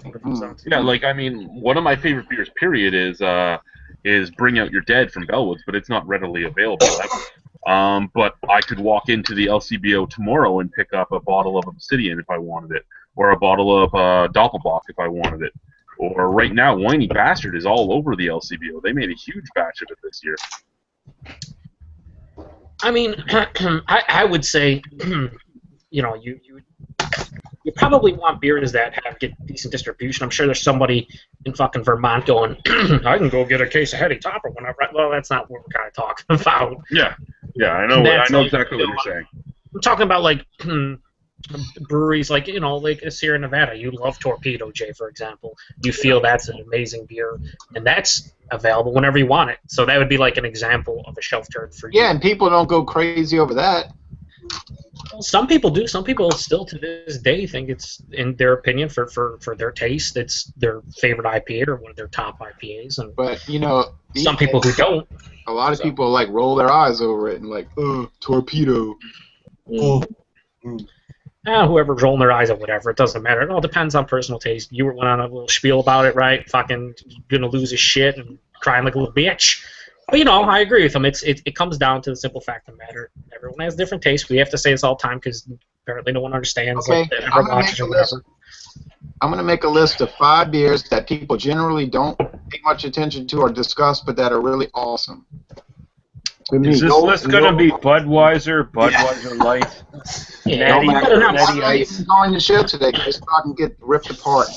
[SPEAKER 4] Yeah, like I mean, one of my favorite beers, period, is Bring Out Your Dead from Bellwoods, but it's not readily available ever. But I could walk into the LCBO tomorrow and pick up a bottle of Obsidian if I wanted it, or a bottle of Doppelbock if I wanted it. Or right now, Whiny Bastard is all over the LCBO. They made a huge batch of it this year.
[SPEAKER 5] I mean, I would say, you know, you probably want beers that get decent distribution. I'm sure there's somebody in fucking Vermont going, I can go get a case of Heady Topper whenever. Well, that's not what we're kind of talking about.
[SPEAKER 4] Yeah, I know exactly what you're saying.
[SPEAKER 5] I'm talking about like breweries like, you know, like Sierra Nevada. You love Torpedo, Jay, for example. You feel that's an amazing beer, and that's available whenever you want it. So that would be like an example of a shelf turd for you.
[SPEAKER 8] Yeah, and people don't go crazy over that.
[SPEAKER 5] Well, some people do. Some people still to this day think it's, in their opinion, for their taste, it's their favorite IPA or one of their top IPAs. And
[SPEAKER 8] but you know,
[SPEAKER 5] some people who don't.
[SPEAKER 8] A lot of people like roll their eyes over it and like, Torpedo.
[SPEAKER 5] Whoever's rolling their eyes at whatever, it doesn't matter. It all depends on personal taste. You went on a little spiel about it, right? Fucking gonna lose his shit and crying like a little bitch. But you know, I agree with him. It comes down to the simple fact of the matter. Everyone has different tastes. We have to say this all the time because apparently no one understands.
[SPEAKER 8] Okay,
[SPEAKER 5] like, never watches or whatever.
[SPEAKER 8] I'm gonna make a list of 5 beers that people generally don't pay much attention to or discuss, but that are really awesome.
[SPEAKER 7] Is this list going to be Budweiser Light, Natty Ice?
[SPEAKER 8] On the show today, so I can get ripped apart.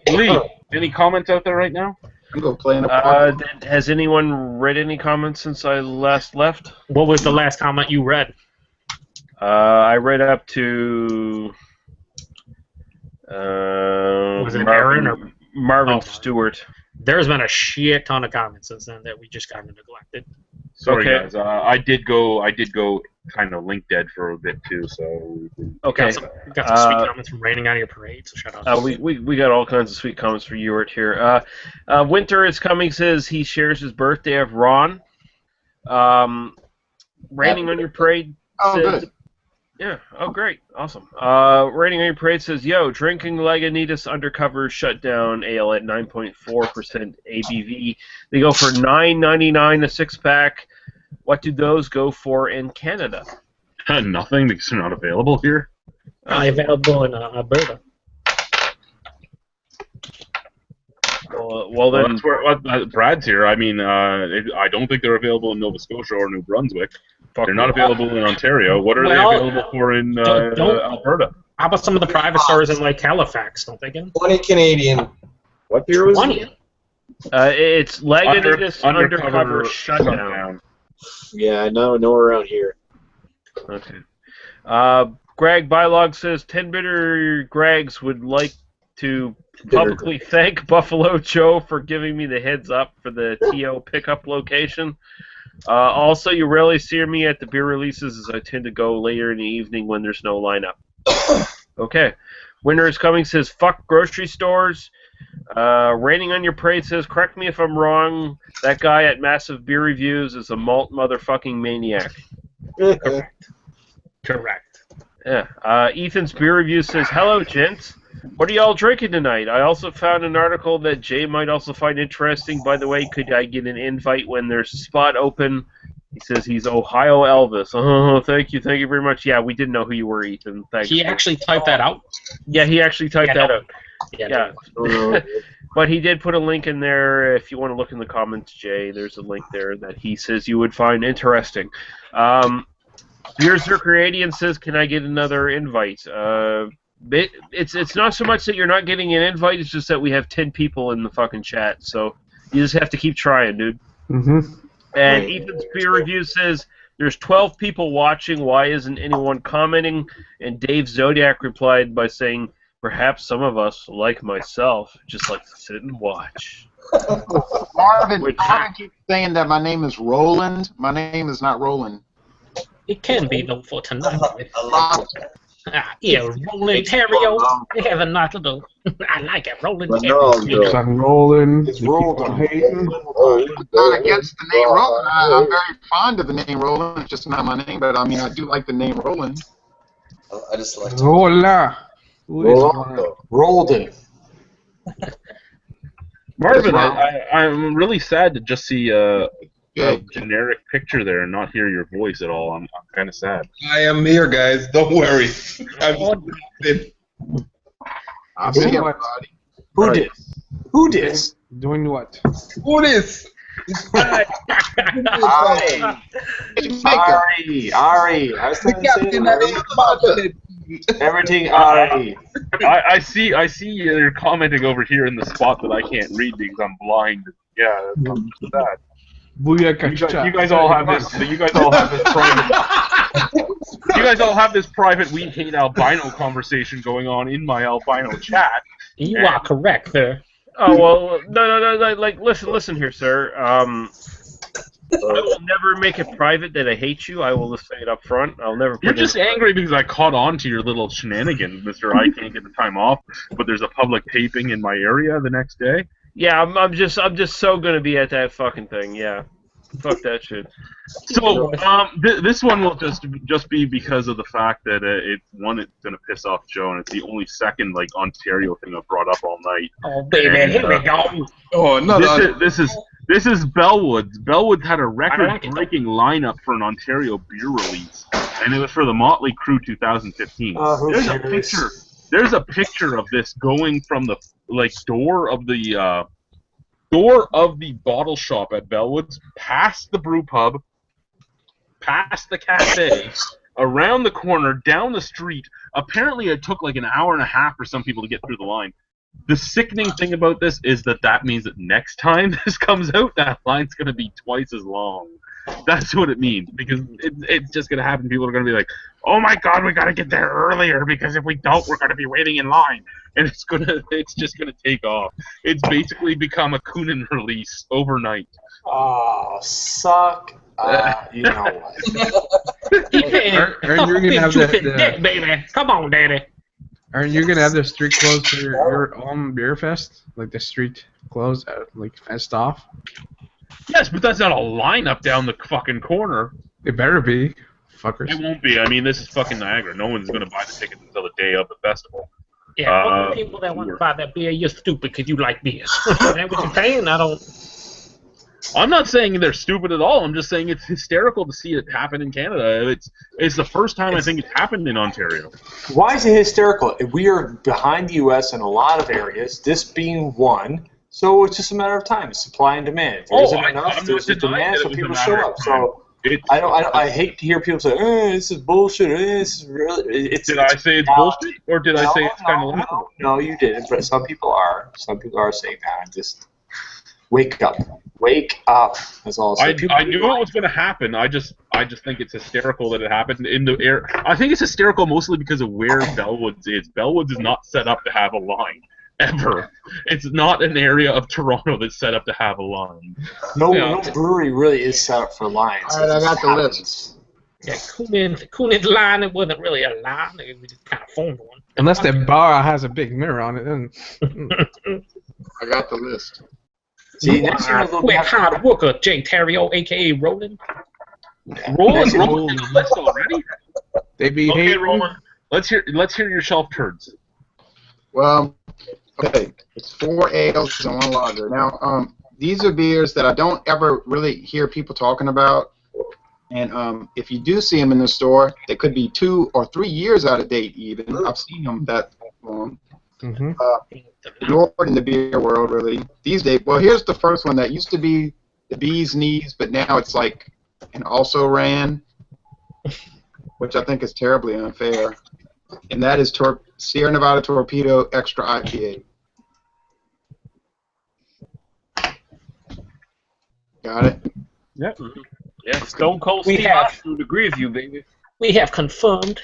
[SPEAKER 4] Lee, any comments out there right now?
[SPEAKER 8] I'm going to play in a
[SPEAKER 7] Has anyone read any comments since I last left?
[SPEAKER 5] What was the last comment you read?
[SPEAKER 7] I read up to
[SPEAKER 5] was it Aaron or
[SPEAKER 7] Marvin Stewart?
[SPEAKER 5] There's been a shit ton of comments since then that we just kind of neglected.
[SPEAKER 4] Sorry, guys. I did go kind of link dead for a bit too. So
[SPEAKER 5] okay. We got some sweet comments from Raining on Your Parade. So shout out.
[SPEAKER 7] We got all kinds of sweet comments for Ewart here. Winter is Coming says he shares his birthday of Ron. Raining on Your Parade. Says,
[SPEAKER 8] good.
[SPEAKER 7] Yeah. Oh, great. Awesome. Raining on Your Parade says, yo, drinking Lagunitas Undercover Shutdown Ale at 9.4% ABV. They go for $9.99 a 6-pack. What do those go for in Canada?
[SPEAKER 4] Nothing because they're not available here.
[SPEAKER 5] Available in Alberta.
[SPEAKER 7] Well then,
[SPEAKER 4] that's where Brad's here. I mean, I don't think they're available in Nova Scotia or New Brunswick. They're not available in Ontario. What are they available for in Alberta?
[SPEAKER 5] How about some of the private stores in like Halifax? Don't they get
[SPEAKER 9] 20 Canadian.
[SPEAKER 2] What beer was
[SPEAKER 5] 20?
[SPEAKER 2] it?
[SPEAKER 7] It's Lagunitas Undercover Shutdown.
[SPEAKER 2] Yeah, I know around here.
[SPEAKER 7] Okay. Greg Bylog says 10 Bitter Gregs would like to publicly thank Buffalo Joe for giving me the heads up for the TO pickup location. Also, you rarely see me at the beer releases as I tend to go later in the evening when there's no lineup. Okay. Winter is Coming says, fuck grocery stores. Raining on Your Parade says, correct me if I'm wrong, that guy at Massive Beer Reviews is a malt motherfucking maniac.
[SPEAKER 5] Correct.
[SPEAKER 7] Yeah. Ethan's Beer Review says, hello, gents. What are y'all drinking tonight? I also found an article that Jay might also find interesting. By the way, could I get an invite when there's a spot open? He says he's Ohio Elvis. Oh, thank you very much. Yeah, we didn't know who you were, Ethan. Thanks.
[SPEAKER 5] He actually typed that out?
[SPEAKER 7] Yeah, he actually typed that out.
[SPEAKER 5] Yeah.
[SPEAKER 7] But he did put a link in there. If you want to look in the comments, Jay, there's a link there that he says you would find interesting. Beerzerker Radiant says, "Can I get another invite?" It's not so much that you're not getting an invite; it's just that we have 10 people in the fucking chat, so you just have to keep trying, dude.
[SPEAKER 3] Mm-hmm.
[SPEAKER 7] And Ethan's beer review says, "There's 12 people watching. Why isn't anyone commenting?" And Dave Zodiac replied by saying, "Perhaps some of us, like myself, just like to sit and watch."
[SPEAKER 8] Marvin keeps saying that my name is Roland. My name is not Roland.
[SPEAKER 5] It can be though for tonight.
[SPEAKER 8] Ah,
[SPEAKER 5] Yeah, Roland Terrio. They have a nice little. I like it, Roland
[SPEAKER 2] Ronaldo.
[SPEAKER 3] It's like rolling.
[SPEAKER 6] It's rolled on.
[SPEAKER 3] Hating.
[SPEAKER 8] not against the name Roland. I'm very fond of the name Roland. It's just not my name, but I mean, I do like the name Roland.
[SPEAKER 9] I just like to.
[SPEAKER 3] Hola. Who is
[SPEAKER 2] Ronaldo.
[SPEAKER 6] Rolden.
[SPEAKER 4] Marvin, I'm really sad to just see a
[SPEAKER 8] Yeah.
[SPEAKER 4] generic picture there and not hear your voice at all. I'm kind of sad.
[SPEAKER 12] I am here, guys. Don't worry. I'm
[SPEAKER 8] I see
[SPEAKER 3] Doing
[SPEAKER 8] everybody.
[SPEAKER 3] what?
[SPEAKER 6] Who did? Who did?
[SPEAKER 3] Doing what?
[SPEAKER 12] Who this?
[SPEAKER 6] Ari. I was trying to say Ari. Everything Ari.
[SPEAKER 4] I see you're commenting over here in the spot that I can't read because I'm blind. Yeah, that's sad.
[SPEAKER 3] Booyaka.
[SPEAKER 4] You guys all have this. You guys all have this private. You guys all have this private "we hate albino" conversation going on in my albino chat.
[SPEAKER 5] You are correct, sir.
[SPEAKER 7] Oh well, no. Like, listen here, sir. I will never make it private that I hate you. I will just say it up front. I'll never.
[SPEAKER 4] You're
[SPEAKER 7] put
[SPEAKER 4] just
[SPEAKER 7] it
[SPEAKER 4] angry because I caught on to your little shenanigans, Mister. I can't get the time off, but there's a public taping in my area the next day.
[SPEAKER 7] Yeah, I'm just so gonna be at that fucking thing. Yeah, fuck that shit.
[SPEAKER 4] So this one will just be because of the fact that it's gonna piss off Joe, and it's the only second like Ontario thing I've brought up all night.
[SPEAKER 5] Oh baby,
[SPEAKER 4] And,
[SPEAKER 5] here we go.
[SPEAKER 12] Oh, no.
[SPEAKER 4] This is Bellwoods. Bellwoods had a record-breaking lineup for an Ontario beer release, and it was for the Motley Crue 2015. There's a picture of this going from the door of the bottle shop at Bellwoods, past the brew pub, past the cafe, around the corner, down the street. Apparently, it took like an hour and a half for some people to get through the line. The sickening thing about this is that means that next time this comes out, that line's going to be twice as long. That's what it means, because it's just going to happen. People are going to be like, "Oh my God, we got to get there earlier because if we don't, we're going to be waiting in line." And it's just gonna take off. It's basically become a Coonan release overnight.
[SPEAKER 6] Oh, suck. You know what?
[SPEAKER 5] Aren't
[SPEAKER 3] you gonna have
[SPEAKER 5] dick, baby? Come on, daddy.
[SPEAKER 3] Aren't you gonna have the street closed for your own beer fest? Like the street closed, like fenced off?
[SPEAKER 4] Yes, but that's not a lineup down the fucking corner.
[SPEAKER 3] It better be, fuckers.
[SPEAKER 4] It won't be. I mean, this is fucking Niagara. No one's gonna buy the tickets until the day of the festival.
[SPEAKER 5] Yeah, all the people that want to buy that beer, you're stupid because you like beer. Is that what you're saying?
[SPEAKER 4] I'm not saying they're stupid at all. I'm just saying it's hysterical to see it happen in Canada. It's the first time I think it's happened in Ontario.
[SPEAKER 6] Why is it hysterical? We are behind the U.S. in a lot of areas, this being one, so it's just a matter of time. It's supply and demand. If there isn't enough, there's a demand, so people show up. So I hate to hear people say, this is bullshit. This is really.
[SPEAKER 4] Did I say it's bullshit, or did I say it's kind of laughable?
[SPEAKER 6] No, you didn't. But some people are. Some people are saying that. Just wake up. Wake up. That's all.
[SPEAKER 4] I knew it was going to happen. I just think it's hysterical that it happened in the air. I think it's hysterical mostly because of where Bellwoods is. Bellwoods is not set up to have a line. Ever. It's not an area of Toronto that's set up to have a line.
[SPEAKER 6] No brewery really is set up for lines.
[SPEAKER 8] All right, I got the list.
[SPEAKER 5] Yeah, Coonan's line, it wasn't really a line. We just kind of formed one.
[SPEAKER 3] Unless the bar has a big mirror on it, then.
[SPEAKER 8] I got the list.
[SPEAKER 6] See, next year
[SPEAKER 5] quick hard worker, J. Terrio, a.k.a. Roland.
[SPEAKER 4] Roland the list already?
[SPEAKER 3] They be
[SPEAKER 4] okay, Roland. Let's hear your shelf turds.
[SPEAKER 8] Well, okay, it's 4 ales and 1 lager. Now, these are beers that I don't ever really hear people talking about, and if you do see them in the store, they could be 2 or 3 years out of date even. I've seen them that long. Ignored in the beer world, really. These days, well, here's the first one that used to be the Bee's Knees, but now it's like an also ran. which I think is terribly unfair, and that is Sierra Nevada Torpedo Extra IPA. Got it?
[SPEAKER 7] Yep. Yeah, Stone Cold
[SPEAKER 5] We
[SPEAKER 7] Steve
[SPEAKER 5] have-
[SPEAKER 7] I would agree with you, baby.
[SPEAKER 5] We have confirmed.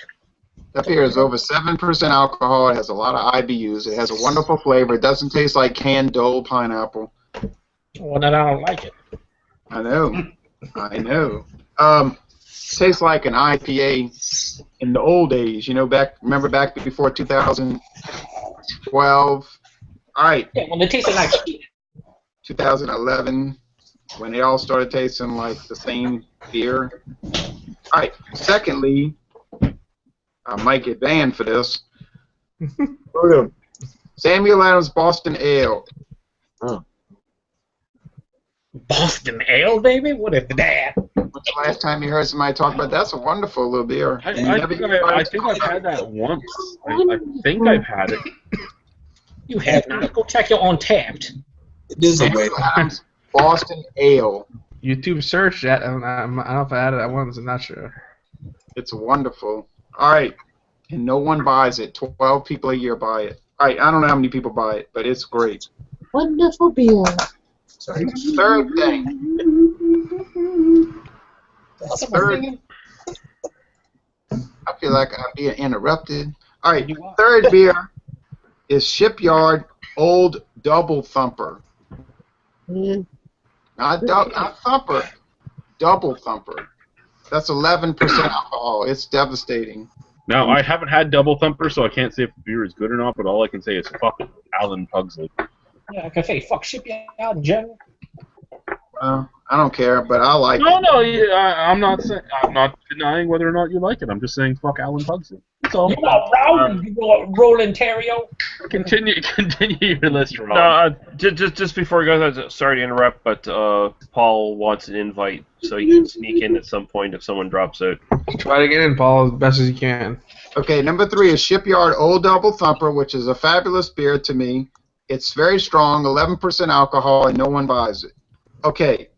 [SPEAKER 8] That beer is over 7% alcohol. It has a lot of IBUs. It has a wonderful flavor. It doesn't taste like canned Dole pineapple.
[SPEAKER 5] Well, then I don't like it.
[SPEAKER 8] I know. I know. Tastes like an IPA in the old days. You know, remember back before 2012? All right.
[SPEAKER 5] Yeah, well, it tasted like shit.
[SPEAKER 8] 2011, when they all started tasting like the same beer. All right. Secondly, I might get banned for this. Samuel Adams Boston Ale.
[SPEAKER 5] Boston Ale, baby? What is that?
[SPEAKER 8] When's the last time you heard somebody talk about that? That's a wonderful little beer.
[SPEAKER 4] I think I've had that once. I think I've had it.
[SPEAKER 5] You have not. Go check your Untapped.
[SPEAKER 9] It is a way.
[SPEAKER 8] Samuel Adams Boston Ale.
[SPEAKER 3] YouTube search that. I don't know if I had it at once. I'm not sure.
[SPEAKER 8] It's wonderful. All right. And no one buys it. 12 people a year buy it. All right. I don't know how many people buy it, but it's great.
[SPEAKER 10] Wonderful beer.
[SPEAKER 8] Sorry. Third thing. I feel like I'm being interrupted. All right. Third beer is Shipyard Old Double Thumper. Not Thumper. Double Thumper. That's 11% alcohol. It's devastating.
[SPEAKER 4] Now, I haven't had Double Thumper, so I can't say if the beer is good or not, but all I can say is fuck Alan Pugsley.
[SPEAKER 5] Yeah, I can say fuck Shipyard in general.
[SPEAKER 8] I don't care, but I like it.
[SPEAKER 4] No, I'm not denying whether or not you like it. I'm just saying fuck Alan Pugsley. That's all.
[SPEAKER 5] Roland Terrio.
[SPEAKER 4] Continue your list, Ron.
[SPEAKER 7] No, just before we go, sorry to interrupt, but Paul wants an invite, so you can sneak in at some point if someone drops out.
[SPEAKER 3] Try to get in, Paul, as best as you can.
[SPEAKER 8] Okay, number 3 is Shipyard Old Double Thumper, which is a fabulous beer to me. It's very strong, 11% alcohol, and no one buys it. Okay,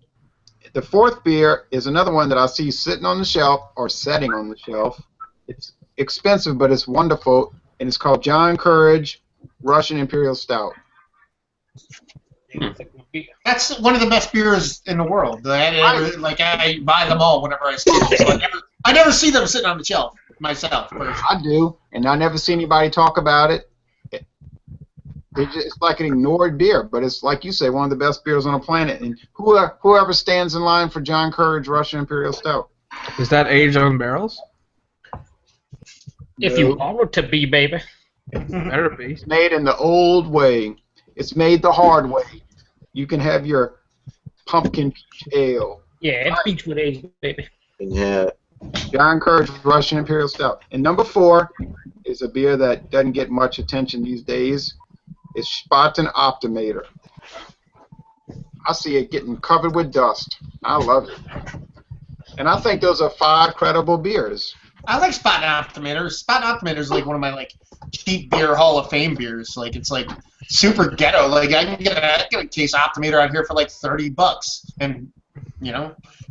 [SPEAKER 8] the 4th beer is another one that I see sitting on the shelf or setting on the shelf. It's expensive, but it's wonderful, and it's called John Courage Russian Imperial Stout.
[SPEAKER 10] That's one of the best beers in the world. I buy them all whenever I see them. So I never see them sitting on the shelf myself.
[SPEAKER 8] I do, and I never see anybody talk about it. It's like an ignored beer, but it's like you say, one of the best beers on the planet. And whoever stands in line for John Courage Russian Imperial Stout.
[SPEAKER 3] Is that aged on barrels?
[SPEAKER 5] If you want it to be, baby.
[SPEAKER 3] Better be.
[SPEAKER 8] It's made in the old way. It's made the hard way. You can have your pumpkin peach ale.
[SPEAKER 5] Yeah, it's peach with age, baby.
[SPEAKER 2] Yeah.
[SPEAKER 8] John Courage Russian Imperial Stout. And number 4 is a beer that doesn't get much attention these days. It's Spaten Optimator. I see it getting covered with dust. I love it. And I think those are 5 credible beers.
[SPEAKER 10] I like Spaten Optimator. Spaten Optimator is like one of my cheap beer Hall of Fame beers. It's like super ghetto. I can get a case Optimator out here for like $30, and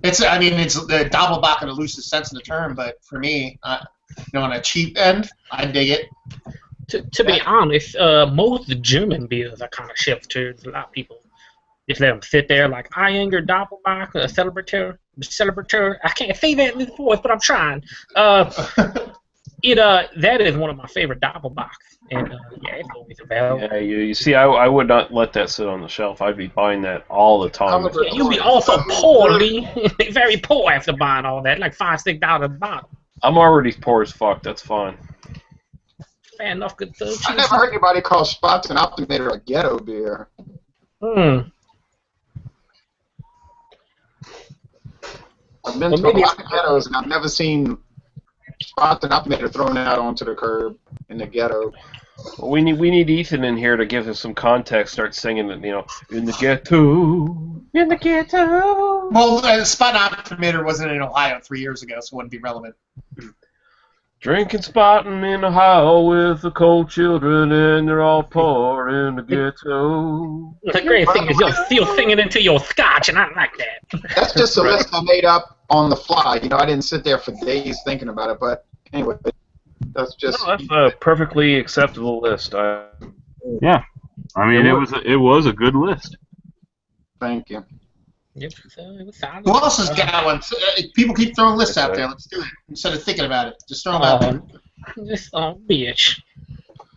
[SPEAKER 10] it's the Doppelbock in the loosest sense of the term. But for me, on a cheap end, I dig it.
[SPEAKER 5] To be honest, most German beers are kind of shelf turds. A lot of people just let them sit there like Eyinger, Doppelbock, Celebrateur. I can't say that in this voice, but I'm trying. That is one of my favorite Doppelbocks, and it's always available.
[SPEAKER 7] Yeah, you see, I would not let that sit on the shelf. I'd be buying that all the time.
[SPEAKER 5] Yeah, you'd be also poor, Lee. Very poor after buying all that, like $5-6 a bottle.
[SPEAKER 7] I'm already poor as fuck. That's fine.
[SPEAKER 5] Fair enough, good though.
[SPEAKER 8] I never heard anybody call Spaten Optimator a ghetto beer. I've been to a lot of ghettos, and I've never seen Spaten Optimator thrown out onto the curb in the ghetto.
[SPEAKER 7] Well, we need Ethan in here to give us some context. Start singing it, in the ghetto. In the ghetto.
[SPEAKER 10] Well, Spaten Optimator wasn't in Ohio 3 years ago, so it wouldn't be relevant.
[SPEAKER 7] Drinking Spaten in Ohio with the cold children, and they're all poor in the ghetto.
[SPEAKER 5] The great thing is you're singing into your scotch, and I like that.
[SPEAKER 8] That's just a list I made up on the fly. You know, I didn't sit there for days thinking about it. But anyway, that's just.
[SPEAKER 7] No, that's a perfectly acceptable list.
[SPEAKER 4] Yeah, I mean, it was a good list.
[SPEAKER 8] Thank you.
[SPEAKER 5] Yep, so it was solid.
[SPEAKER 10] Who else has got one? People keep throwing lists out there. Let's do it instead of thinking about it. Just throw them out there.
[SPEAKER 5] Just bitch.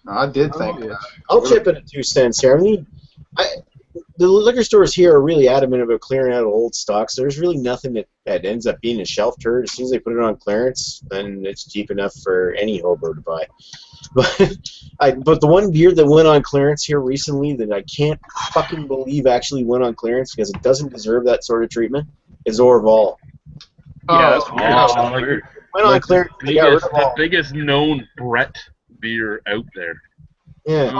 [SPEAKER 8] I did think about it.
[SPEAKER 2] I'll chip in at 2 cents here. I mean, the liquor stores here are really adamant about clearing out old stocks. There's really nothing that ends up being a shelf turd. As soon as they put it on clearance, then it's cheap enough for any hobo to buy. But the one beer that went on clearance here recently that I can't fucking believe actually went on clearance because it doesn't deserve that sort of treatment is Orval.
[SPEAKER 7] Yeah, that's weird.
[SPEAKER 4] Oh, weird.
[SPEAKER 2] Went on clearance.
[SPEAKER 4] The biggest known Brett beer out there.
[SPEAKER 2] Yeah.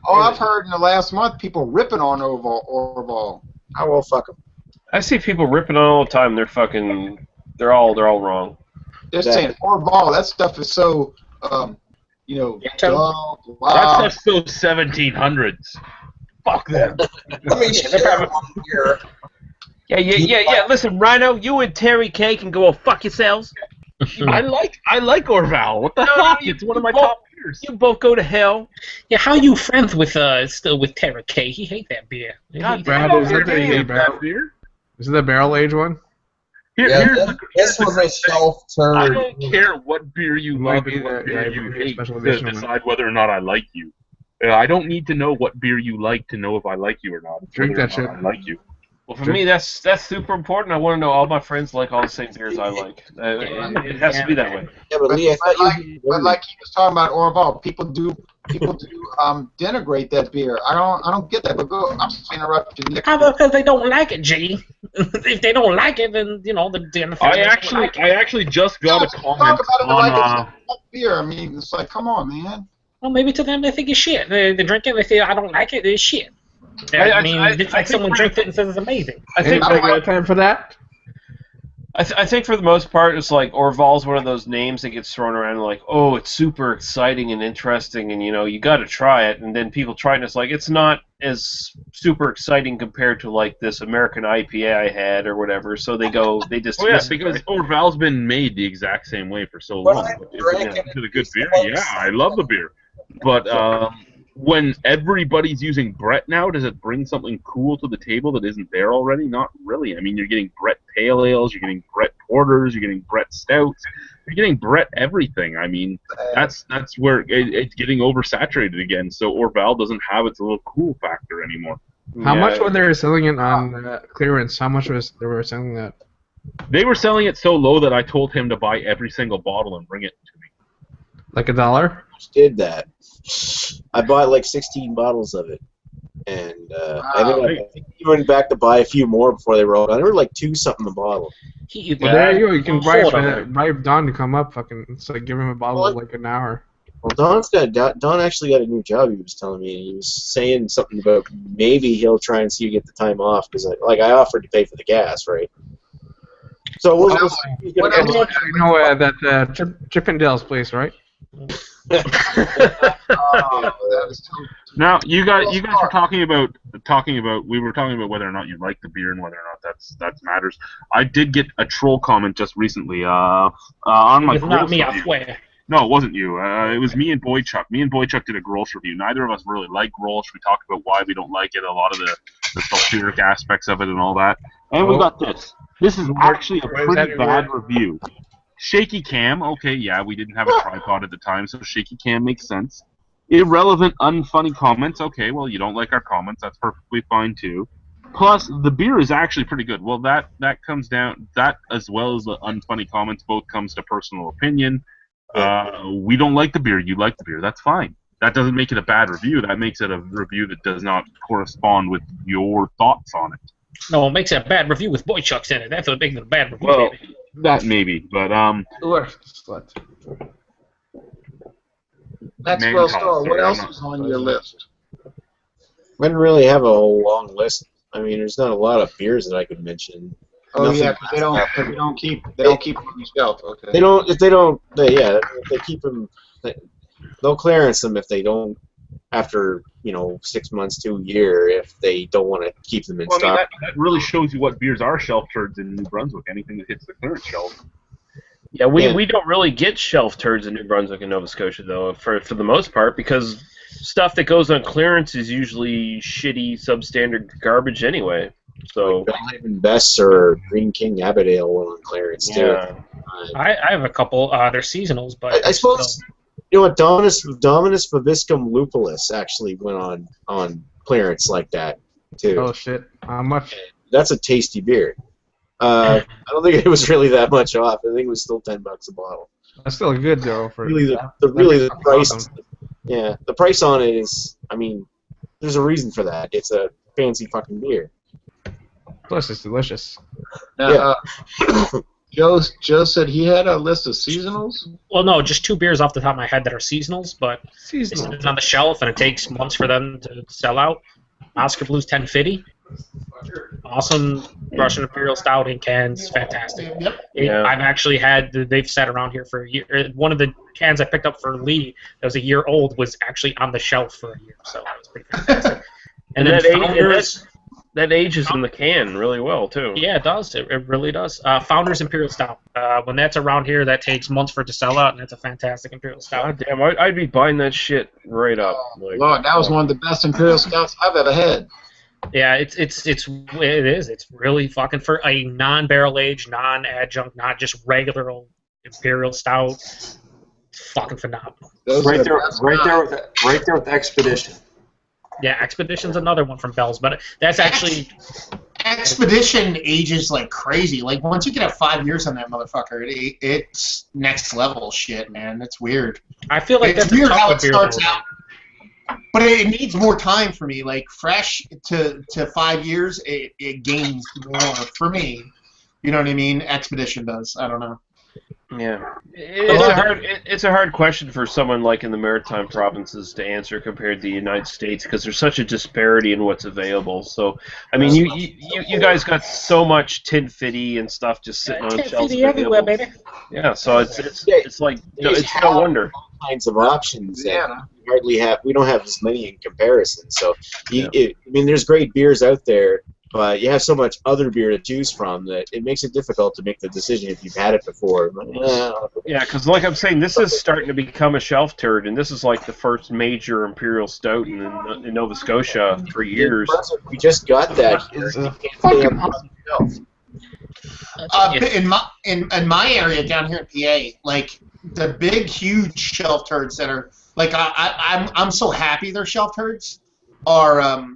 [SPEAKER 8] I've heard in the last month people ripping on Orval.
[SPEAKER 2] Oh well, fuck them.
[SPEAKER 7] I see people ripping on all the time. They're all wrong.
[SPEAKER 8] They're saying Orval. That stuff is so, you know, dull, blah.
[SPEAKER 4] That's so 1700s. Fuck them.
[SPEAKER 9] Let me share one here.
[SPEAKER 7] Yeah. Listen, Rhino, you and Terry K can go fuck yourselves.
[SPEAKER 4] I like Orval. What the fuck? It's one of my top beers.
[SPEAKER 7] You both go to hell.
[SPEAKER 5] Yeah, how are you friends with Tara K? He hates that beer.
[SPEAKER 3] God, Brad, is that the barrel beer? Is it the barrel age one?
[SPEAKER 9] This was a shelf turd.
[SPEAKER 4] I don't care what beer you love
[SPEAKER 3] Might
[SPEAKER 4] and
[SPEAKER 3] be
[SPEAKER 4] what
[SPEAKER 3] the-
[SPEAKER 4] beer
[SPEAKER 3] yeah,
[SPEAKER 4] you
[SPEAKER 3] it might be a
[SPEAKER 4] hate
[SPEAKER 3] special
[SPEAKER 4] to
[SPEAKER 3] edition one.
[SPEAKER 4] decide whether or not I like you. I don't need to know what beer you like to know if I like you or not. It's
[SPEAKER 3] Drink
[SPEAKER 4] whether
[SPEAKER 3] that
[SPEAKER 4] or not
[SPEAKER 3] shit.
[SPEAKER 4] I like you.
[SPEAKER 7] Well, for me, that's super important. I want to know all my friends like all the same beers I like. It has to be that way.
[SPEAKER 2] Yeah, but Lee, I thought you.
[SPEAKER 8] But like he was talking about Orval, people do denigrate that beer. I don't get that. But go, I'm just interrupting you.
[SPEAKER 5] Because they don't like it, G. If they don't like it, then you know the
[SPEAKER 4] I actually just got a comment
[SPEAKER 8] Talk about it
[SPEAKER 4] on.
[SPEAKER 8] like it's beer. I mean, it's like, come on, man.
[SPEAKER 5] Well, maybe to them they think it's shit. They drink it, they say I don't like it. It's shit. I mean, it's like someone drinks it and says it's amazing.
[SPEAKER 7] I think
[SPEAKER 3] I got time for that.
[SPEAKER 7] I think for the most part, it's like Orval's one of those names that gets thrown around like, oh, it's super exciting and interesting, and you got to try it. And then people try it, and it's like it's not as super exciting compared to like this American IPA I had or whatever. So they just.
[SPEAKER 4] Oh yeah, because Orval's been made the exact same way for so long. Is it a good beer? Yeah, I love the beer, but when everybody's using Brett now, does it bring something cool to the table that isn't there already? Not really. I mean, you're getting Brett Pale Ales, you're getting Brett Porters, you're getting Brett Stouts, you're getting Brett everything. I mean, that's where it's getting oversaturated again. So Orval doesn't have its little cool factor anymore.
[SPEAKER 3] How much were they selling it on clearance? How much was they were selling that?
[SPEAKER 4] They were selling it so low that I told him to buy every single bottle and bring it to me.
[SPEAKER 3] Like $1?
[SPEAKER 2] Did that. I bought like 16 bottles of it, and I think he went back to buy a few more before they were all gone. They were like $2 something a bottle.
[SPEAKER 3] Well, there you go. You can bribe Don to come up. Fucking, it's like give him a bottle of like an hour.
[SPEAKER 2] Well, Don actually got a new job. He was telling me. He was saying something about maybe he'll try and see you get the time off because I offered to pay for the gas, right? So we'll
[SPEAKER 3] you know that Chippendale's place, right?
[SPEAKER 4] Now you guys were talking about whether or not you like the beer and whether or not that matters. I did get a troll comment just recently on my.
[SPEAKER 5] It's not me, I swear.
[SPEAKER 4] No, it wasn't you. It was me and Boychuk. Me and Boychuk did a Grolsch review. Neither of us really like Grolsch. We talked about why we don't like it, a lot of the sulfuric aspects of it and all that. And we got this. This is actually a pretty bad review. Shaky cam, okay, yeah, we didn't have a tripod at the time, so shaky cam makes sense. Irrelevant, unfunny comments, okay, well, you don't like our comments, that's perfectly fine too. Plus, the beer is actually pretty good. Well, that comes down, that as well as the unfunny comments, both comes to personal opinion. We don't like the beer, you like the beer, that's fine. That doesn't make it a bad review, that makes it a review that does not correspond with your thoughts on it.
[SPEAKER 5] No, it makes it a bad review with Boychuk's in it. That's what makes it a bad review.
[SPEAKER 4] Well, that maybe, but
[SPEAKER 8] Maxwell Star, what else was on your list?
[SPEAKER 2] I didn't really have a whole long list. I mean, there's not a lot of beers that I could mention.
[SPEAKER 8] Oh
[SPEAKER 2] Nothing
[SPEAKER 8] yeah, they don't keep them on the shelf. Okay.
[SPEAKER 2] They keep them. They'll clearance them if they don't after 6 months to a year if they don't want to keep them in
[SPEAKER 4] Well, I mean,
[SPEAKER 2] stock.
[SPEAKER 4] that really shows you what beers are shelf turds in New Brunswick. Anything that hits the clearance shelf.
[SPEAKER 7] Yeah, we don't really get shelf turds in New Brunswick and Nova Scotia, though, for the most part, because stuff that goes on clearance is usually shitty, substandard garbage anyway. So
[SPEAKER 2] Bellhaven Bess or Green King Abbeydale went on clearance too.
[SPEAKER 7] Yeah.
[SPEAKER 5] I have a couple. They're seasonals, but
[SPEAKER 2] I suppose you know what, Dominus Faviscum Lupulus actually went on clearance like that too.
[SPEAKER 3] Oh shit! How much?
[SPEAKER 2] That's a tasty beer. I don't think it was really that much off. I think it was still $10 a bottle.
[SPEAKER 3] That's still good though. For
[SPEAKER 2] Really, the price. Yeah, the price on it is. I mean, there's a reason for that. It's a fancy fucking beer.
[SPEAKER 3] Plus, it's delicious.
[SPEAKER 8] Now, Joe said he had a list of seasonals.
[SPEAKER 5] Well, no, just 2 beers off the top of my head that are seasonals, but
[SPEAKER 3] Seasonal.
[SPEAKER 5] it's on the shelf and it takes months for them to sell out. Oscar Blues 1050. Awesome Russian Imperial Stout in cans, fantastic.
[SPEAKER 10] Yep.
[SPEAKER 5] I've actually they've sat around here for a year. One of the cans I picked up for Lee that was a year old was actually on the shelf for a year, so that was pretty fantastic.
[SPEAKER 7] And
[SPEAKER 5] then
[SPEAKER 7] that,
[SPEAKER 5] Founders,
[SPEAKER 7] that ages in the can really well, too.
[SPEAKER 5] yeah, it does. It really does. Founders Imperial Stout. When that's around here, that takes months for it to sell out, and it's a fantastic Imperial Stout.
[SPEAKER 7] God damn, I'd be buying that shit right up.
[SPEAKER 8] Lord, that was one of the best Imperial Stouts I've ever had.
[SPEAKER 5] Yeah, it is. It's really fucking for a non-barrel aged, non-adjunct, not just regular old Imperial Stout. It's fucking phenomenal.
[SPEAKER 6] Right there with Expedition.
[SPEAKER 5] Yeah, Expedition's another one from Bell's, but that's actually
[SPEAKER 10] Expedition ages like crazy. Like once you get up 5 years on that motherfucker, it's next level shit, man. It's weird.
[SPEAKER 5] I feel like
[SPEAKER 10] It's
[SPEAKER 5] that's
[SPEAKER 10] weird
[SPEAKER 5] a
[SPEAKER 10] how
[SPEAKER 5] tougher
[SPEAKER 10] it
[SPEAKER 5] beer
[SPEAKER 10] starts
[SPEAKER 5] though.
[SPEAKER 10] out. But it needs more time for me. Like fresh to 5 years, it gains more for me. You know what I mean? Expedition does. I don't know.
[SPEAKER 7] Yeah, it's a hard question for someone like in the Maritime provinces to answer compared to the United States because there's such a disparity in what's available. So, I mean, you guys got so much tin fitty and stuff just sitting on shelves
[SPEAKER 5] everywhere, baby.
[SPEAKER 7] Yeah, so it's like it's no wonder.
[SPEAKER 2] All kinds of options. Yeah. We don't have as many in comparison. So, I mean, there's great beers out there. But you have so much other beer to choose from that it makes it difficult to make the decision if you've had it before.
[SPEAKER 7] Yeah, because like I'm saying, this is starting to become a shelf turd, and this is like the first major Imperial Stout in Nova Scotia for years.
[SPEAKER 2] We just got that here.
[SPEAKER 10] In my area down here in PA, like the big, huge shelf turds that are like I'm so happy they're shelf turds are.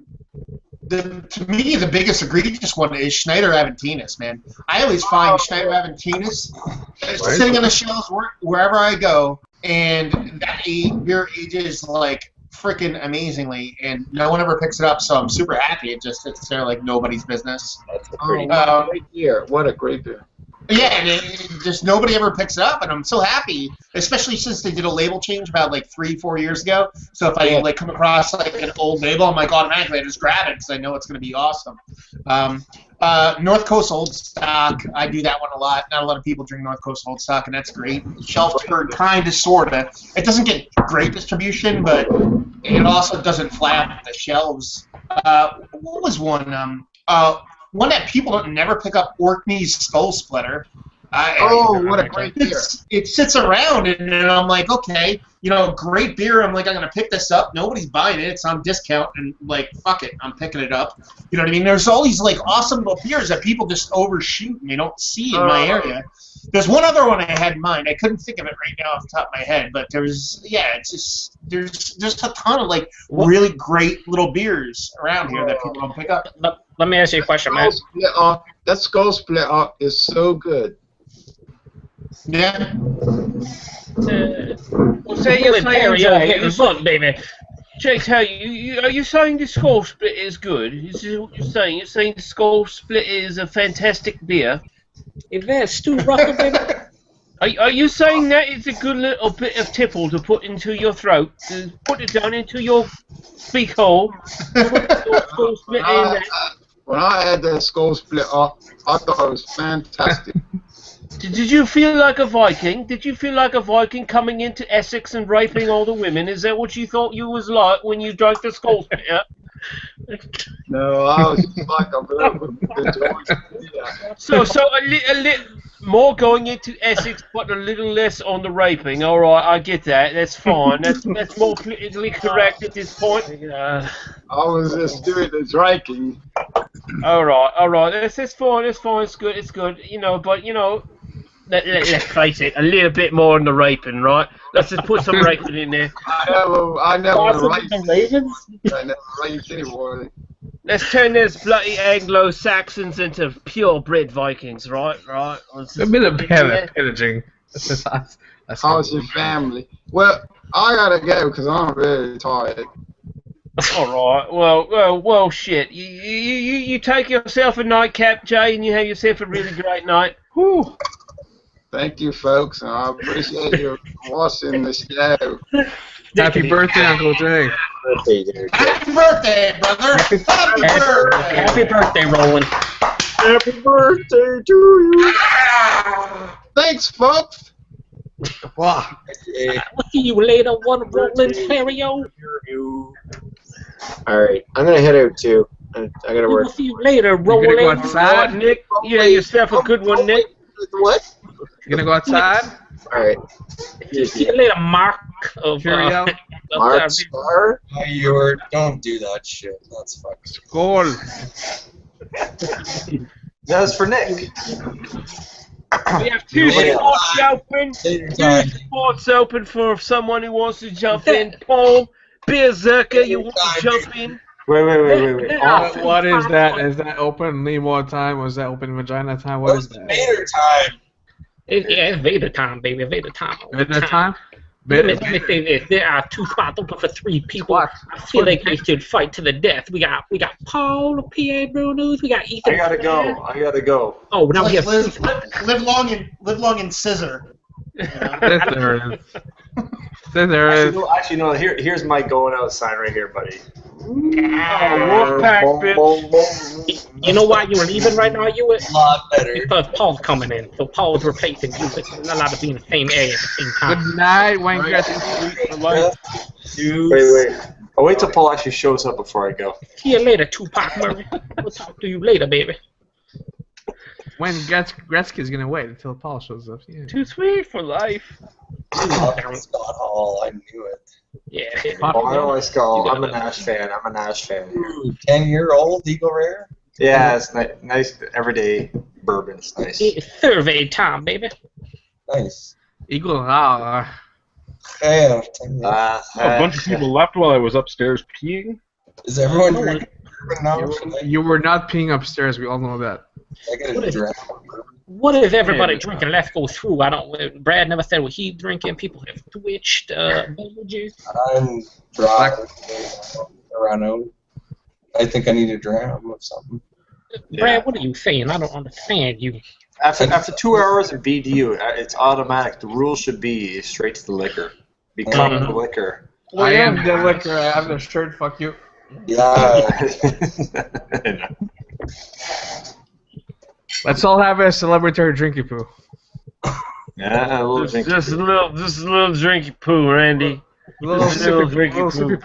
[SPEAKER 10] To me, the biggest egregious one is Schneider Aventinus, man. I always find Schneider Aventinus sitting on the shelves wherever I go, and that beer ages like freaking amazingly, and no one ever picks it up, so I'm super happy. It just sits there like nobody's business.
[SPEAKER 8] What a great beer. What a great beer.
[SPEAKER 10] Yeah, and just nobody ever picks it up, and I'm so happy, especially since they did a label change about like 3-4 years ago. So if I like come across like an old label, I'm like automatically I just grab it because I know it's going to be awesome. North Coast Old Stock, I do that one a lot. Not a lot of people drink North Coast Old Stock, and that's great. Shelf turd, kind of, sort of. It doesn't get great distribution, but it also doesn't flap the shelves. What was one? One that people never pick up, Orkney's Skull Splitter.
[SPEAKER 8] What a great beer.
[SPEAKER 10] It sits around, and then I'm like, okay, great beer. I'm like, I'm going to pick this up. Nobody's buying it. It's on discount, and like, fuck it, I'm picking it up. You know what I mean? There's all these like awesome little beers that people just overshoot and they don't see in my area. There's one other one I had in mind. I couldn't think of it right now off the top of my head, but there's just a ton of like really great little beers around here that people don't pick up.
[SPEAKER 5] Let me ask you a question, man.
[SPEAKER 8] That Skull Split is so good.
[SPEAKER 10] Yeah.
[SPEAKER 7] Well, say you're saying,
[SPEAKER 5] look, baby.
[SPEAKER 7] Jake, are you saying the Skull Split is good? Is this what you're saying? You're saying the Skull Split is a fantastic beer?
[SPEAKER 5] Is that Stu Rucker, baby?
[SPEAKER 7] Are you saying that it's a good little bit of tipple to put into your throat? To put it down into your beak hole? Put your Skull Split in there?
[SPEAKER 8] When I had that Skull Split, I thought it was fantastic.
[SPEAKER 7] Did you feel like a Viking? Did you feel like a Viking coming into Essex and raping all the women? Is that what you thought you was like when you drank the Skull Beer?
[SPEAKER 8] No, I was just like a little bit.
[SPEAKER 7] So a little more going into Essex, but a little less on the raping. All right, I get that. That's fine. That's more politically correct at this point.
[SPEAKER 8] I was just doing the drinking.
[SPEAKER 7] All right. That's fine. That's fine. It's good. You know, but you know. Let's face it, a little bit more on the raping, right? Let's just put some raping in there.
[SPEAKER 8] I never raped.
[SPEAKER 5] The
[SPEAKER 8] I never raped anyone.
[SPEAKER 7] Let's turn those bloody Anglo-Saxons into purebred Vikings, right?
[SPEAKER 3] A bit of pillaging.
[SPEAKER 8] How's your family? Well, I gotta go because I'm very tired.
[SPEAKER 7] All right. Well. Shit. You take yourself a nightcap, Jay, and you have yourself a really great night.
[SPEAKER 3] Whew.
[SPEAKER 8] Thank you, folks, and I appreciate you watching the show.
[SPEAKER 3] Happy birthday, Uncle Jay.
[SPEAKER 10] Happy birthday, brother.
[SPEAKER 5] Happy birthday, Roland.
[SPEAKER 8] Happy birthday to you. Thanks, folks.
[SPEAKER 3] Wow.
[SPEAKER 5] We'll see you later, one Roland Terrio.
[SPEAKER 2] Alright, I'm gonna head out too. I gotta work.
[SPEAKER 5] We'll see you later, Roland.
[SPEAKER 3] You gonna go outside?
[SPEAKER 7] Nick, you have yourself a good one, Nick.
[SPEAKER 2] What?
[SPEAKER 3] You gonna go outside?
[SPEAKER 2] Alright.
[SPEAKER 5] See you later, Mark.
[SPEAKER 3] Cheerio.
[SPEAKER 2] Mark Star?
[SPEAKER 9] Don't do that shit. That's fucking.
[SPEAKER 3] Skål.
[SPEAKER 6] That's for Nick.
[SPEAKER 7] We have two spots open. Two spots open for someone who wants to jump in. Paul, Berserker, you want to jump in?
[SPEAKER 6] Wait.
[SPEAKER 3] What is that? Is that open Nemo time? Was that open vagina time? What is that?
[SPEAKER 9] Vader time.
[SPEAKER 5] It's Vader time, baby. Vader time.
[SPEAKER 3] Vader time?
[SPEAKER 5] Let me say this. There are two spots open for 3 people. I feel like they should fight to the death. We got Paul, P.A. Brunos. We got Ethan.
[SPEAKER 6] I gotta go.
[SPEAKER 5] Oh, now we have
[SPEAKER 10] live long and scissor.
[SPEAKER 3] There is.
[SPEAKER 6] Actually, no. Here's my going out sign right here, buddy.
[SPEAKER 7] Wolfpack, bitch.
[SPEAKER 5] You know why you were leaving right now, you?
[SPEAKER 9] A lot better.
[SPEAKER 5] Because Paul's coming in. So Paul's replacing you. But you're not allowed to be in the same area at the same time.
[SPEAKER 3] Good night, Wayne.
[SPEAKER 6] Wait. I'll wait till Paul actually shows up before I go.
[SPEAKER 5] See you later, Tupac Murray. We'll talk to you later, baby.
[SPEAKER 3] When Gretzky's gonna wait until Paul shows up. Yeah.
[SPEAKER 7] Too sweet for life.
[SPEAKER 9] Scott Hall, I knew it.
[SPEAKER 5] Yeah.
[SPEAKER 6] Oh, I always go. I'm a Nash fan.
[SPEAKER 9] Ooh, 10-year-old Eagle Rare?
[SPEAKER 6] Yeah, it's nice everyday bourbon. It's nice.
[SPEAKER 5] It's survey time, baby.
[SPEAKER 9] Nice.
[SPEAKER 3] Eagle Rare.
[SPEAKER 9] Yeah.
[SPEAKER 4] A bunch of people left while I was upstairs peeing.
[SPEAKER 9] Is everyone drinking bourbon now?
[SPEAKER 3] You were not peeing upstairs. We all know that.
[SPEAKER 9] I gotta drink.
[SPEAKER 5] What is everybody drinking? Let's go through. Brad never said what he drinking. People have switched beverages.
[SPEAKER 9] I'm dry. Around. I think I need a dram of something.
[SPEAKER 5] Brad, what are you saying? I don't understand you.
[SPEAKER 6] After 2 hours of BDU, it's automatic. The rule should be straight to the liquor. Become the liquor.
[SPEAKER 3] I am the liquor. I have the shirt. Fuck you.
[SPEAKER 9] Yeah.
[SPEAKER 3] Let's all have a celebratory drinky poo.
[SPEAKER 6] Yeah, a little drink.
[SPEAKER 7] Just a little drinky poo, Randy.
[SPEAKER 3] Little sippy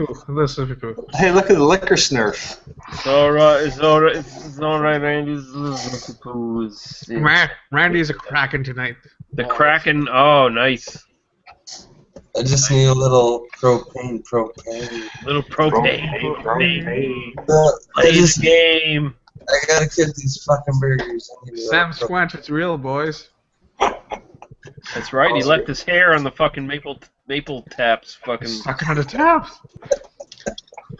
[SPEAKER 3] poo.
[SPEAKER 6] Hey, look at the liquor snurf.
[SPEAKER 7] It's alright, Randy. It's a little drinky poo.
[SPEAKER 3] Randy's a Kraken tonight.
[SPEAKER 7] The Kraken. Oh, nice.
[SPEAKER 9] I just need a little propane.
[SPEAKER 7] Little propane.
[SPEAKER 9] Play
[SPEAKER 7] this game.
[SPEAKER 9] I gotta get these fucking burgers.
[SPEAKER 3] Sam Squanch, it's real, boys.
[SPEAKER 7] That's right. He left his hair on the fucking maple taps. Fucking
[SPEAKER 3] sucking on the taps.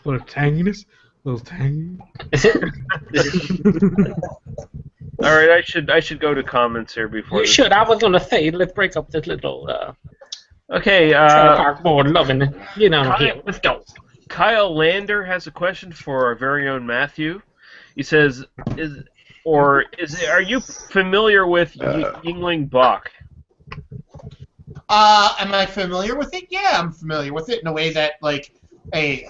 [SPEAKER 3] Little tanginess. Little tangy.
[SPEAKER 7] All right, I should go to comments here before.
[SPEAKER 5] You should. I was gonna say let's break up this little.
[SPEAKER 7] Okay.
[SPEAKER 5] Board loving it. You know, here. Let's go.
[SPEAKER 7] Kyle Lander has a question for our very own Matthew. He says, are you familiar with Yingling Bach?
[SPEAKER 10] Am I familiar with it? Yeah, I'm familiar with it in a way that, like, a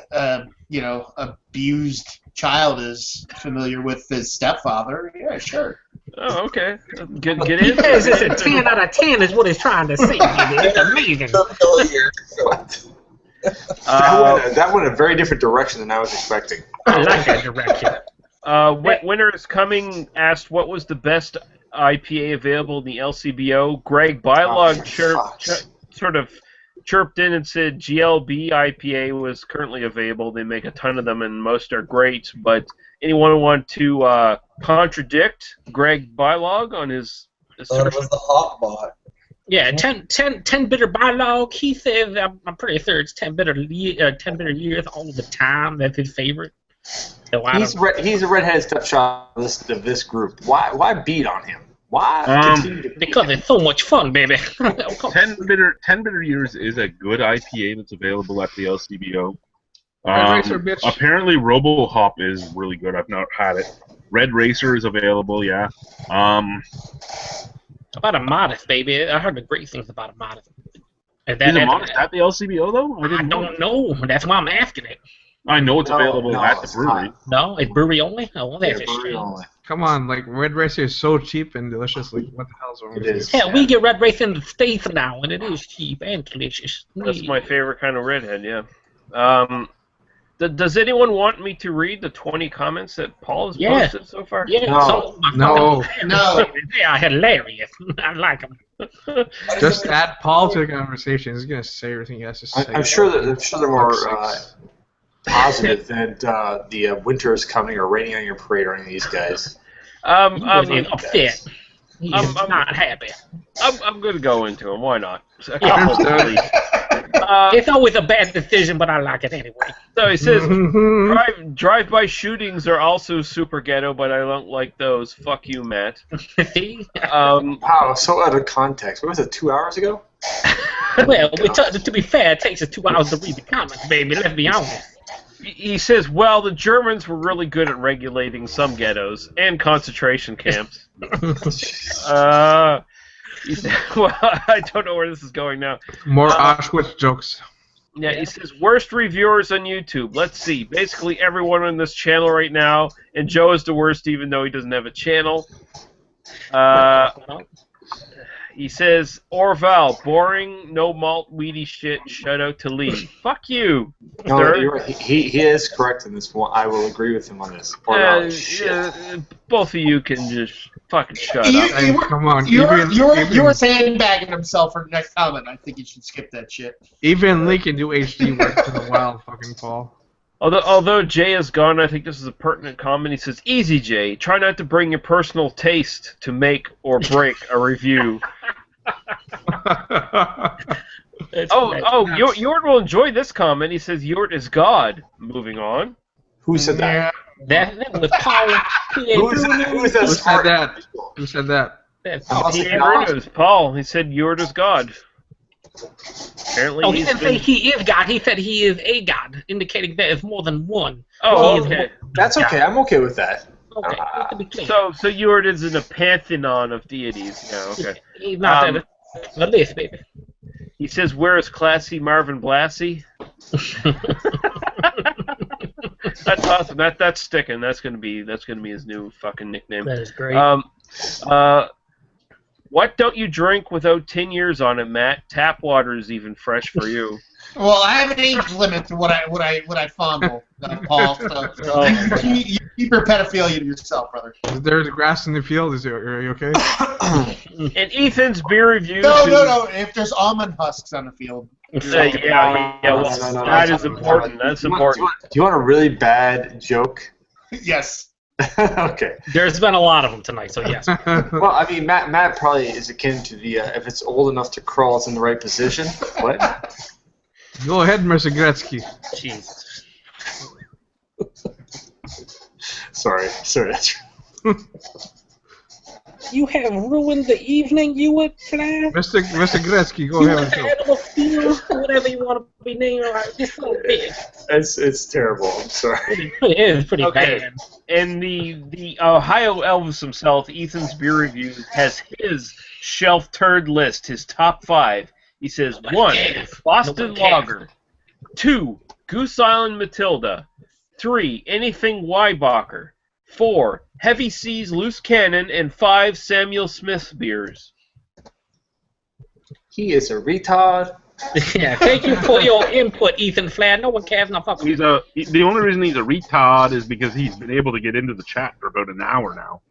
[SPEAKER 10] abused child is familiar with his stepfather. Yeah, sure.
[SPEAKER 7] Oh, okay. Get in.
[SPEAKER 5] Yes, it's a 10 out of 10 is what it's trying to say. It's amazing.
[SPEAKER 6] That went a very different direction than I was expecting.
[SPEAKER 5] I like that direction.
[SPEAKER 7] Winter is Coming asked what was the best IPA available in the LCBO. Greg Bylog sort of chirped in and said GLB IPA was currently available. They make a ton of them, and most are great. But anyone want to contradict Greg Bylog on his
[SPEAKER 9] thought it was the hot bot.
[SPEAKER 5] Yeah, 10 bitter Bylog. He said, I'm pretty sure it's 10 bitter years all the time. That's his favorite. So
[SPEAKER 6] He's a redheaded stepchild of this group. Why beat on him? Why?
[SPEAKER 5] Because it's so much fun, baby.
[SPEAKER 4] 10 bitter years is a good IPA that's available at the LCBO.
[SPEAKER 3] Red Racer, bitch.
[SPEAKER 4] Apparently, Robo Hop is really good. I've not had it. Red Racer is available, yeah.
[SPEAKER 5] About a Modest, baby. I heard the great things about a Modest.
[SPEAKER 4] Is it Modest at the LCBO, though?
[SPEAKER 5] I don't know. That's why I'm asking it.
[SPEAKER 4] I know it's available at the brewery.
[SPEAKER 5] No, it's brewery only? Oh, that's a shame.
[SPEAKER 3] Come on, like, Red Racer is so cheap and delicious. Like, what the hell's wrong with you?
[SPEAKER 5] Hell, we get Red Racer in the States now, and it is cheap and delicious.
[SPEAKER 7] That's my favorite kind of redhead, yeah. Does anyone want me to read the 20 comments that Paul has posted so far?
[SPEAKER 5] Yeah.
[SPEAKER 3] No.
[SPEAKER 5] They are hilarious. I like them.
[SPEAKER 3] Just add Paul to the conversation. He's going to say everything he has to say.
[SPEAKER 6] I'm sure they're more positive than the Winter is Coming or Raining on Your Parade or any of these guys.
[SPEAKER 5] He's upset. He's not happy.
[SPEAKER 7] I'm going to go into him. Why not?
[SPEAKER 5] It's always a bad decision, but I like it anyway.
[SPEAKER 7] So he says, drive-by shootings are also super ghetto, but I don't like those. Fuck you, Matt.
[SPEAKER 5] See?
[SPEAKER 6] Wow, so out of context. What was it, 2 hours ago?
[SPEAKER 5] Well, to be fair, it takes us 2 hours to read the comments, baby. Let's be honest.
[SPEAKER 7] He says, well, the Germans were really good at regulating some ghettos and concentration camps. He said, well, I don't know where this is going now.
[SPEAKER 3] More Auschwitz jokes.
[SPEAKER 7] Yeah, he says, worst reviewers on YouTube. Let's see. Basically everyone on this channel right now, and Joe is the worst even though he doesn't have a channel. He says, Orval, boring, no malt, weedy shit, shout out to Lee. Fuck you.
[SPEAKER 6] No, he is correct in this one. I will agree with him on this.
[SPEAKER 7] Both of you can just fucking shut up.
[SPEAKER 3] Come on.
[SPEAKER 10] You're sandbagging himself for the next comment. I think you should skip that shit.
[SPEAKER 3] Even Lee can do HD work for a while, fucking Paul.
[SPEAKER 7] Although Jay is gone, I think this is a pertinent comment. He says, easy, Jay. Try not to bring your personal taste to make or break a review. Yort will enjoy this comment. He says, Yort is God. Moving on.
[SPEAKER 6] Who said that?
[SPEAKER 5] That was Paul.
[SPEAKER 3] Who said that?
[SPEAKER 7] It was Paul. He said, Yort is God. Apparently
[SPEAKER 5] he didn't say he is God. He said he is a God, indicating there is more than one.
[SPEAKER 7] Oh, okay.
[SPEAKER 6] That's okay. I'm okay with that.
[SPEAKER 5] Okay.
[SPEAKER 7] So Yort is in a pantheon of deities. Yeah, okay.
[SPEAKER 5] He's not the list, baby.
[SPEAKER 7] He says, "Where is classy Marvin Blassie?" That's awesome. That's sticking. That's gonna be his new fucking nickname.
[SPEAKER 5] That is great.
[SPEAKER 7] What don't you drink without 10 years on it, Matt? Tap water is even fresh for you.
[SPEAKER 10] Well, I have an age limit to what I fondle, Paul. So you keep your pedophilia to yourself, brother.
[SPEAKER 3] There's grass in the field. Are you okay?
[SPEAKER 7] And Ethan's beer review.
[SPEAKER 10] No. If there's almond husks on the field.
[SPEAKER 7] That is important. That's important.
[SPEAKER 6] Do you want a really bad joke?
[SPEAKER 10] Yes.
[SPEAKER 6] Okay.
[SPEAKER 5] There's been a lot of them tonight, so yes.
[SPEAKER 6] Well, I mean, Matt probably is akin to the if it's old enough to crawl, it's in the right position. What?
[SPEAKER 3] Go ahead, Mr. Gretzky.
[SPEAKER 5] Jesus.
[SPEAKER 6] Sorry. That's
[SPEAKER 5] You have ruined the evening, you would say?
[SPEAKER 3] Mr. Gretzky, go ahead.
[SPEAKER 5] Animal steel, whatever you want to be named. It's so big.
[SPEAKER 6] It's terrible. I'm sorry.
[SPEAKER 5] It is pretty bad.
[SPEAKER 7] And the Ohio Elvis himself, Ethan's beer review, has his shelf turd list, his top 5. He says 1, Boston Lager. 2, Goose Island Matilda. 3, anything Weibacher. 4 Heavy Seas Loose Cannon, and 5 Samuel Smith beers.
[SPEAKER 6] He is a retard.
[SPEAKER 5] Yeah, thank you for your input, Ethan Flair. No one cares no fucking.
[SPEAKER 4] The only reason he's a retard is because he's been able to get into the chat for about an hour now.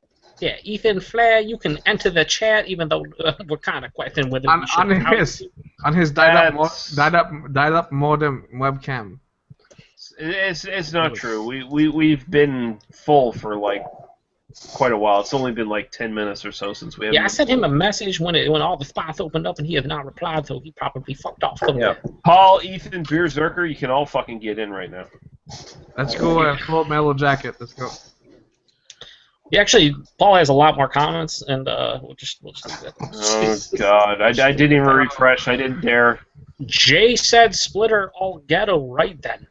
[SPEAKER 5] Yeah, Ethan Flair, you can enter the chat, even though we're kind of questioning whether we should.
[SPEAKER 3] On his dial-up modem webcam.
[SPEAKER 7] It's not true. We've been full for like quite a while. It's only been like 10 minutes or so since we have.
[SPEAKER 5] Yeah, I sent him a message when all the spots opened up, and he has not replied, so he probably fucked off.
[SPEAKER 7] Yeah. Paul, Ethan, Beer Zerker, you can all fucking get in right now.
[SPEAKER 3] Let's go Full Metal Jacket. Let's go.
[SPEAKER 5] Yeah, actually, Paul has a lot more comments, and we'll just leave that.
[SPEAKER 7] Oh God, I didn't even refresh. I didn't dare.
[SPEAKER 5] Jay said splitter all ghetto right then.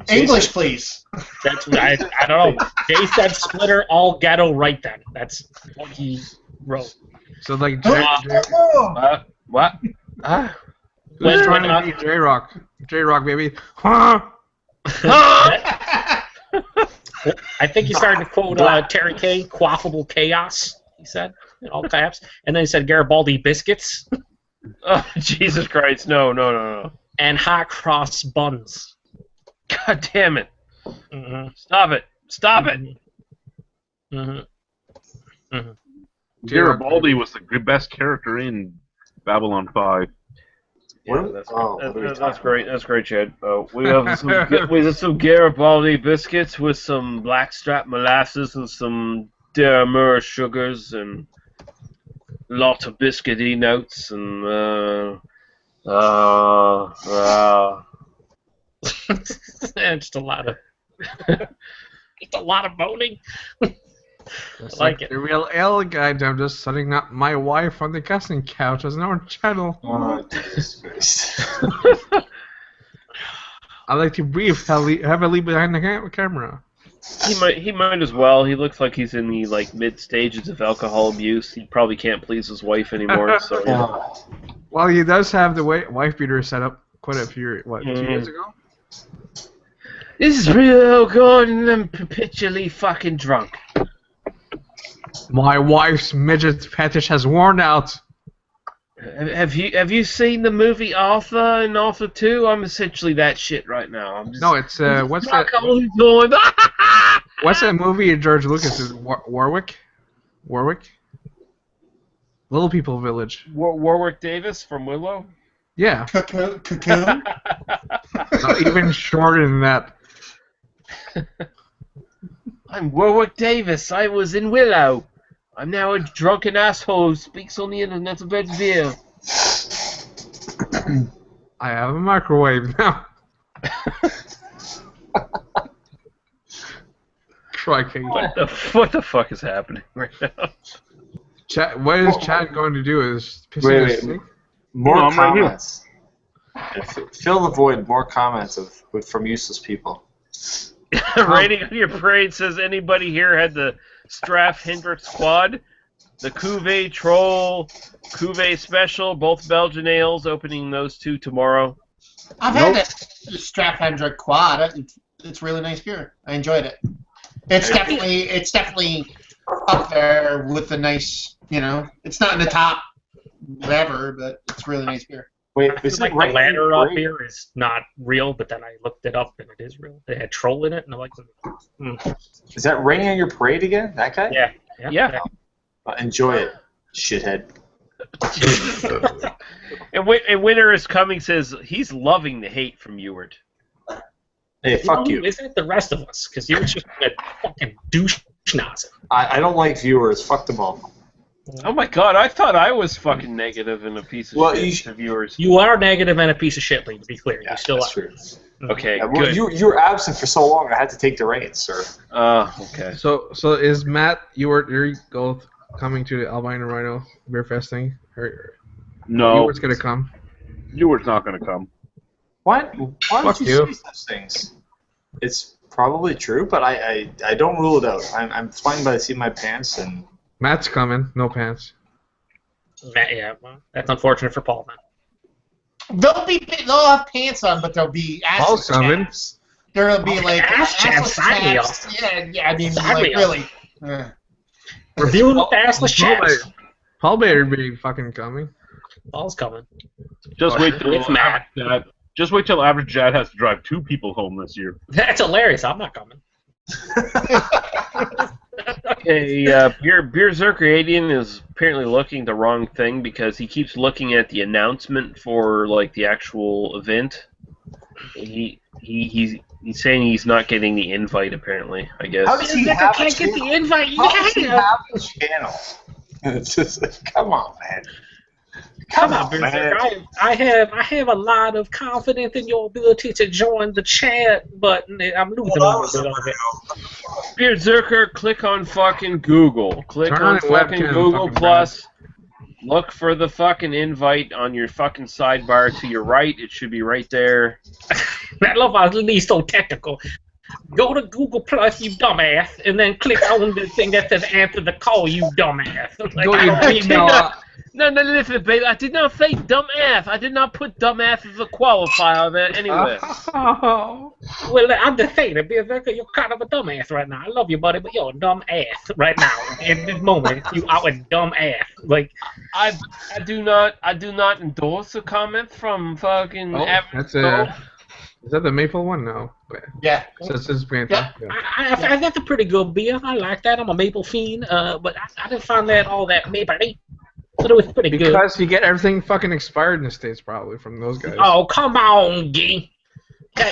[SPEAKER 10] English, please.
[SPEAKER 5] That's I don't know. Jay said splitter all ghetto right then. That's what he wrote.
[SPEAKER 3] So like
[SPEAKER 7] what?
[SPEAKER 3] Who's trying to be J-Rock? J-Rock, baby. Huh?
[SPEAKER 5] I think he started to quote Terry K. Quaffable chaos. He said in all caps, and then he said Garibaldi biscuits.
[SPEAKER 7] Oh Jesus Christ! No.
[SPEAKER 5] And hot cross buns.
[SPEAKER 7] God damn it!
[SPEAKER 5] Mm-hmm.
[SPEAKER 7] Stop it!
[SPEAKER 4] Garibaldi was the best character in Babylon 5.
[SPEAKER 7] Yeah, that's great. That's great, Chad. We have some Garibaldi biscuits with some blackstrap molasses and some Deramura sugars and a lot of biscuity notes and
[SPEAKER 5] just a lot of moaning.
[SPEAKER 3] It's
[SPEAKER 5] like it.
[SPEAKER 3] The real L guide. I'm just setting up my wife on the casting couch as an own channel.
[SPEAKER 6] Oh, Jesus Christ.
[SPEAKER 3] I like to breathe heavily behind the camera.
[SPEAKER 7] He might as well. He looks like he's in the mid stages of alcohol abuse. He probably can't please his wife anymore. So yeah.
[SPEAKER 3] Well, he does have the wife beater set up quite a few 2 years ago.
[SPEAKER 7] This is real good, and I'm perpetually fucking drunk.
[SPEAKER 3] My wife's midget fetish has worn out.
[SPEAKER 7] Have you seen the movie Arthur and Arthur 2? I'm essentially that shit right now. I'm just,
[SPEAKER 3] no, it's what's that? What's that movie George Lucas is? Warwick? Little People Village.
[SPEAKER 7] Warwick Davis from Willow?
[SPEAKER 3] Yeah.
[SPEAKER 10] Cocoon?
[SPEAKER 3] Not even shorter than that.
[SPEAKER 7] I'm Warwick Davis. I was in Willow. I'm now a drunken asshole who speaks on the internet about beer.
[SPEAKER 3] I have a microwave now. Crikey.
[SPEAKER 7] What the fuck is happening right now?
[SPEAKER 3] What is Chad going to do? Is pissing his sink?
[SPEAKER 6] More comments. Fill the void. More comments from useless people.
[SPEAKER 7] Rating on your parade says anybody here had the Straff Hendricks quad, the Cuvée Troll, Cuvée Special, both Belgian ales, opening those 2 tomorrow.
[SPEAKER 10] I've had that Straff Hendrick quad. It's really nice beer. I enjoyed it. It's definitely up there with the nice, it's not in the top whatever, but it's really nice beer.
[SPEAKER 6] Wait,
[SPEAKER 5] is the ladder up here is not real, but then I looked it up and it is real. They had troll in it, and I'm like,
[SPEAKER 6] Is that raining on your parade again? That guy?
[SPEAKER 5] Yeah.
[SPEAKER 6] Enjoy it, shithead.
[SPEAKER 7] And Winter is Coming says he's loving the hate from Ewart.
[SPEAKER 6] Hey, fuck you.
[SPEAKER 5] Isn't it the rest of us? Because you're just a fucking douche schnoz.
[SPEAKER 6] I don't like viewers. Fuck them all.
[SPEAKER 7] Oh my god, I thought I was fucking negative and a piece of shit to viewers.
[SPEAKER 5] You are negative and a piece of shit, Lee, to be clear. You still are.
[SPEAKER 6] True.
[SPEAKER 7] Okay,
[SPEAKER 6] good. You were absent for so long, I had to take the reins, sir.
[SPEAKER 7] Okay.
[SPEAKER 3] So is Matt, you're both coming to the Albino Rhino Beer Fest thing?
[SPEAKER 4] No.
[SPEAKER 3] Ewart's going to come.
[SPEAKER 4] Ewart's not going to come.
[SPEAKER 6] What? Why would you say such things? It's probably true, but I don't rule it out. I'm flying by the seat of my pants and...
[SPEAKER 3] Matt's coming, no pants.
[SPEAKER 5] Yeah, well, that's unfortunate for Paul, man.
[SPEAKER 10] They'll have pants on, but they'll be
[SPEAKER 3] Paul's coming.
[SPEAKER 10] there'll be like
[SPEAKER 5] Ass chat, sign me up.
[SPEAKER 10] Yeah, I mean,
[SPEAKER 5] Sign
[SPEAKER 10] like
[SPEAKER 5] me up.
[SPEAKER 10] really.
[SPEAKER 5] Reviewing the assless chaps.
[SPEAKER 3] Paul better be fucking coming.
[SPEAKER 5] Paul's coming.
[SPEAKER 4] Just wait till
[SPEAKER 5] It's Matt.
[SPEAKER 4] Just wait till average Jad has to drive 2 people home this year.
[SPEAKER 5] That's hilarious. I'm not coming.
[SPEAKER 7] Okay, Beer Zerkadian is apparently looking at the wrong thing because he keeps looking at the announcement for like the actual event. He's saying he's not getting the invite. Apparently, I guess.
[SPEAKER 10] How does he
[SPEAKER 5] I
[SPEAKER 10] have
[SPEAKER 5] can't
[SPEAKER 10] a
[SPEAKER 5] get the
[SPEAKER 10] channel?
[SPEAKER 5] invite.
[SPEAKER 10] How does he
[SPEAKER 5] Yeah.
[SPEAKER 10] have a channel? It's just like, come on, man.
[SPEAKER 5] Come on, Berserk. I have a lot of confidence in your ability to join the chat, but I'm losing a little bit of it.
[SPEAKER 7] Beer Zerker, click on fucking Google. Click
[SPEAKER 3] Turn
[SPEAKER 7] on
[SPEAKER 3] on
[SPEAKER 7] fucking
[SPEAKER 3] webcam,
[SPEAKER 7] Google
[SPEAKER 3] fucking
[SPEAKER 7] Plus. Look for the fucking invite on your fucking sidebar to your right. It should be right there.
[SPEAKER 5] I love how it's so technical. Go to Google Plus, you dumbass, and then click on the thing that says answer the call, you dumbass. Like,
[SPEAKER 3] Go
[SPEAKER 5] I
[SPEAKER 3] your
[SPEAKER 5] don't
[SPEAKER 3] email.
[SPEAKER 5] know.
[SPEAKER 7] No, listen, baby. I did not say dumbass. I did not put dumbass as a qualifier there anyway.
[SPEAKER 3] Oh.
[SPEAKER 5] Well, I'm just saying, you're kind of a dumbass right now. I love you, buddy, but you're a dumb ass right now. In this moment, you are a dumb ass. Like,
[SPEAKER 7] I do not endorse a comment from fucking.
[SPEAKER 3] Oh, that's a. Is that the maple one? No.
[SPEAKER 10] Yeah.
[SPEAKER 3] So it's just
[SPEAKER 5] yeah, that's a pretty good beer. I like that. I'm a maple fiend, but I didn't find that all that maple-y. But it was pretty good.
[SPEAKER 3] Because you get everything fucking expired in the States, probably, from those guys.
[SPEAKER 5] Oh, come on, Gee.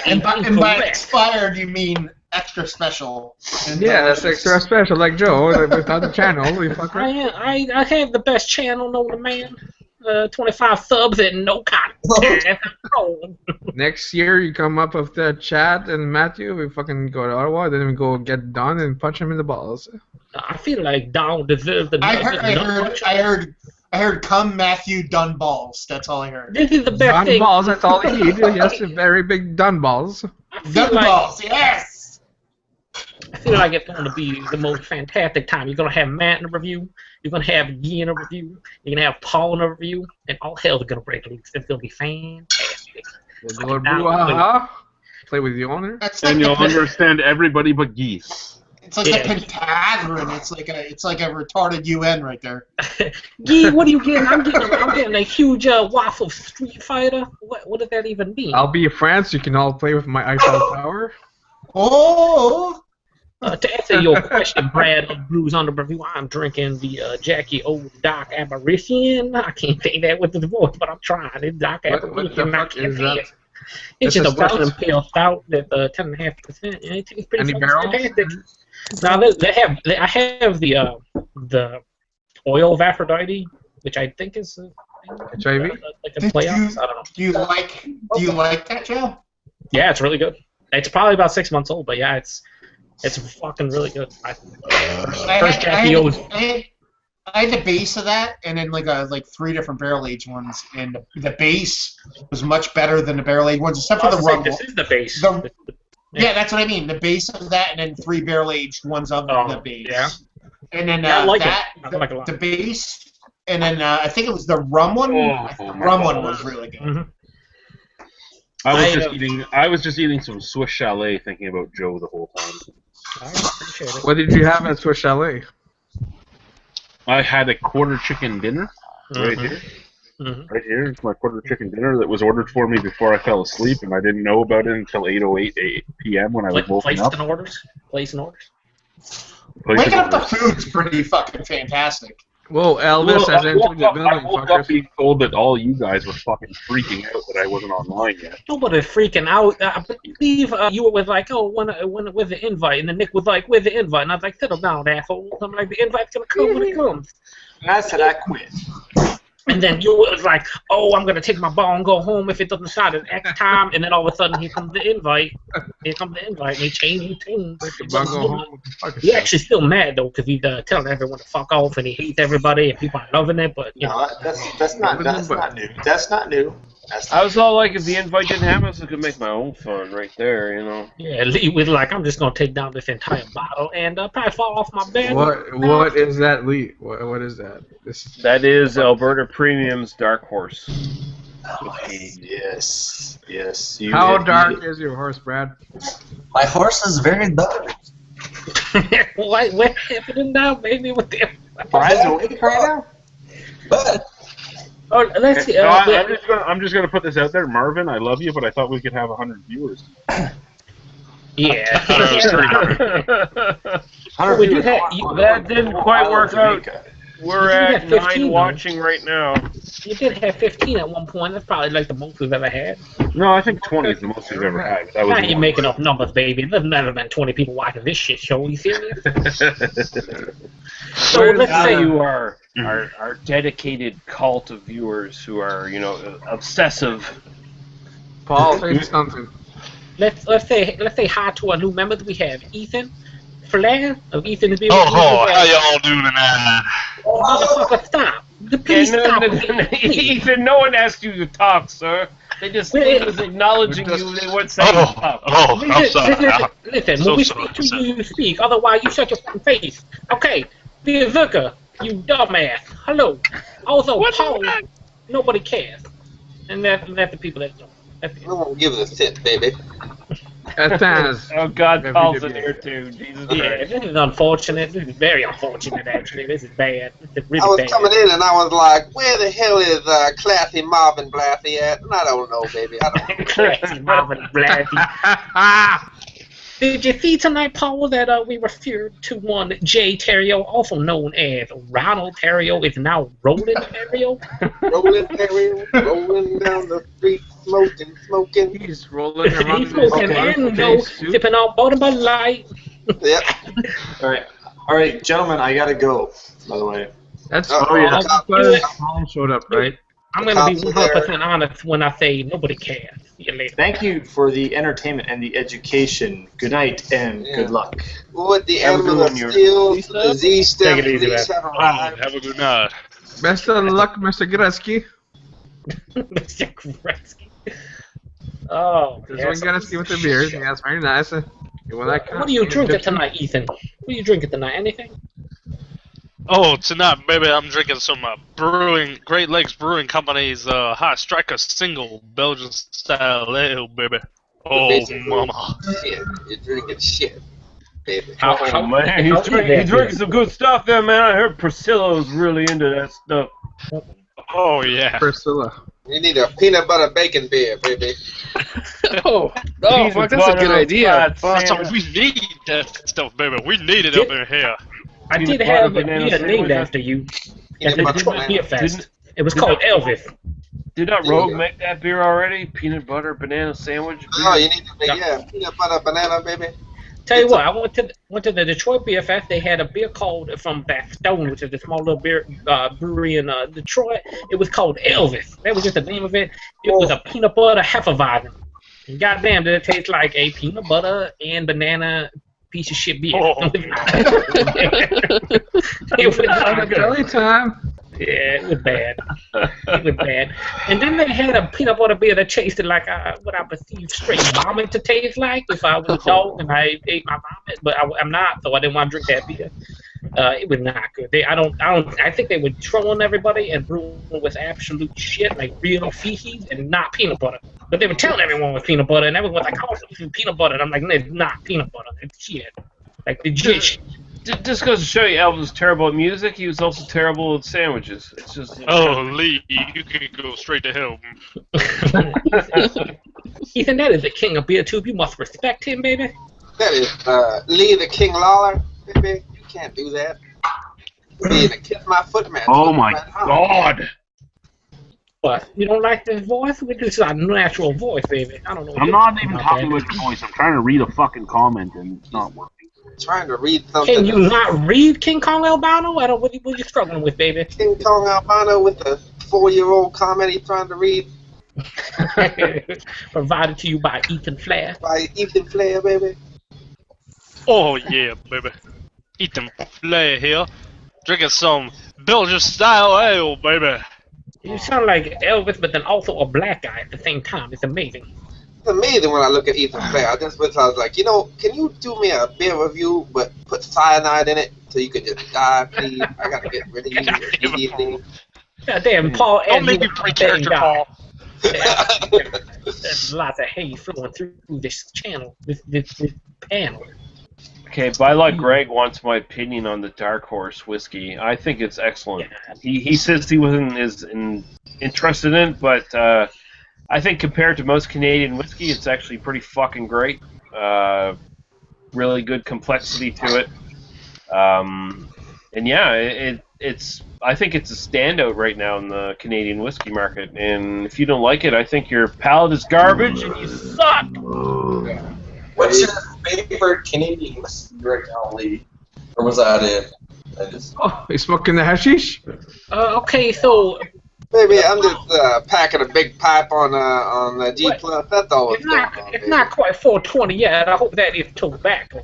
[SPEAKER 10] And by expired, you mean extra special.
[SPEAKER 3] Yeah, that's extra special, like Joe, without the channel. Holy fucker.
[SPEAKER 5] I have the best channel known to man. 25 subs and no content.
[SPEAKER 3] Next year, you come up with the chat and Matthew, we fucking go to Ottawa, then we go get Don and punch him in the balls.
[SPEAKER 5] I feel like Don deserves the.
[SPEAKER 10] I heard come Matthew Dun balls. That's all I heard.
[SPEAKER 5] This is the best
[SPEAKER 3] Dun
[SPEAKER 5] thing.
[SPEAKER 3] balls, that's all he needs. Yes, very big Dun balls.
[SPEAKER 10] Dun balls, yes!
[SPEAKER 5] I feel like it's going to be the most fantastic time. You're going to have Matt in a review. You're going to have Guy in a review. You're going to have Paul in a review. And all hell's going to break loose. It's going to be fantastic.
[SPEAKER 3] Play with the owner.
[SPEAKER 4] And you'll understand everybody but geese.
[SPEAKER 10] It's like a Pentagon. It's like a retarded UN right there.
[SPEAKER 5] Guy, what are you getting? I'm getting a huge waffle Street Fighter. What does that even mean?
[SPEAKER 3] I'll be in France. You can all play with my Eiffel Tower.
[SPEAKER 10] Oh!
[SPEAKER 5] To answer your question, Brad of Blues on the Review, I'm drinking the Jackie Old Doc Apparition. I can't say that with the voice, but I'm trying. It's Doc Apparition.
[SPEAKER 3] What the fuck is that?
[SPEAKER 5] It's just a Russian pale stout that's 10.5%. It's pretty
[SPEAKER 3] Any barrels?
[SPEAKER 5] fantastic. Now I have the oil of Aphrodite, which I think is
[SPEAKER 3] HIV.
[SPEAKER 5] Like a playoffs. I don't know.
[SPEAKER 10] Do you like that, Joe?
[SPEAKER 5] Yeah, it's really good. It's probably about 6 months old, but yeah, it's fucking really good. I
[SPEAKER 10] had the base of that, and then like 3 different barrel aged ones, and the base was much better than the barrel aged ones, except for the rumble.
[SPEAKER 5] This is the base.
[SPEAKER 10] Yeah, that's what I mean. The base of that, and then 3 barrel aged ones of the base.
[SPEAKER 5] Yeah.
[SPEAKER 10] And then
[SPEAKER 5] I like
[SPEAKER 10] that,
[SPEAKER 5] it. I like it a lot.
[SPEAKER 10] the base, and then I think it was the rum one. The rum one was really good.
[SPEAKER 5] Mm-hmm.
[SPEAKER 4] I was just eating some Swiss Chalet, thinking about Joe the whole time.
[SPEAKER 5] I appreciate it.
[SPEAKER 3] What did you have at Swiss Chalet?
[SPEAKER 4] I had a quarter chicken dinner right here.
[SPEAKER 5] Mm-hmm.
[SPEAKER 4] Right here, it's my quarter chicken dinner that was ordered for me before I fell asleep, and I didn't know about it until 8:08 p.m. when I was woken up.
[SPEAKER 5] Placing orders.
[SPEAKER 10] Waking up the food's pretty fucking fantastic.
[SPEAKER 3] Whoa, Elvis has entered the building,
[SPEAKER 4] I woke up
[SPEAKER 3] fuckers.
[SPEAKER 4] being told that all you guys were fucking freaking out that I wasn't online yet.
[SPEAKER 5] Nobody's freaking out. I believe you were like, oh, where's the invite? And then Nick was like, where's the invite? And I was like, settle down, asshole. I'm like, the invite's going to come when it comes.
[SPEAKER 6] And I said I quit.
[SPEAKER 5] And then you was like, oh, I'm going to take my ball and go home if it doesn't start at X time. And then all of a sudden, here comes the invite. And he changed. He's actually still mad, though, because he's telling everyone to fuck off, and he hates everybody, and people are loving it, but, you know.
[SPEAKER 6] That's not new. That's not new.
[SPEAKER 7] I was all like, if the invite didn't happen, I could make my own fun right there, you know.
[SPEAKER 5] Yeah, Lee was like, I'm just going to take down this entire bottle and probably fall off my bed.
[SPEAKER 3] What is that, Lee? What is that?
[SPEAKER 7] That is Alberta Premium's Dark Horse.
[SPEAKER 6] Yes. Yes.
[SPEAKER 3] How dark is your horse, Brad?
[SPEAKER 9] My horse is very dark.
[SPEAKER 5] What happened now, baby? What the?
[SPEAKER 6] Brad's awake right now?
[SPEAKER 9] But
[SPEAKER 5] Oh, let's see.
[SPEAKER 4] No, I'm just gonna put this out there, Marvin. I love you, but I thought we could have 100 viewers.
[SPEAKER 5] Yeah.
[SPEAKER 7] That didn't quite work out. We're at 9 watching right now.
[SPEAKER 5] You did have 15 at one point. That's probably like the most we've ever had.
[SPEAKER 4] No, I think 20 is the most we've ever had. That was
[SPEAKER 5] Now you're making up numbers, baby. There's never been 20 people watching this shit show. You serious?
[SPEAKER 7] So let's say you are our dedicated cult of viewers who are, obsessive.
[SPEAKER 3] Paul, say something.
[SPEAKER 5] Let's say hi to our new members. We have Ethan, Flair. Ethan to be
[SPEAKER 13] how y'all doing tonight?
[SPEAKER 5] Motherfucker, stop. Please stop.
[SPEAKER 7] Ethan, no one asked you to talk, sir. They just was acknowledging you. They weren't saying talk.
[SPEAKER 13] I'm sorry.
[SPEAKER 5] Listen, when we speak to you, you speak. Otherwise, you shut your fucking face. Okay, dear Zucker, you dumbass. Hello. Also, Paul, nobody cares. And that's the people that don't.
[SPEAKER 14] I won't give it a sit, baby.
[SPEAKER 7] Oh God, Paul's in here too. Jesus Christ.
[SPEAKER 5] Yeah, this is unfortunate. This is very unfortunate, actually. This is bad. This is really
[SPEAKER 14] I was
[SPEAKER 5] bad.
[SPEAKER 14] coming in and I was like, where the hell is classy Marvin Blassie at? And I don't know, baby. I don't know.
[SPEAKER 5] Classy Marvin Blassie. Did you see tonight, Paul, that we referred to one Jay Terrio, also known as Ronald Terrio, is now Roland Terrio?
[SPEAKER 14] Rolling Terrio, rolling down the street, smoking.
[SPEAKER 3] He's rolling around.
[SPEAKER 5] He's smoking and sipping on Bud Light.
[SPEAKER 14] Yep.
[SPEAKER 6] All right, gentlemen, I gotta go. By the way.
[SPEAKER 3] That's
[SPEAKER 5] yeah.
[SPEAKER 3] Paul showed up, right?
[SPEAKER 5] I'm gonna be 100% honest when I say nobody cares. See you later.
[SPEAKER 6] Thank you for the entertainment and the education. Good night and good luck.
[SPEAKER 14] With the animal of steel, the Z-step,
[SPEAKER 13] Have a good night.
[SPEAKER 3] Best of luck, Mr. Gretzky.
[SPEAKER 5] Mr. Gretzky. Oh,
[SPEAKER 3] This one Gretzky with the beer. Yeah, that's very nice.
[SPEAKER 5] What are you drinking tonight, Ethan? What are you drinking tonight? Anything?
[SPEAKER 13] Oh, tonight, baby, I'm drinking some Great Lakes Brewing Company's High Striker Single Belgian style ale, baby. Oh, mama.
[SPEAKER 14] Shit, you're drinking shit, baby.
[SPEAKER 7] Oh man, he's drinking some good stuff there, man. I heard Priscilla's really into that stuff.
[SPEAKER 13] Oh yeah.
[SPEAKER 3] Priscilla.
[SPEAKER 14] You need a peanut butter bacon beer, baby.
[SPEAKER 15] Fuck, that's a good idea.
[SPEAKER 13] We need that stuff, baby. We need it up in here.
[SPEAKER 5] I did have a beer named after you at the Detroit Beer Fest. It was called Elvis.
[SPEAKER 7] Did not Rogue make that beer already? Peanut butter banana sandwich?
[SPEAKER 14] Oh, you need to make, peanut butter banana, baby.
[SPEAKER 5] Tell you what, I went to the Detroit Beer Fest. They had a beer called from Backstone, which is a small little beer brewery in Detroit. It was called Elvis. That was just the name of it. It was a peanut butter Hefeweizen. And goddamn, did it taste like a peanut butter and banana piece of shit beer. It was not good.
[SPEAKER 3] Time.
[SPEAKER 5] Yeah, it was bad. It was bad. And then they had a peanut butter beer that tasted like what I perceived straight vomit to taste like if I was a dog and I ate my vomit, but I'm not, so I didn't want to drink that beer. It was not good. I think they were trolling everybody and brewing with absolute shit, like real feces and not peanut butter. But they were telling everyone it was peanut butter, and everyone was like, "Oh, it's peanut butter," and I'm like, "No, it's not peanut butter. It's shit." Like legit shit.
[SPEAKER 7] Just goes to show you, Elvis was terrible at music. He was also terrible at sandwiches. It's just.
[SPEAKER 13] Oh, Lee, you can go straight to hell.
[SPEAKER 5] Ethan, that is the king of beer tube. You must respect him, baby.
[SPEAKER 14] That is Lee the King Lawler, baby. You can't do that. Being a kiss my foot man.
[SPEAKER 4] Oh my God.
[SPEAKER 5] What? You don't like this voice? This is our natural voice, baby. I don't know.
[SPEAKER 4] I'm not even talking with the voice. I'm trying to read a fucking comment and it's not working.
[SPEAKER 14] Trying to read something.
[SPEAKER 5] Can you not read King Kong Albano? I don't. What are you struggling with, baby?
[SPEAKER 14] King Kong Albano with a 4-year-old comment he's trying to read.
[SPEAKER 5] Provided to you by Ethan Flair.
[SPEAKER 14] By Ethan Flair, baby.
[SPEAKER 13] Oh yeah, baby. Ethan Flair here, drinking some Belgian style ale, baby.
[SPEAKER 5] You sound like Elvis, but then also a black guy at the same time. It's amazing.
[SPEAKER 14] It's amazing when I look at Ethan Flair. I was like, you know, can you do me a beer review, but put cyanide in it so you can just die, please? I gotta get rid of you immediately.
[SPEAKER 5] God damn, Paul.
[SPEAKER 13] Don't make me break character, Paul.
[SPEAKER 5] There's lots of hay flowing through this channel, this panel.
[SPEAKER 7] Okay, but like Greg wants my opinion on the Dark Horse whiskey. I think it's excellent. He says he wasn't as interested in it, but I think compared to most Canadian whiskey, it's actually pretty fucking great. Really good complexity to it. And yeah, it's. I think it's a standout right now in the Canadian whiskey market. And if you don't like it, I think your palate is garbage and you suck.
[SPEAKER 9] What's your favorite Canadian whiskey right now, Lee? Or was that it?
[SPEAKER 3] Oh, you smoking the hashish?
[SPEAKER 5] Okay, so
[SPEAKER 14] Maybe I'm just packing a big pipe on the G Plus. That's all it's going on.
[SPEAKER 5] it's not quite 420 yet. I hope that is tobacco.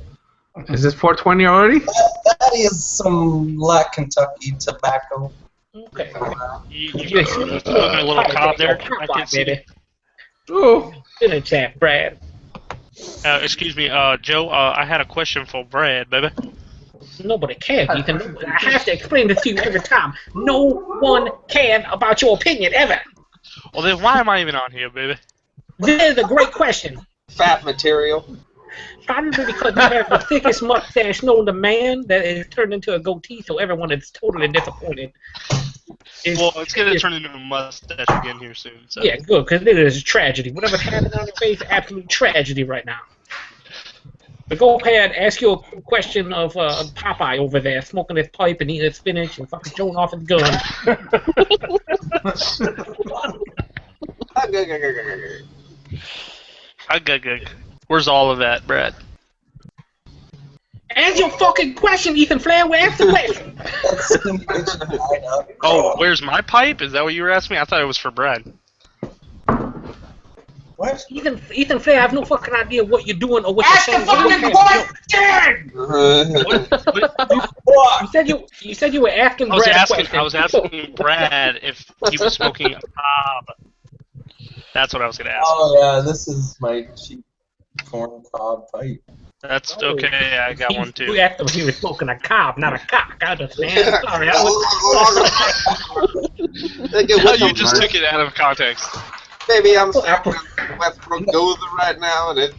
[SPEAKER 3] Is this 420 already?
[SPEAKER 9] That is some Black Kentucky tobacco.
[SPEAKER 5] Okay.
[SPEAKER 13] You smoking a little cob there? I can see it.
[SPEAKER 3] Oh.
[SPEAKER 5] In a chat, Brad.
[SPEAKER 13] Excuse me, Joe. I had a question for Brad, baby.
[SPEAKER 5] Nobody cares, Ethan. I have to explain this to you every time. No one cares about your opinion, ever.
[SPEAKER 13] Well, then why am I even on here, baby?
[SPEAKER 5] This is a great question.
[SPEAKER 14] Fat material.
[SPEAKER 5] Probably because you have the thickest mustache known to man that is turned into a goatee, so everyone is totally disappointed.
[SPEAKER 13] Well, it's going to turn into a mustache again here soon. So.
[SPEAKER 5] Yeah, good, because it is a tragedy. Whatever's happening on your face, absolute tragedy right now. But go ahead, ask you a question of Popeye over there, smoking his pipe and eating his spinach and fucking showing off his gun.
[SPEAKER 13] Where's all of that, Brad?
[SPEAKER 5] Answer your fucking question, Ethan Flair. Ask the question.
[SPEAKER 13] Oh, where's my pipe? Is that what you were asking me? I thought it was for Brad.
[SPEAKER 9] What?
[SPEAKER 5] Ethan Flair, I have no fucking idea what you're doing or what you're saying. You said you were asking Brad a question.
[SPEAKER 13] I was asking Brad if he was smoking a cob. That's what I was going to ask.
[SPEAKER 9] Oh, yeah, this is my cheap corn cob pipe.
[SPEAKER 13] That's okay, I got one too.
[SPEAKER 5] You asked him if he was smoking a cob, not a cock. I understand. Sorry,
[SPEAKER 13] Now you just took it out of context.
[SPEAKER 14] Maybe I'm smoking Westbrook Goza right now, and it's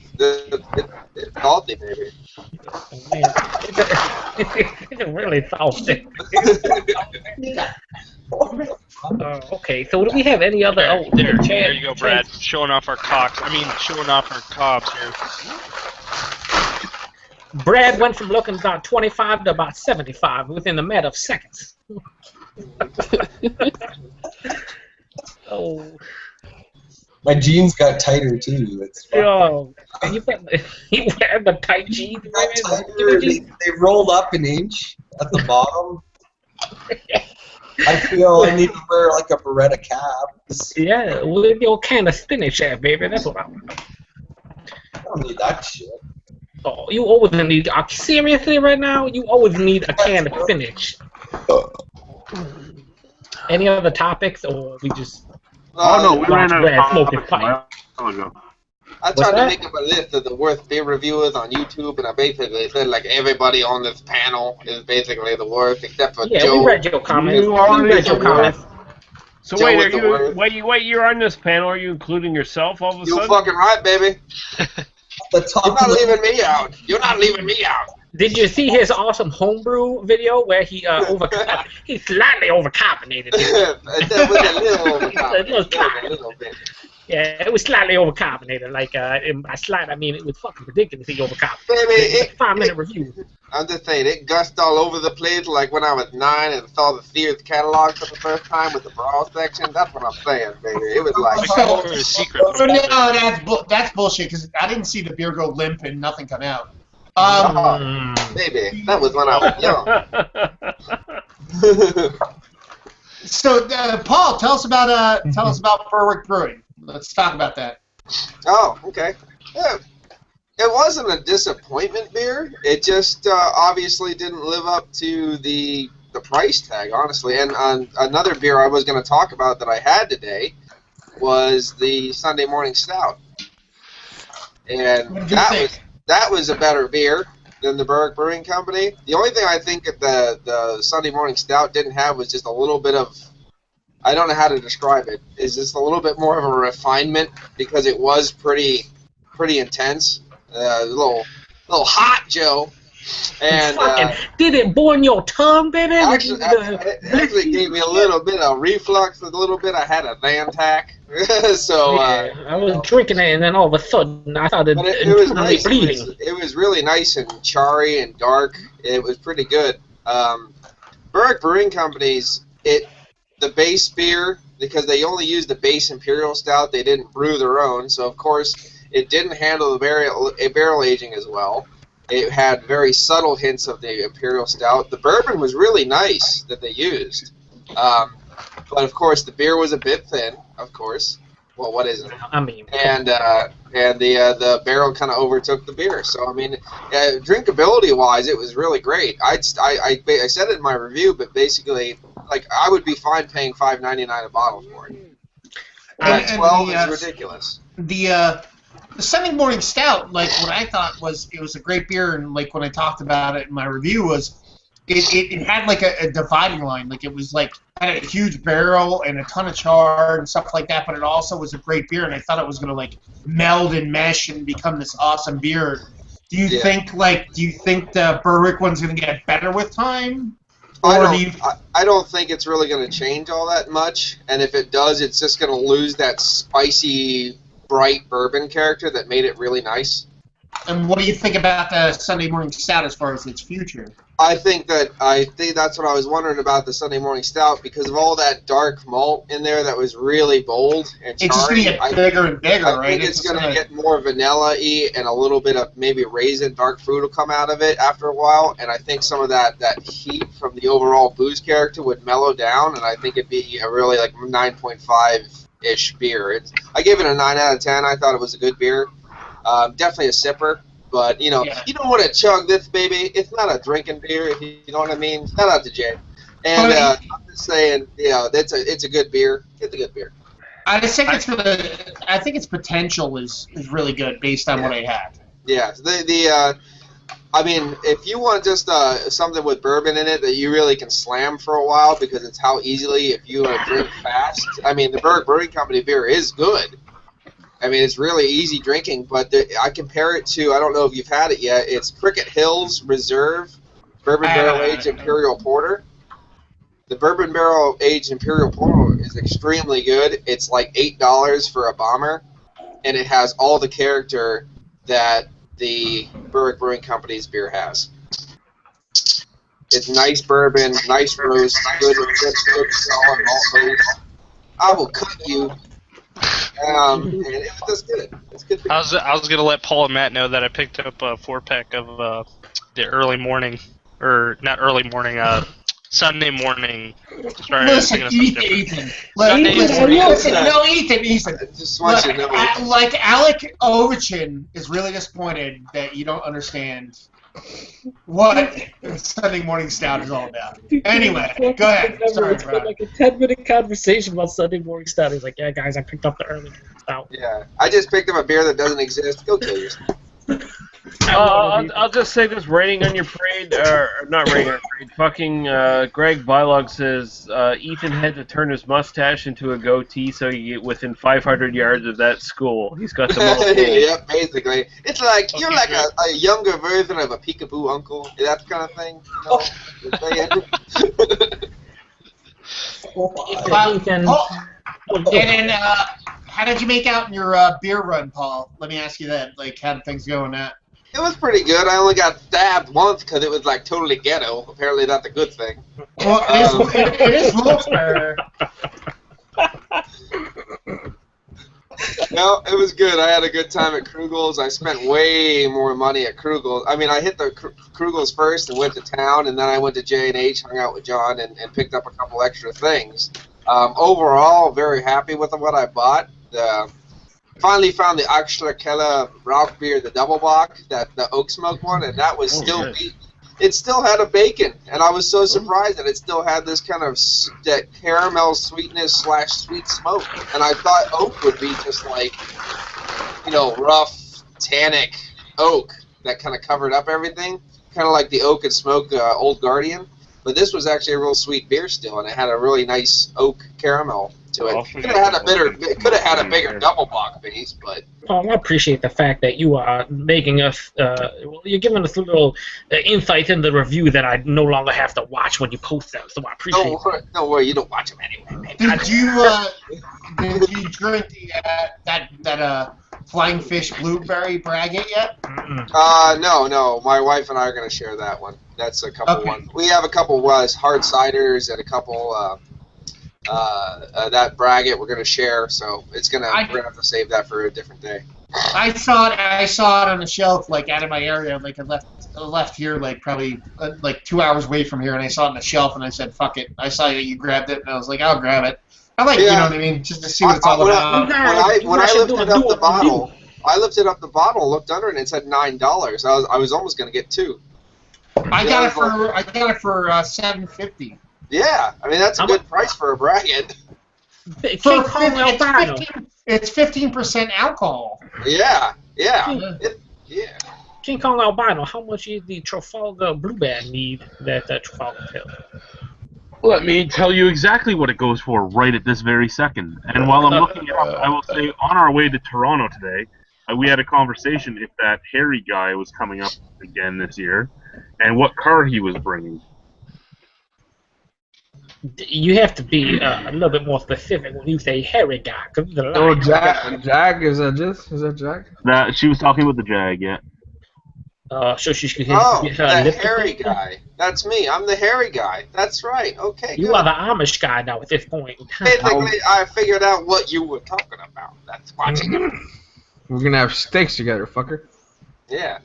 [SPEAKER 14] salty, maybe.
[SPEAKER 5] It's really salty. Okay, so do we have any other?
[SPEAKER 13] There you go, Brad. Showing off our cocks. I mean, showing off our cobs here.
[SPEAKER 5] Brad went from looking about 25 to about 75 within a matter of seconds. Oh.
[SPEAKER 9] My jeans got tighter too. It's
[SPEAKER 5] Yo, you wear the tight jeans.
[SPEAKER 9] They rolled up an inch at the bottom. I feel I need to wear like a Beretta cap.
[SPEAKER 5] Yeah, with your can of spinach at, baby. That's what I want.
[SPEAKER 9] I don't need that shit.
[SPEAKER 5] Oh, you always need. Seriously, right now, you always need a can of spinach. Any other topics, or we just?
[SPEAKER 4] Oh no, we ran out of
[SPEAKER 5] smoking
[SPEAKER 4] topics
[SPEAKER 5] pipe.
[SPEAKER 14] I tried to make up a list of the worst beer reviewers on YouTube, and I basically said like everybody on this panel is basically the worst except for Joe.
[SPEAKER 5] Yeah, we read your comments.
[SPEAKER 7] You already
[SPEAKER 5] read your comments.
[SPEAKER 7] So
[SPEAKER 14] Joe
[SPEAKER 7] wait,
[SPEAKER 14] was the worst.
[SPEAKER 7] you're on this panel. Are you including yourself all of a
[SPEAKER 14] You're
[SPEAKER 7] sudden?
[SPEAKER 14] fucking right, baby.
[SPEAKER 9] The top
[SPEAKER 14] You're not leaving me out. You're not leaving me out.
[SPEAKER 5] Did you see his awesome homebrew video where he he slightly overcarbonated?
[SPEAKER 14] That was a little bit.
[SPEAKER 5] Yeah, it was slightly overcarbonated. Like by slight, I mean it was fucking ridiculously overcarbonated.
[SPEAKER 14] Baby,
[SPEAKER 5] 5-minute review.
[SPEAKER 14] I'm just saying, it gushed all over the place like when I was 9 and saw the Sears catalog for the first time with the bra section. That's what I'm saying, baby. It was like...
[SPEAKER 10] So no, that's bullshit, because I didn't see the beer go limp and nothing come out.
[SPEAKER 14] Baby, that was when I was young.
[SPEAKER 10] So, Paul, tell us about Furry Brewing. Let's talk about that.
[SPEAKER 14] Oh, okay. Yeah. It wasn't a disappointment beer. It just obviously didn't live up to the price tag, honestly. And another beer I was going to talk about that I had today was the Sunday Morning Stout. And that was a better beer than the Berg Brewing Company. The only thing I think that the Sunday Morning Stout didn't have was just a little bit of I don't know how to describe it. It's just a little bit more of a refinement because it was pretty intense. A little hot, Joe. And
[SPEAKER 5] did it burn your tongue, baby?
[SPEAKER 14] Actually, it actually gave me a little bit of reflux. A little bit. I had a Zantac. So
[SPEAKER 5] yeah, I was drinking it, and then all of a sudden I started
[SPEAKER 14] it was nice.
[SPEAKER 5] bleeding.
[SPEAKER 14] It was really nice and charry and dark. It was pretty good. Berwick Brewing Company's the base beer, because they only used the base Imperial Stout. They didn't brew their own, so of course it didn't handle the barrel aging as well. It had very subtle hints of the Imperial Stout. The bourbon was really nice that they used. But of course the beer was a bit thin, of course. Well, what is it?
[SPEAKER 5] I mean,
[SPEAKER 14] and the barrel kind of overtook the beer. So I mean, drinkability wise, it was really great. I said it in my review, but basically, like, I would be fine paying $5.99 a bottle for it. 12 is ridiculous.
[SPEAKER 10] The Sunday Morning Stout, like, what I thought was it was a great beer, and like when I talked about it in my review was it had like a dividing line. Like, it was like had a huge barrel and a ton of char and stuff like that, but it also was a great beer, and I thought it was gonna like meld and mesh and become this awesome beer. Do you think the Berwick one's gonna get better with time?
[SPEAKER 14] I don't think it's really going to change all that much, and if it does, it's just going to lose that spicy, bright bourbon character that made it really nice.
[SPEAKER 10] And what do you think about the Sunday Morning Stout as far as its future?
[SPEAKER 14] I think that's what I was wondering about the Sunday Morning Stout, because of all that dark malt in there that was really bold and charry.
[SPEAKER 10] It's just going to get bigger and bigger, right?
[SPEAKER 14] I think it's going to get more vanilla-y, and a little bit of maybe raisin dark fruit will come out of it after a while, and I think some of that heat from the overall booze character would mellow down, and I think it'd be a really like 9.5-ish beer. I gave it a 9 out of 10. I thought it was a good beer. Definitely a sipper. But, you don't want to chug this, baby. It's not a drinking beer, if you know what I mean. Shout out to Jay. And I'm just saying, it's a good beer. It's a good beer.
[SPEAKER 10] I think its potential is really good based on what I had.
[SPEAKER 14] Yeah. I mean, if you want just something with bourbon in it that you really can slam for a while, because it's how easily, if you want to drink fast, I mean, the Berwick Brewing Company beer is good. I mean, it's really easy drinking, but I compare it to, I don't know if you've had it yet, it's Cricket Hills Reserve Bourbon Barrel Aged Imperial Porter. The Bourbon Barrel Aged Imperial Porter is extremely good. It's like $8 for a bomber, and it has all the character that the Berwick Brewing Company's beer has. It's nice bourbon, nice roast, good solid malt base. I will cut you. And it's good. It's good.
[SPEAKER 13] I was gonna let Paul and Matt know that I picked up a 4-pack of the early morning, or not early morning, Sunday morning. Sorry,
[SPEAKER 10] listen, Ethan. Ethan.
[SPEAKER 14] I just want you to know.
[SPEAKER 10] Like, Alec Ovechin is really disappointed that you don't understand what Sunday Morning Stout is all about. Anyway, go ahead. Sorry,
[SPEAKER 5] it's been like a 10-minute conversation about Sunday Morning Stout. He's like, yeah, guys, I picked up the early morning stout.
[SPEAKER 14] Yeah, I just picked up a beer that doesn't exist. Go kill yourself.
[SPEAKER 7] I'll just say this: raining on your parade, or not raining on your parade. Fucking Greg Vylog says Ethan had to turn his mustache into a goatee so you get within 500 yards of that school. He's got the most.
[SPEAKER 14] Yep, basically, it's like you're like a younger version of a peekaboo uncle, that kind of thing.
[SPEAKER 10] And then, how did you make out in your beer run, Paul? Let me ask you that. Like, how did things go in that?
[SPEAKER 14] It was pretty good. I only got stabbed once because it was like totally ghetto. Apparently, that's a good thing.
[SPEAKER 10] Well, it is Wilkes-Barre.
[SPEAKER 14] No, it was good. I had a good time at Krugel's. I spent way more money at Krugel's. I mean, I hit the Krugel's first and went to town, and then I went to J&H, hung out with John, and picked up a couple extra things. Overall, very happy with what I bought. Finally found the Extra Keller Rauch beer, the Double Bock, the oak smoke one, and that was still beat. It still had a bacon, and I was so surprised that it still had this kind of that caramel sweetness / sweet smoke. And I thought oak would be just like, rough, tannic oak that kind of covered up everything, kind of like the oak and smoke Old Guardian. But this was actually a real sweet beer still, and it had a really nice oak caramel to it. Could have had a bigger double block base, but.
[SPEAKER 5] Well, I appreciate the fact that you are making us. You're giving us a little insight in the review that I no longer have to watch when you post them. So I appreciate.
[SPEAKER 14] Don't worry, you don't watch them anyway.
[SPEAKER 10] Did you drink that flying fish blueberry braggot yet?
[SPEAKER 14] No. My wife and I are going to share that one. That's a couple ones. We have a couple hard ciders and a couple that braggot we're going to share. So we're going to have to save that for a different day.
[SPEAKER 10] I saw it on the shelf, like out of my area. Like I left here, like probably like 2 hours away from here, and I saw it on the shelf, and I said, "Fuck it." I saw you grabbed it, and I was like, "I'll grab it." I like, you know what I mean, just to see what it's all about.
[SPEAKER 14] When I lifted up the bottle, and looked under it, and it said $9. I was almost going to get two.
[SPEAKER 10] I got it for $7.50.
[SPEAKER 14] Yeah, I mean that's a good price for a braggot.
[SPEAKER 10] It's 15% alcohol.
[SPEAKER 14] Yeah.
[SPEAKER 5] King Kong albino. How much is the Trafalgar blueberry need that Trafalgar tells?
[SPEAKER 4] Let me tell you exactly what it goes for right at this very second. And while I'm looking it up, I will say on our way to Toronto today, we had a conversation if that Harry guy was coming up again this year, and what car he was bringing.
[SPEAKER 5] You have to be a little bit more specific when you say Harry guy.
[SPEAKER 3] Oh, Jag? Is that Jag?
[SPEAKER 4] She was talking about the Jag, yeah.
[SPEAKER 5] So she could
[SPEAKER 14] the hairy guy. That's me. I'm the hairy guy. That's right. Okay,
[SPEAKER 5] You are the Amish guy now at this point.
[SPEAKER 14] Basically, I figured out what you were talking about. That's watching it.
[SPEAKER 3] We're gonna have steaks together, fucker.
[SPEAKER 14] Yeah.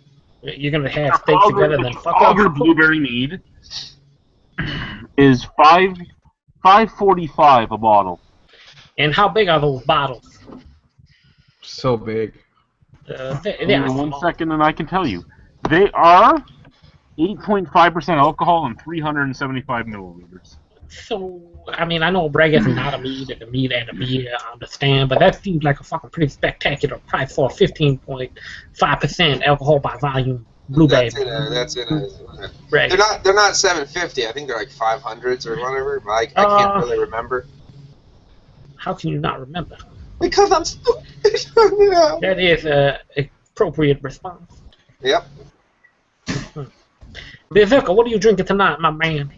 [SPEAKER 5] You're gonna have steaks together then fuck
[SPEAKER 4] Trafalgar blueberry mead is $5.45 a bottle.
[SPEAKER 5] And how big are those bottles?
[SPEAKER 3] So big.
[SPEAKER 5] They are
[SPEAKER 4] 1 second, and I can tell you. They are 8.5% alcohol and 375 milliliters.
[SPEAKER 5] So, I mean, I know braggott's not a mead and a mead and a beer, I understand, but that seems like a fucking pretty spectacular price for a 15.5% alcohol by volume blueberry.
[SPEAKER 14] That's in a They're not $7.50. I think they're like 500s or whatever. But I can't really remember.
[SPEAKER 5] How can you not remember?
[SPEAKER 14] Because I'm stupid.
[SPEAKER 5] That is an appropriate response.
[SPEAKER 14] Yep.
[SPEAKER 5] Viveka, what are you drinking tonight, my man?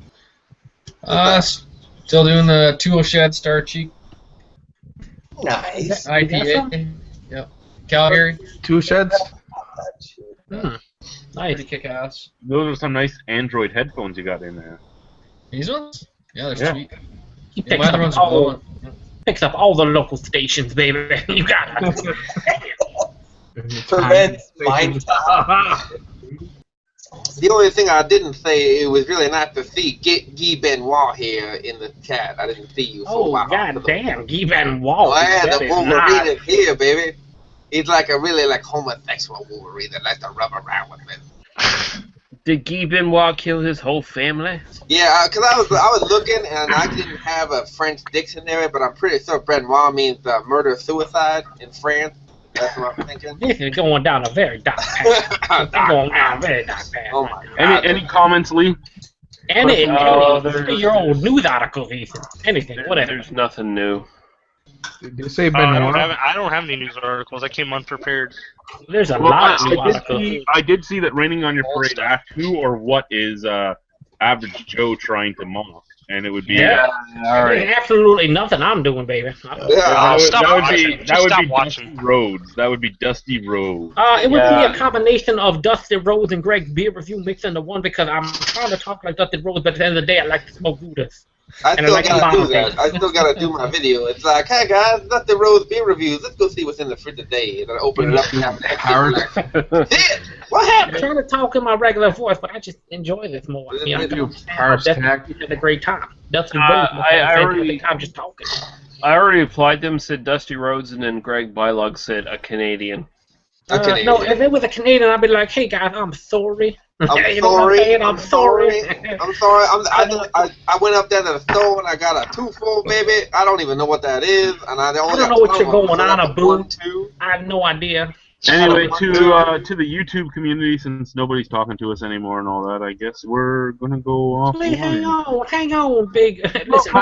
[SPEAKER 15] Still doing the Tool Shed Star Cheek.
[SPEAKER 2] Nice.
[SPEAKER 15] IPA. Yep. Calgary.
[SPEAKER 3] 2 Sheds.
[SPEAKER 5] Nice.
[SPEAKER 15] Pretty kick-ass.
[SPEAKER 4] Those are some nice Android headphones you got in there.
[SPEAKER 15] These ones? Yeah, they're sweet.
[SPEAKER 5] He picks up all the local stations, baby. You got it.
[SPEAKER 2] Prevents mind.
[SPEAKER 14] The only thing I didn't say, it was really nice to see Guy Benoit here in the chat. I didn't see you for a while.
[SPEAKER 5] Oh, goddamn, Guy Benoit.
[SPEAKER 14] Oh, yeah, the Wolverine is here, baby. He's like a really homosexual Wolverine that likes to rub around with me.
[SPEAKER 7] Did Guy Benoit kill his whole family?
[SPEAKER 14] Yeah, because I was looking and I didn't have a French dictionary, but I'm pretty sure Benoit means murder-suicide in France. That's what I'm thinking.
[SPEAKER 5] This is going down a very dark path. Going down a very dark path.
[SPEAKER 14] Oh my God.
[SPEAKER 4] Any comments, Lee?
[SPEAKER 5] Any 3-year-old news articles, Ethan. Anything, whatever.
[SPEAKER 7] There's nothing new.
[SPEAKER 3] Did you say Benoit?
[SPEAKER 13] I don't have any news articles. I came unprepared.
[SPEAKER 5] There's a lot of news articles.
[SPEAKER 4] I did see that Raining on Your Parade asked who or what is Average Joe trying to mock, and it would be
[SPEAKER 5] all
[SPEAKER 4] right.
[SPEAKER 5] There's absolutely nothing I'm doing, baby.
[SPEAKER 4] That would be Dusty Rhodes. That would be Dusty Rhodes.
[SPEAKER 5] It would be a combination of Dusty Rhodes and Greg's beer review mixed into one because I'm trying to talk like Dusty Rhodes, but at the end of the day, I like to smoke Buddhas.
[SPEAKER 14] I still gotta do that. I still gotta do my video. It's like, hey guys, Dusty Rhodes beer reviews. Let's go see what's in the fridge today. And I open it up and have what happened?
[SPEAKER 5] I'm trying to talk in my regular voice, but I just enjoy this more. I had a great time. Dusty Rhodes had a great time just talking.
[SPEAKER 7] I already applied them, said Dusty Rhodes, and then Greg Bylog said a Canadian.
[SPEAKER 5] No, if it was a Canadian, I'd be like, hey guys, I'm sorry.
[SPEAKER 14] I'm
[SPEAKER 5] you
[SPEAKER 14] sorry.
[SPEAKER 5] I'm sorry.
[SPEAKER 14] I'm sorry. I went up there to the store and I got a twofold, baby. I don't even know what that is, and I
[SPEAKER 5] don't know what you're going on, Abu. I have no idea.
[SPEAKER 4] Anyway, to the YouTube community, since nobody's talking to us anymore and all that, I guess we're gonna go off.
[SPEAKER 5] Wait, hang on, big. Listen,